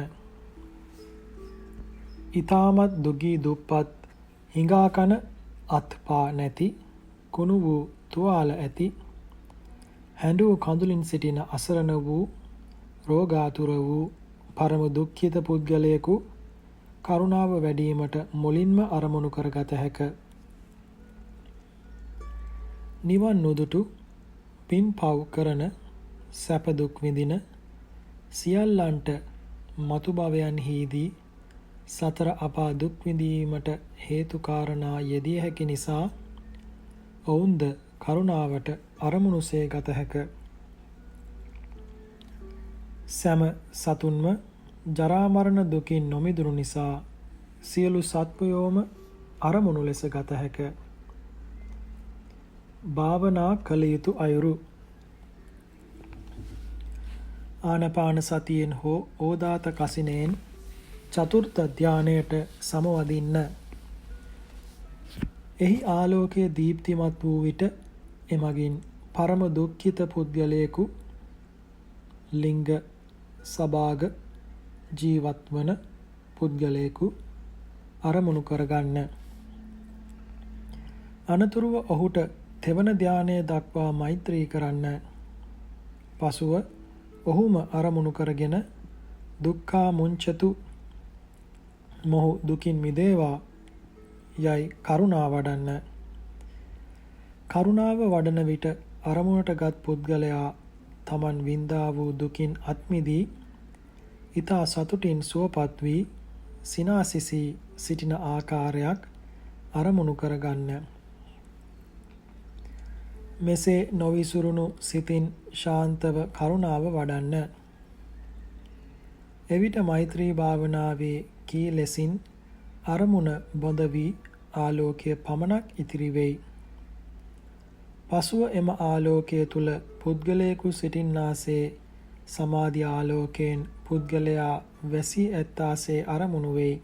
ඊ타මත් දුගී දුප්පත් හිඟා කන අත්පා නැති කුණු වූ තුවාල ඇති හැඬු කඳුලින් සිටින අසරණ වූ රෝගාතුර වූ පරම දුක්ඛිත පුද්ගලයෙකු කරුණාව වැඩිවීමට මුලින්ම අරමුණු කරගත හැක. නිවන් නොදුටු පින් පව් කරන සැප දුක් විඳින සියල්ලන්ට මතු භවයන්හිදී සතර අපා දුක් විඳීමට හේතු කාරණා යෙදිය හැකි නිසා ඔවුන්ද කරුණාවට අරමුණුසේ ගත හැක. සෑම සතුන්ම ජරා මරණ දුකින් නොමිදුණු නිසා සියලු සත්වයෝම අරමුණු ලෙස ගත හැක. භාවනා කළ යුතු අයුරු ආනපාන සතියෙන් හෝ ඕදාත කසිනෙන් චතුර්ථ ධානයට සමවදින්න. එහි ආලෝකයේ දීප්තිමත් වූ විට එමගින් පරම දුක්ඛිත පුද්ගලයෙකු ලිංග සබාග ජීවත් වන පුද්ගලයෙකු අරමුණු කරගන්න. අනතුරුව ඔහුට තෙවන ධානය දක්වා මෛත්‍රී කරන්න. පසුව ඔහුම අරමුණු කරගෙන දුක්ඛා මුංචතු මොහු දුකින් මිදේවා යයි කරුණා වඩන්න. කරුණාව වඩන විට අරමුණටගත් පුද්ගලයා තමන් වින්දා වූ දුකින් අත්මිදී ඊතා සතුටින් සුවපත් වී සිනාසිසී සිටින ආකාරයක් අරමුණු කරගන්න. මෙසේ නොවිසුරුණු සිතින් ශාන්තව කරුණාව වඩන්න. එවිට මෛත්‍රී භාවනාවේ කී ලෙසින් අරමුණ බොඳ වී ආලෝකය පමණක් ඉතිරි වෙයි. පසුව එම ආලෝකය තුල පුද්ගලයෙකු සිටින්නාසේ සමාධි ආලෝකයෙන් පුද්ගලයා වැසී ඇත්තාසේ අරමුණු වෙයි.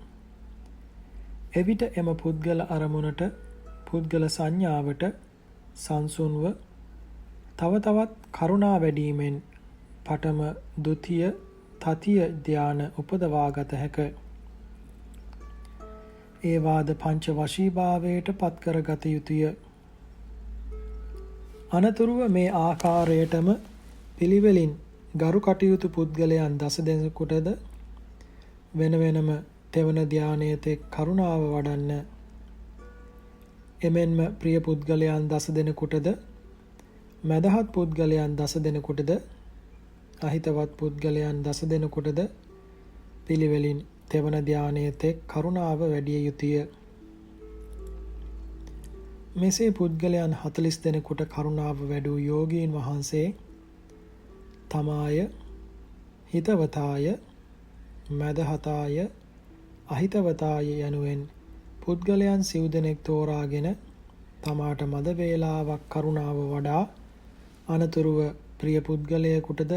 එවිට එම පුද්ගල අරමුණට පුද්ගල සංඥාවට සංසුන්ව තව තවත් කරුණා වැඩිමෙන් පඨම ද්විතීය තතිය ධාන උපදවාගත හැක. ඒ වාද පංච වශීභාවයට පත් කරගත යුතුය. අනතුරුව මේ ආකාරයටම පිළිවෙලින් ගරු කටයුතු පුද්ගලයන් දස දෙනෙකුටද වෙන වෙනම තෙවන ධානයේ තෙක් කරුණාව වඩන්න. එමෙන්ම ප්‍රිය පුද්ගලයන් දස දෙනෙකුටද මදහත් පුද්ගලයන් දස දෙනෙකුටද අහිතවත් පුද්ගලයන් දස දෙනෙකුටද පිළිවෙලින් තෙවන ධානයේ තෙක් කරුණාව වැඩිය යුතුය. මෙසේ පුද්ගලයන් 40 දෙනෙකුට කරුණාව වැඩූ යෝගීන් වහන්සේ තමාය, හිතවතාය, මදහතාය, අහිතවතාය යනුවෙන් පුද්ගලයන් සිව් දෙනෙක් තෝරාගෙන තමාට මද වේලාවක් කරුණාව වඩා අනතුරුව ප්‍රිය පුද්ගලයෙකුටද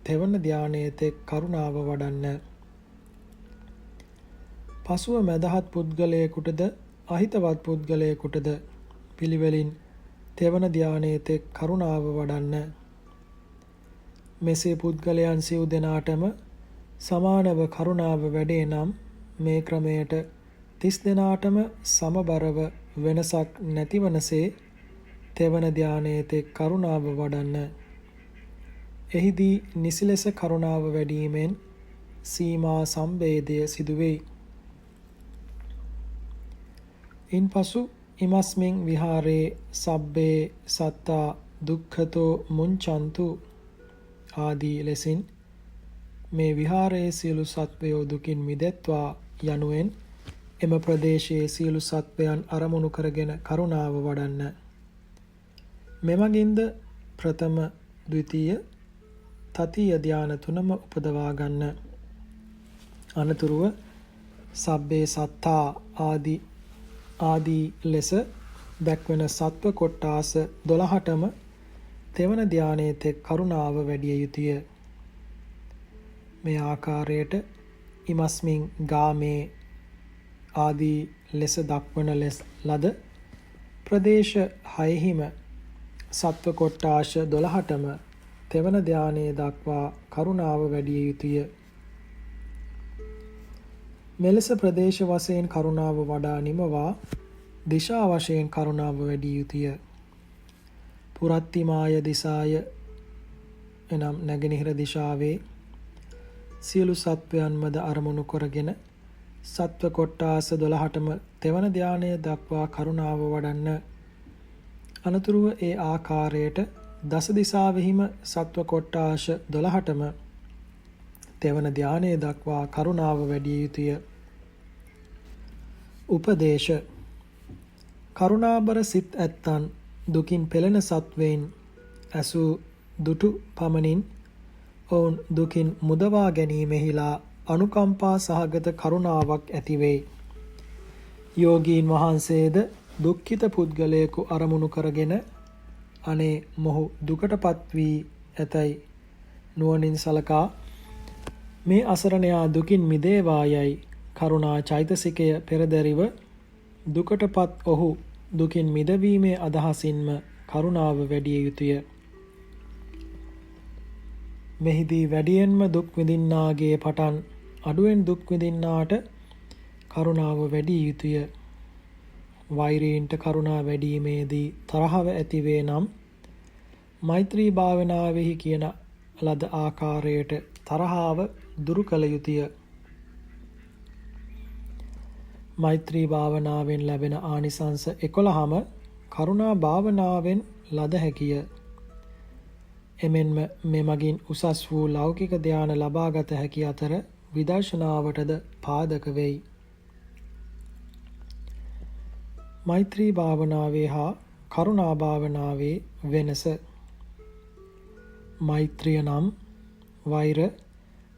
තෙවන ධානයේ තෙක් කරුණාව වඩන්න. පසුව මදහත් පුද්ගලයෙකුටද අහිතවත් පුද්ගලයෙකුටද පිළිවෙලින් තෙවන ධානයේ තෙක් කරුණාව වඩන්න. මෙසේ පුද්ගලයන් සිව් දෙනාටම සමානව කරුණාව වැඩේ නම් මේ ක්‍රමයට 30 දෙනාටම සමබරව වෙනසක් නැතිවනසේ තෙවන ධානයේ තෙක් කරුණාව වඩන්න. එහිදී නිසි ලෙස කරුණාව වැඩිමෙන් සීමා සම්භේදය සිදුවෙයි. ඉන්පසු ඉමස්මින් විහාරේ සබ්බේ සත්තා දුක්ඛතෝ මුංචන්තු ආදී ලෙසින් මේ විහාරයේ සියලු සත්වයෝ දුකින් මිදෙත්වා යනුවෙන් එම ප්‍රදේශයේ සියලු සත්වයන් අරමුණු කරගෙන කරුණාව වඩන්න. මෙමගින්ද ප්‍රථම, ද්විතීය, තතිය ධාන තුනම උපදවා ගන්න. අනතුරුව සබ්බේ සත්තා ආදී ලෙස දැක්වෙන සත්ව කොට්ටාස 12ටම තෙවන ධානයේ තෙක් කරුණාව වැඩිය යුතුය. මේ ආකාරයට ඉමස්මින් ගාමේ ආදී ලෙස දක්වන ලද ප්‍රදේශ 6හිම සත්ව කොට්ටාශ 12ටම තෙවන ධානයේ දක්වා කරුණාව වැඩිය යුතුය. මෙලෙස ප්‍රදේශ වශයෙන් කරුණාව වඩා නිමවා දිශා වශයෙන් කරුණාව වැඩි යුතුය. පුරත්තිමාය දිසාය එනම් නැගෙනහිර දිශාවේ සියලු සත්වයන්මද අරමුණු කරගෙන සත්ව කොට්ටාස 12ටම තෙවන ධානය දක්වා කරුණාව වඩන්න. අනතුරුව ඒ ආකාරයට දස දිසාවෙහිම සත්ව කොට්ටාස 12ටම තෙවන ධානය දක්වා කරුණාව වැඩි යුතුය. උපදේශ කරුණාබර සිත් ඇත්තන් දුකින් පෙළෙන සත්වයින් ඇසූ දුටු පමණින් ඔවුන් දුකින් මුදවා ගැනීමෙහිලා අනුකම්පා සහගත කරුණාවක් ඇතිවෙයි. යෝගීන් වහන්සේද දුක්ඛිත පුද්ගලයෙකු අරමුණු කරගෙන අනේ මොහු දුකටපත් වී ඇතැයි නුවණින් සලකා මේ අසරණයා දුකින් මිදේවා යයි කරුණා චෛතසිකය පෙරදැරිව දුකටපත් ඔහු දුකින් මිදවීමේ අදහසින්ම කරුණාව වැඩි යුතුය. මෙහිදී වැඩියෙන්ම දුක් විඳින්නාගේ පටන් අඩුවෙන් දුක් විඳින්නාට කරුණාව වැඩි යුතුය. වෛරීන්ට කරුණා වැඩිීමේදී තරහව ඇතිවේ නම් මෛත්‍රී භාවනාවෙහි කියන ලද ආකාරයට තරහව දුරු කළ යුතුය. මෛත්‍රී භාවනාවෙන් ලැබෙන ආනිසංස 11ම කරුණා භාවනාවෙන් ලද හැකිය. එමෙන්ම මෙමගින් උසස් වූ ලෞකික ධානය ලබාගත හැකි අතර විදර්ශනාවටද පාදක වෙයි. මෛත්‍රී භාවනාවේ හා කරුණා භාවනාවේ වෙනස. මෛත්‍රිය නම් වෛර,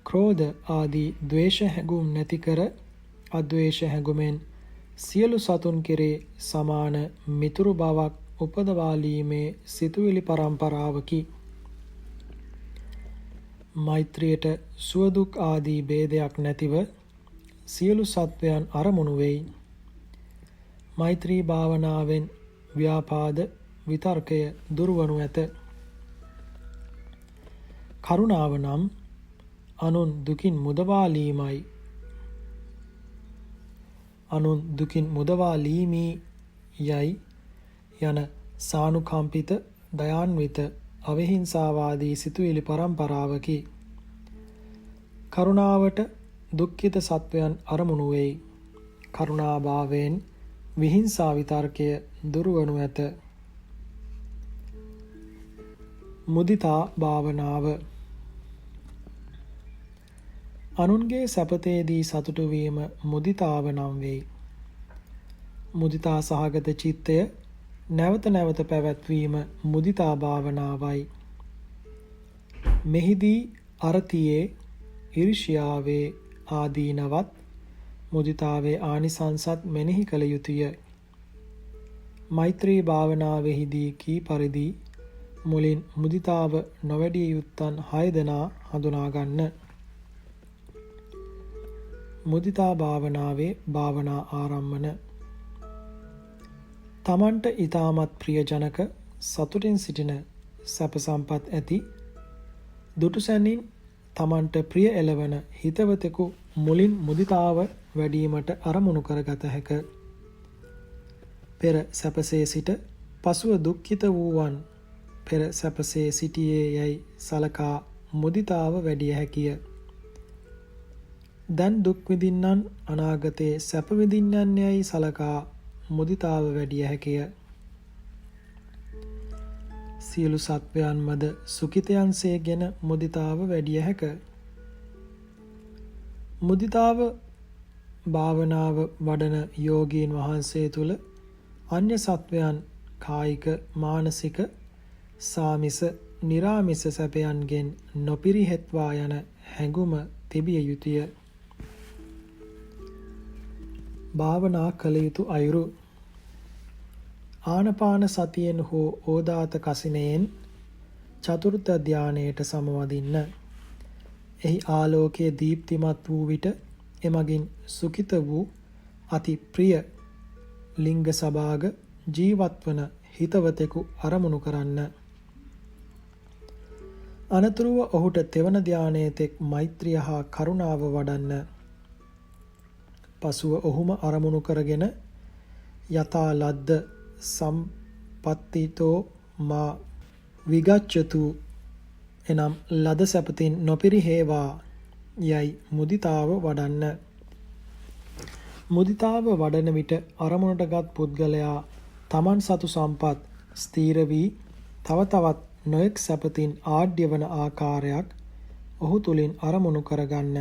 ක්‍රෝධ ආදී ද්වේෂ හැඟුම් නැති කර අද්වේෂ හැඟුමෙන් සියලු සතුන් කෙරේ සමාන මිතුරු බවක් උපදවාලීමේ සිතුවිලි පරම්පරාවකි. මෛත්‍රියට සුවදුක් ආදී ભેදයක් නැතිව සියලු සත්වයන් අරමුණු වෙයි. මෛත්‍රී භාවනාවෙන් ව්‍යාපාද විතර්කය දුර්වනු ඇත. කරුණාව නම් අනුන් දුකින් මුදවාලීමයි. අනුන් දුකින් මුදවාලීමී යයි යන සානුකම්පිත දයාන්විත අවිහිංසාවාදී සිතුවිලි පරම්පරාවකි. කරුණාවට දුක්ඛිත සත්වයන් අරමුණු වෙයි. කරුණාභාවයෙන් විහිංසා විතර්කය දුර්වනු ඇත. මුදිතා භාවනාව අනුන්ගේ සැපතේදී සතුටු වීම මුදිතාව නම් වෙයි. මුදිතා සහගත චිත්තය නැවත නැවත පැවැත්වීම මුදිතා භාවනාවයි. මෙහිදී අරතියේ ඊර්ෂ්‍යාවේ ආදීනවත් මුදිතාවේ ආනිසංසත් මෙනෙහි කළ යුතුය. මෛත්‍රී භාවනාවෙහිදී කී පරිදි මුලින් මුදිතාව නොවැඩිය යුත්තන් 6 දෙනා හඳුනා ගන්න. මුදිතා භාවනාවේ භාවනා ආරම්භන. තමන්ට ඊටමත් ප්‍රියජනක සතුටින් සිටින සැප සම්පත් ඇති දුටුසැනින් තමන්ට ප්‍රිය එළවන හිතවතෙකු මුලින් මුදිතාව වැඩිවීමට අරමුණු කරගත හැක. පෙර සැපසේ සිට පසුව දුක්ඛිත වූවන් පෙර සැපසේ සිටියේ යයි සලකා මුදිතාව වැඩිය හැකිය. දැන් දුක් විඳින්නන් අනාගතයේ සැප විඳින්නන් යයි සලකා මුදිතාව වැඩිය හැකිය. සියලු සත්වයන් මද සුඛිතයන්සේගෙන මුදිතාව වැඩිය හැක. මුදිතාව භාවනාව වඩන යෝගීන් වහන්සේ තුල අන්‍ය සත්වයන් කායික මානසික සාමිස නිරාමිස සැපයන්ගෙන් නොපිරිහෙත්වා යන හැඟුම තිබිය යුතුය. භාවනා කළ යුතු අයුරු ආනපාන සතියෙන් හෝ ඕදාත කසිනයෙන් චතුර්ථ ධානයට සමවදින්න. එහි ආලෝකයේ දීප්තිමත් වූ විට එමගින් සුඛිත වූ අති ප්‍රිය ලිංග සභාග ජීවත්වන හිතවතෙකු අරමුණු කරන්න. අනතුරුව ඔහුට තෙවන ධානයේ තෙක් මෛත්‍රිය හා කරුණාව වඩන්න. පසුව ඔහුම අරමුණු කරගෙන යතා ලද්ද සම්පත්තිතෝ මා විගච්ඡතු එනම් ලද සැපතින් නොපිරිහේවා යයි මුදිතාව වඩන්න. මුදිතාව වඩන විට අරමුණටගත් පුද්ගලයා තමන් සතු සම්පත් ස්ථීර වී තව තවත් නොයෙක් සැපතින් ආඩ්‍ය වන ආකාරයක් ඔහු තුලින් අරමුණු කරගන්න.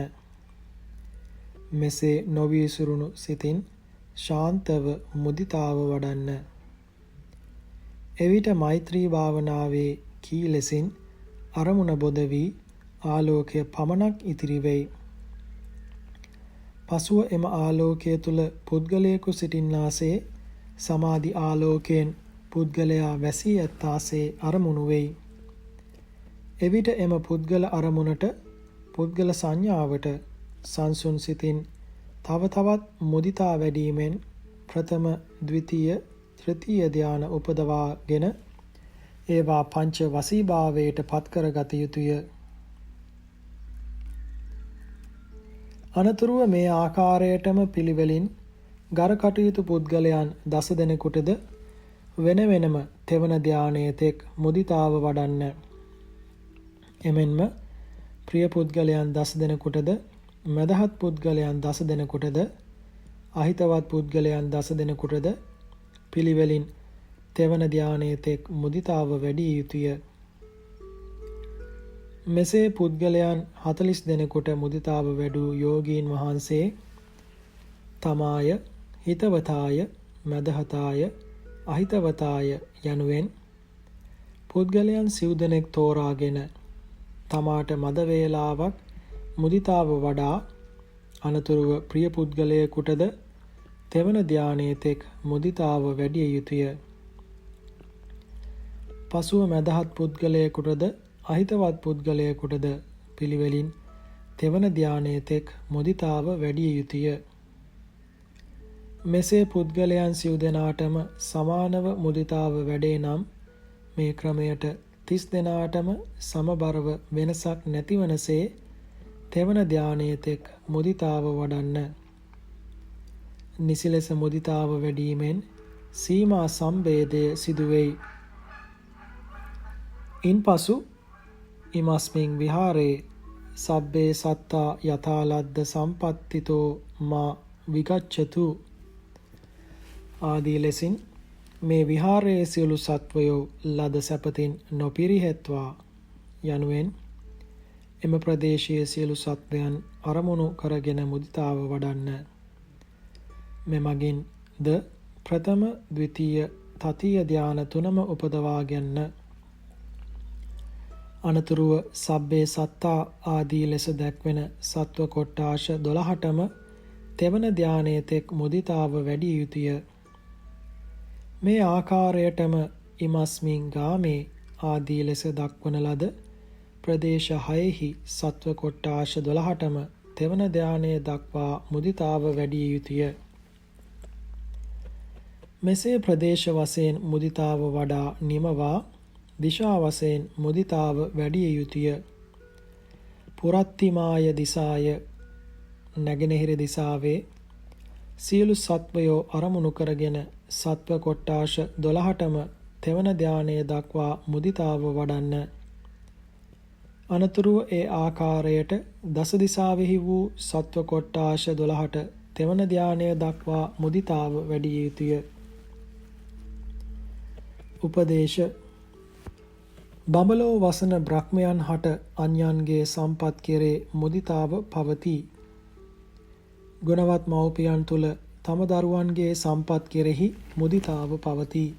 මෙසේ නොවිසුරුණු සිතින් ශාන්තව මුදිතාව වඩන්න. එවිට මෛත්‍රී භාවනාවේ කී ලෙසින් අරමුණ බොද වී ආලෝකය පමණක් ඉතිරි වෙයි. පසුව එම ආලෝකය තුල පුද්ගලයෙකු සිටින්නාසේ සමාධි ආලෝකයෙන් පුද්ගලයා වැසී ඇත්තාසේ අරමුණු වෙයි. එවිට එම පුද්ගල අරමුණට පුද්ගල සංඥාවට සංසුන් සිතින් තව තවත් මුදිතා වැඩීමෙන් ප්‍රථම, ද්විතීය, තෘතීය ධාන උපදවාගෙන ඒවා පංච වසීභාවයට පත් කරගත යුතුය. අනතුරුව මේ ආකාරයටම පිළිවෙලින් ගර කටයුතු පුද්ගලයන් 10 දෙනෙකුටද වෙන වෙනම තෙවන ධානයේ තෙක් මුදිතාව වඩන්න. එමෙන්ම ප්‍රිය පුද්ගලයන් 10 දෙනෙකුටද මදහත් පුද්ගලයන් 10 දෙනෙකුටද අහිතවත් පුද්ගලයන් 10 දෙනෙකුටද පිළිවෙලින් තෙවන ධානයේ තෙක් මුදිතාව වැඩි යුතුය. මෙසේ පුද්ගලයන් 40 දෙනෙකුට මුදිතාව වැඩූ යෝගීන් වහන්සේ තමාය, හිතවතාය, මදහතාය, අහිතවතාය යනුවෙන් පුද්ගලයන් 90 දෙනෙක් තෝරාගෙන තමාට මද වේලාවක් මුදිතාව වඩා අනතුරුව ප්‍රිය පුද්ගලයෙකුටද තෙවන ධානයේ තෙක් මුදිතාව වැඩි යුතුය. පසුව මදහත් පුද්ගලයෙකුටද අහිතවත් පුද්ගලයෙකුටද පිළිවෙලින් තෙවන ධානයේ තෙක් මුදිතාව වැඩි යුතුය. මෙසේ පුද්ගලයන් 90 දෙනාටම සමානව මුදිතාව වැඩේ නම් මේ ක්‍රමයට 30 දෙනාටම සමබරව වෙනසක් නැතිවනසේ තෙවන ධානයේ තෙක් මුදිතාව වඩන්න. නිසි ලෙස මුදිතාව වැඩීමෙන් සීමා සම්භේදය සිදුවෙයි. ඉන්පසු ඉමස්මින් විහාරේ සබ්බේ සත්තා යතා ලද්ද සම්පත්තිතෝ මා විගච්ඡතු ආදී ලෙසින් මේ විහාරයේ සියලු සත්වයෝ ලද සැපතින් නොපිරිහෙත්වා යනුවෙන් එම ප්‍රදේශයේ සියලු සත්වයන් අරමුණු කරගෙන මුදිතාව වඩන්න. මෙමගින් ද ප්‍රථම, ද්විතීය, තතිය ධාන තුනම උපදවා ගන්න. අනතුරුව සබ්බේ සත්තා ආදී ලෙස දැක්වෙන සත්ව කොට්ටාශ 12ටම තෙවන ධානයේ තෙක් මුදිතාව වැඩි යුතුය. මේ ආකාරයටම ඉමස්මින් ගාමේ ආදී ලෙස දක්වන ලද ප්‍රදේශ 6හි සත්ව කොට්ටාශ 12ටම තෙවන ධානයේ දක්වා මුදිතාව වැඩි යුතුය. මෙසේ ප්‍රදේශ වශයෙන් මුදිතාව වඩා නිමවා දිශා වශයෙන් මුදිතාව වැඩි යුතුය. පුරත්තිමාය දිසාය නැගෙනහිර දිසාවේ සියලු සත්වයෝ අරමුණු කරගෙන සත්ව කොට්ටාශ 12ටම තෙවන ධානයේ දක්වා මුදිතාව වඩන්න. අනතුරුව ඒ ආකාරයට දස දිසාවෙහි වූ සත්ව කොට්ටාශ 12ට තෙවන ධානය දක්වා මුදිතාව වැඩි යුතුය. උපදේශ බඹලෝ වසන බ්‍රහ්මයන් හට අන්‍යයන්ගේ සම්පත් කෙරේ මුදිතාව පවතී. ගුණවත් මව්පියන් තුල තම දරුවන්ගේ සම්පත් කෙරෙහි මුදිතාව පවතී.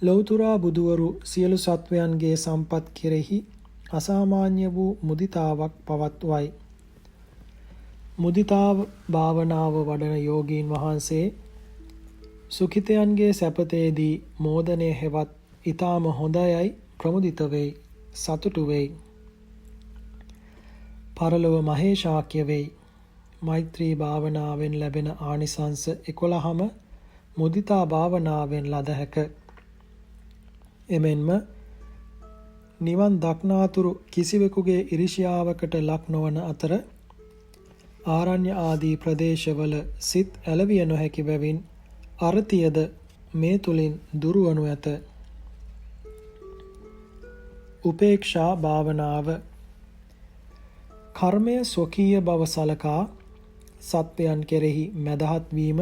ලෞතුරා බුදුවරු සියලු සත්වයන්ගේ සම්පත් කෙරෙහි අසාමාන්‍ය වූ මුදිතාවක් පවත්වයි. මුදිතාව භාවනාව වඩන යෝගීන් වහන්සේ සුඛිතයන්ගේ සැපතේදී මෝදනය හෙවත් ඊටාම හොඳයයි ප්‍රමුදිත වෙයි, සතුටු වෙයි. පරලොව මහේශාක්‍ය වෙයි. මෛත්‍රී භාවනාවෙන් ලැබෙන ආනිසංස 11ම මුදිතා භාවනාවෙන් ලද හැක. එමෙන්ම නිවන් දක්නාතුරු කිසිවෙකුගේ ඉරිෂියාවකට ලක් නොවන අතර ආරණ්‍ය ආදී ප්‍රදේශවල සිත් ඇලවිය නොහැකි බැවින් අරතියද මේ තුලින් දුරවනු ඇත. උපේක්ෂා භාවනාව කර්මය ස්වකීය බව සලකා සත්වයන් කෙරෙහි මැදහත් වීම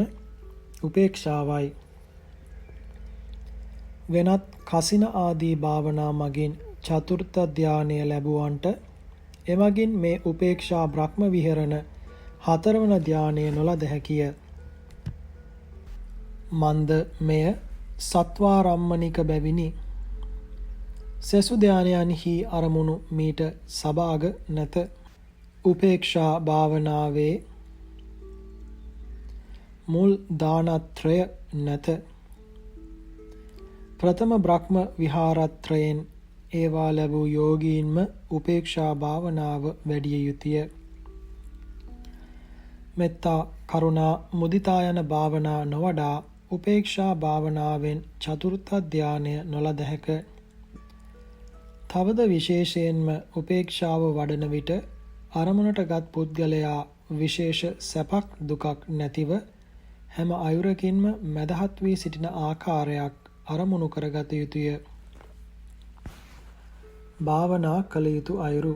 උපේක්ෂාවයි. වෙනත් කසින ආදී භාවනා මගින් චතුර්ථ ධානය ලැබුවන්ට එමගින් මේ උපේක්ෂා බ්‍රහ්ම විහරණ හතරවන ධානය නොලද හැකිය. මන්ද මෙය සත්වාරම්මනික බැවිනි. සෙසු ධානයන්හි අරමුණු මීට සබාග නැත. උපේක්ෂා භාවනාවේ මුල් දානත්‍රය නැත. ප්‍රථම බ්‍රහ්ම විහාරත්‍රයෙන් ඒවා ලැබූ යෝගීන්ම උපේක්ෂා භාවනාව වැඩිය යුතුය. මෙත්තා කරුණා මුදිතා යන භාවනා නොවඩා උපේක්ෂා භාවනාවෙන් චතුර්ථ ධානය නොලද හැක. තවද විශේෂයෙන්ම උපේක්ෂාව වඩන විට අරමුණටගත් පුද්ගලයා විශේෂ සැපක් දුකක් නැතිව හැම අයුරකින්ම මැදහත් වී සිටින ආකාරයක් අරමුණු කරගත යුතුය. භාවනා කළ යුතු අයුරු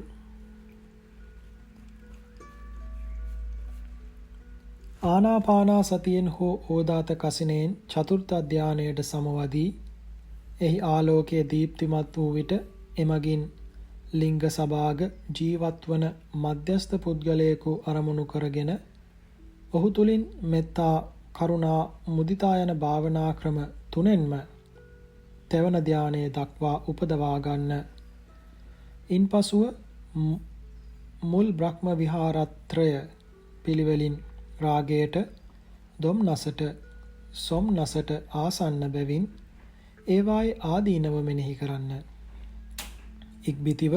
ආනාපානා සතියෙන් හෝ ඕදාත කසිනෙන් චතුර්ථ ධානයට සමවදී එහි ආලෝකයේ දීප්තිමත් වූ විට එමගින් ලිංග සභාග ජීවත් වන මධ්‍යස්ථ පුද්ගලයෙකු අරමුණු කරගෙන ඔහු තුලින් මෙත්තා කරුණා මුදිතා යන භාවනා ක්‍රම තුනෙන්ම තෙවන ධානය දක්වා උපදවා ගන්න. ඉන්පසුව මුල් බ්‍රහ්ම විහාරත්‍රය පිළිවෙලින් රාගයට දොම්නසට සොම්නසට ආසන්න බැවින් ඒවායේ ආදීනව මෙනෙහි කරන්න. ඉක්බිතිව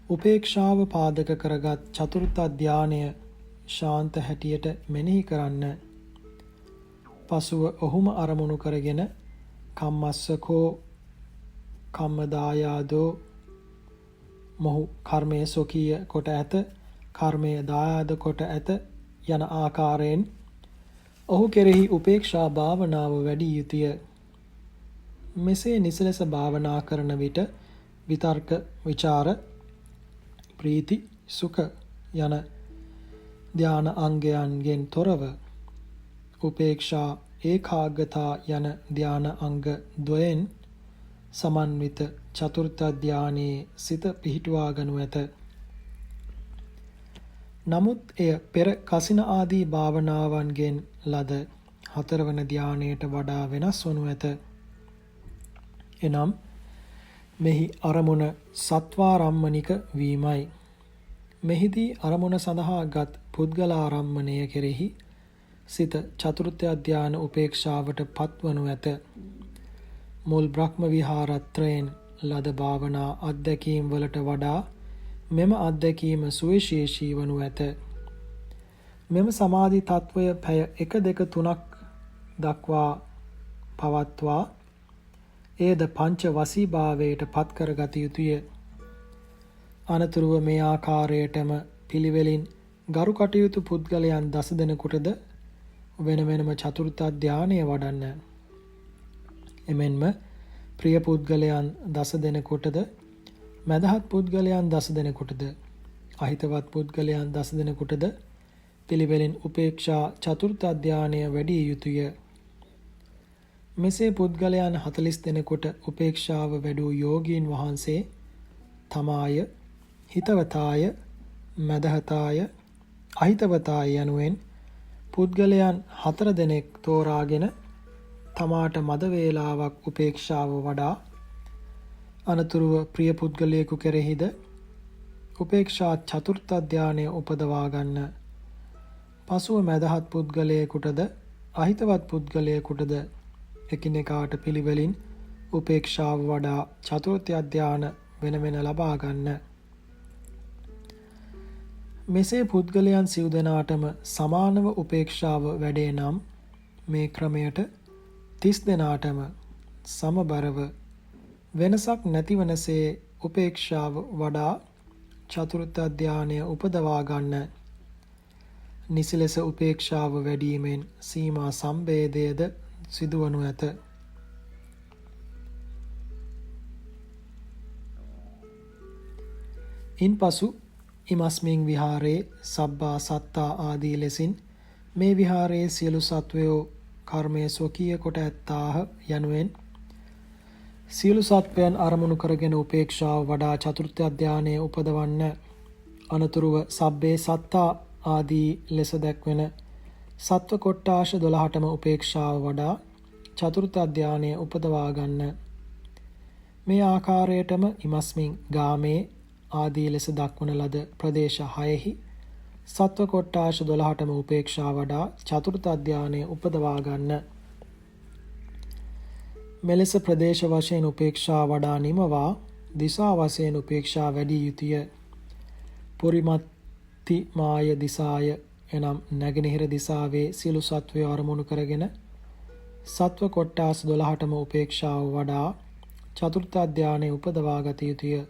උපේක්ෂාව පාදක කරගත් චතුර්ථ ධානය ශාන්ත හැටියට මෙනෙහි කරන්න. පසුව ඔහුම අරමුණු කරගෙන කම්මස්සකෝ කම්මදායාදෝ මොහු කර්මය සොකීය කොට ඇත කර්මය දායාද කොට ඇත යන ආකාරයෙන් ඔහු කෙරෙහි උපේක්ෂා භාවනාව වැඩි යුතුය. මෙසේ නිසලස භාවනා කරන විට විතර්ක විචාර ප්‍රීති සුඛ යන ධාන අංගයන්ගෙන් තොරව උපේක්ෂා ඒකාග්‍රතා යන ධාන අංග ද්වයෙන් සමන්විත චතුර්ථ ධානයේ සිත පිහිටුවා ගනු ඇත. නමුත් එය පෙර කසින ආදී භාවනාවන්ගෙන් ලද හතරවන ධානයට වඩා වෙනස් වනු ඇත. එනම් මෙහි අරමුණ සත්වාරම්මනික වීමයි. මෙහිදී අරමුණ සඳහා ගත් පුද්ගලාරම්මණය කෙරෙහි සිත චතුර්ථ ධාන උපේක්ෂාවට පත්වනු ඇත. මුල් බ්‍රහ්ම විහාරත්‍රයෙන් ලද භාවනා අත්දැකීම් වලට වඩා මෙම අත්දැකීම සුවිශේෂී වනු ඇත. මෙම සමාධි තත්වය පැය 1 2 3ක් දක්වා පවත්වා එයද පංච වසීභාවයට පත් කරගත යුතුය. අනතුරුව මේ ආකාරයටම පිළිවෙලින් ගරු කටයුතු පුද්ගලයන් 10 දෙනෙකුටද වෙන වෙනම චතුර්ථ ධානය වඩන්න. එමෙන්ම ප්‍රිය පුද්ගලයන් 10 දෙනෙකුටද මදහත් පුද්ගලයන් 10 දෙනෙකුටද අහිතවත් පුද්ගලයන් 10 දෙනෙකුටද පිළිවෙලින් උපේක්ෂා චතුර්ථ ධානය වැඩි යුතුය. මෙසේ පුද්ගලයන් 40 දෙනෙකුට උපේක්ෂාව වැඩූ යෝගීන් වහන්සේ තමාය හිතවතාය මදහතාය අහිතවතාය යනුවෙන් පුද්ගලයන් 4 දෙනෙක් තෝරාගෙන තමාට මද වේලාවක් උපේක්ෂාව වඩා අනතුරුව ප්‍රිය පුද්ගලයෙකු කෙරෙහිද උපේක්ෂා චතුර්ථ ධානය උපදවා ගන්න. පසුව මදහත් පුද්ගලයෙකුටද අහිතවත් පුද්ගලයෙකුටද එකිනෙකාට පිළිවෙලින් උපේක්ෂාව වඩා චතුර්ථ ධාන වෙන වෙන ලබා ගන්න. මෙසේ පුද්ගලයන් සිව් දෙනාටම සමානව උපේක්ෂාව වැඩේ නම් මේ ක්‍රමයට 30 දෙනාටම සමබරව වෙනසක් නැතිවනසේ උපේක්ෂාව වඩා චතුර්ථ ධානය උපදවා ගන්න. නිසලස උපේක්ෂාව වැඩිමෙන් සීමා සම්බේදයේද සිදුවනු ඇත. ඉන්පසු ඉමස්මින් විහාරේ සබ්බා සත්තා ආදී ලෙසින් මේ විහාරයේ සියලු සත්වයෝ කර්මය ස්වකීය කොට ඇත්තාහ යනුවෙන් සියලු සත්වයන් අරමුණු කරගෙන උපේක්ෂාව වඩා චතුර්ථ ධානයේ උපදවන්න, අනතුරුව සබ්බේ සත්තා ආදී ලෙස දැක්වෙන සත්ව කොට්ටාශ 12ටම උපේක්ෂාව වඩා චතුර්ථ ධානයේ උපදවා ගන්න. මේ ආකාරයටම ඉමස්මින් ගාමේ ආදී ලෙස දක්වන ලද ප්‍රදේශ 6හි සත්ව කොට්ටාශ 12ටම උපේක්ෂාව වඩා චතුර්ථ ධානයේ උපදවා ගන්න. මෙලෙස ප්‍රදේශ වශයෙන් උපේක්ෂා වඩා නිමවා දිසා වශයෙන් උපේක්ෂා වැඩි යුතුය. පුරිමත්ති මාය දිසාය එනම් නැගෙනහිර දිසාවේ සියලු සත්වය අරමුණු කරගෙන සත්ව කොට්ටාස 12ටම උපේක්ෂාව වඩා චතුර්ථ ධානයේ උපදවා ගත යුතුය.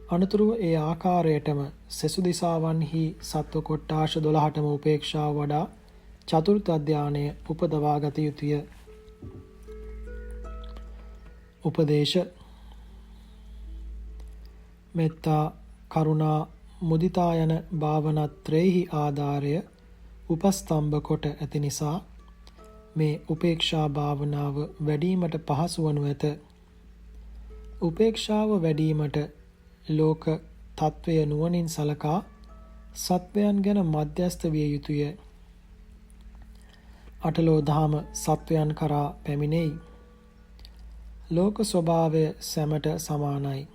අනතුරුව ඒ ආකාරයටම සෙසු දිසාවන්හි සත්ව කොට්ටාශ 12ටම උපේක්ෂාව වඩා චතුර්ථ ධානයේ උපදවා ගත යුතුය. උපදේශ මෙත්තා කරුණා මුදිතා යන භාවනත්‍රයෙහි ආධාරය උපස්තම්භ කොට ඇති නිසා මේ උපේක්ෂා භාවනාව වැඩිවීමට පහසු වනු ඇත. උපේක්ෂාව වැඩිවීමට ලෝක තත්වය නුවණින් සලකා සත්වයන් ගැන මධ්‍යස්ථ විය යුතුය. අටලෝ දහම සත්වයන් කරා පැමිණෙයි. ලෝක ස්වභාවය සැමට සමානයි.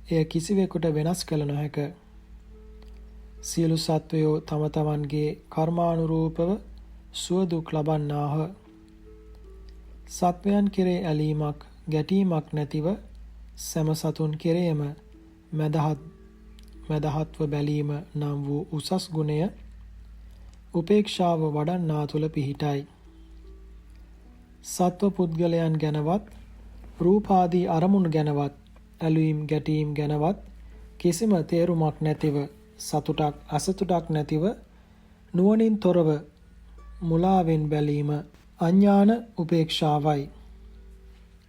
එය කිසිවෙකුට වෙනස් කළ නොහැක. සියලු සත්වයෝ තම තමන්ගේ කර්මානුරූපව සුව දුක් ලබන්නාහ. සත්වයන් කෙරේ ඇලීමක් ගැටීමක් නැතිව සෑම සතුන් කෙරේම මැදහත්ව බැලීම නම් වූ උසස් ගුණය උපේක්ෂාව වඩන්නා තුළ පිහිටයි. සත්ව පුද්ගලයන් ගැනවත් රූපාදී අරමුණු ගැනවත් ඇලීම් ගැටීම් ගැනවත් කිසිම තේරුමක් නැතිව සතුටක් අසතුටක් නැතිව නුවණින් තොරව මුලාවෙන් බැලීම අඥාන උපේක්ෂාවයි.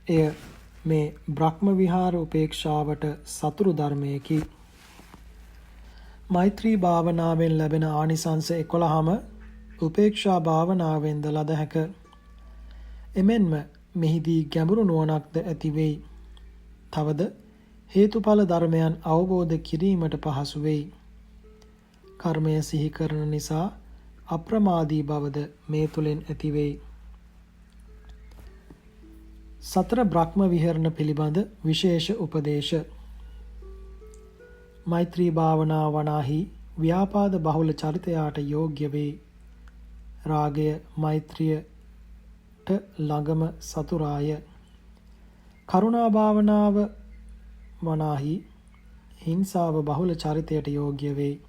එය මේ බ්‍රහ්ම විහාර උපේක්ෂාවට සතුරු ධර්මයකි. මෛත්‍රී භාවනාවෙන් ලැබෙන ආනිසංස 11ම උපේක්ෂා භාවනාවෙන්ද ලද හැක. එමෙන්ම මෙහිදී ගැඹුරු නුවණක්ද ඇති වෙයි. තවද හේතුඵල ධර්මයන් අවබෝධ කිරීමට පහසු වෙයි. කර්මය සිහි කරන නිසා අප්‍රමාදී බවද මේ තුලින් ඇති වෙයි. සතර බ්‍රහ්ම විහරණ පිළිබඳ විශේෂ උපදේශ. මෛත්‍රී භාවනා වනාහි ව්‍යාපාද බහුල චරිතයාට යෝග්‍ය වේ. රාගය මෛත්‍රියට ළඟම සතුරාය. කරුණා භාවනාව වනාහි හිංසාව බහුල චරිතයට යෝග්‍ය වේ.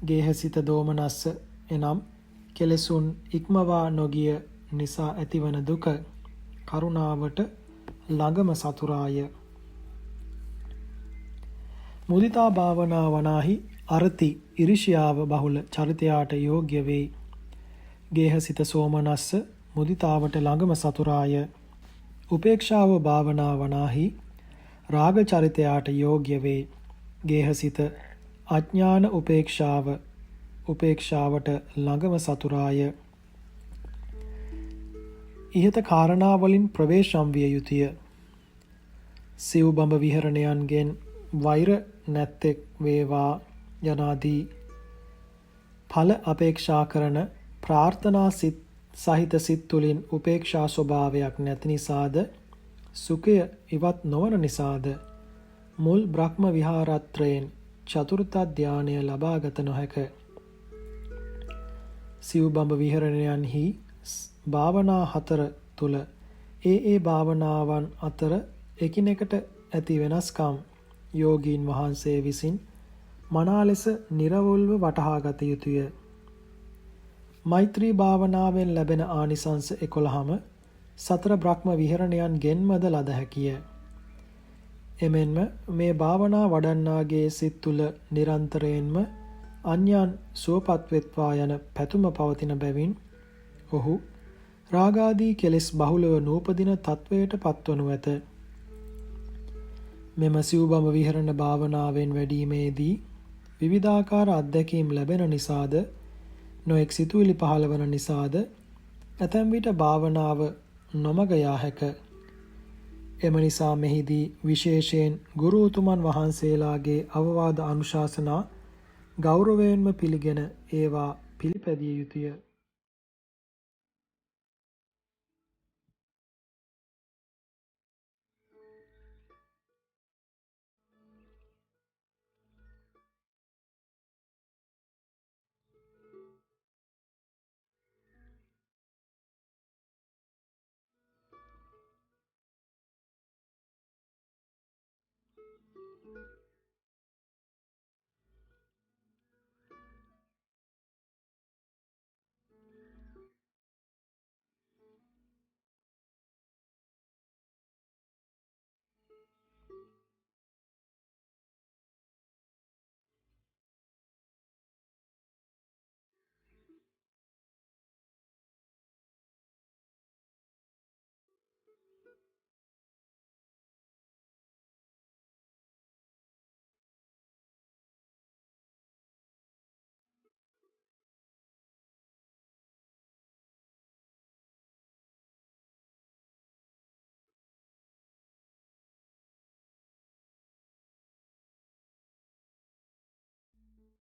ගේහසිත දෝමනස්ස එනම් කෙලෙසුන් ඉක්මවා නොගිය නිසා ඇතිවන දුක කරුණාවට ළඟම සතුරාය. මුදිතා භාවනා වනාහි අරති ඉරිෂියාව බහුල චරිතයාට යෝග්‍ය වේ. ගේහසිත සෝමනස්ස මුදිතාවට ළඟම සතුරාය. උපේක්ෂාව භාවනා වනාහි රාග චරිතයාට යෝග්‍ය වේ. ගේහසිත අඥාන උපේක්ෂාවට ළඟම සතුරාය. ඉහත කාරණාවලින් ප්‍රවේශම් විය යුතුය. සිව් බඹ විහරණයන්ගෙන් වෛර නැත්තෙක් වේවා යනාදී ඵල අපේක්ෂා කරන ප්‍රාර්ථනා සහිත සිත් තුළින් උපේක්ෂා ස්වභාවයක් නැති නිසාද සුඛය ඉවත් නොවන නිසාද මුල් බ්‍රහ්ම විහාරත්‍රයෙන් චතුර්ථ ධානය ලබාගත නොහැක. සිව් බඹ විහරණයන්හි භාවනා 4 තුල ඒ භාවනාවන් අතර එකිනෙකට ඇති වෙනස්කම් යෝගීන් වහන්සේ විසින් මනා ලෙස නිර්වෘල්ව වටහා ගත යුතුය. මෛත්‍රී භාවනාවෙන් ලැබෙන ආනිසංස 11ම සතර බ්‍රහ්ම විහරණයන්ගෙන්මද ලද හැකිය. එමෙන්ම මේ භාවනා වඩන්නාගේ සිත් තුළ නිරන්තරයෙන්ම අන්‍යයන් සුවපත් වෙත්වා යන පැතුම පවතින බැවින් ඔහු රාගාදී කෙලෙස් බහුලව නූපදින තත්වයට පත්වනු ඇත. මෙම සිව්බඹ විහරණ භාවනාවෙන් වැඩීමේදී විවිධාකාර අත්දැකීම් ලැබෙන නිසාද නොඑක් සිතුවිලි පහළවන නිසාද ඇතැම් විට භාවනාව නොමග යා හැක. එම නිසා මෙහිදී විශේෂයෙන් ගුරු උතුමන් වහන්සේලාගේ අවවාද අනුශාසනා ගෞරවයෙන්ම පිළිගෙන ඒවා පිළිපැදිය යුතුය.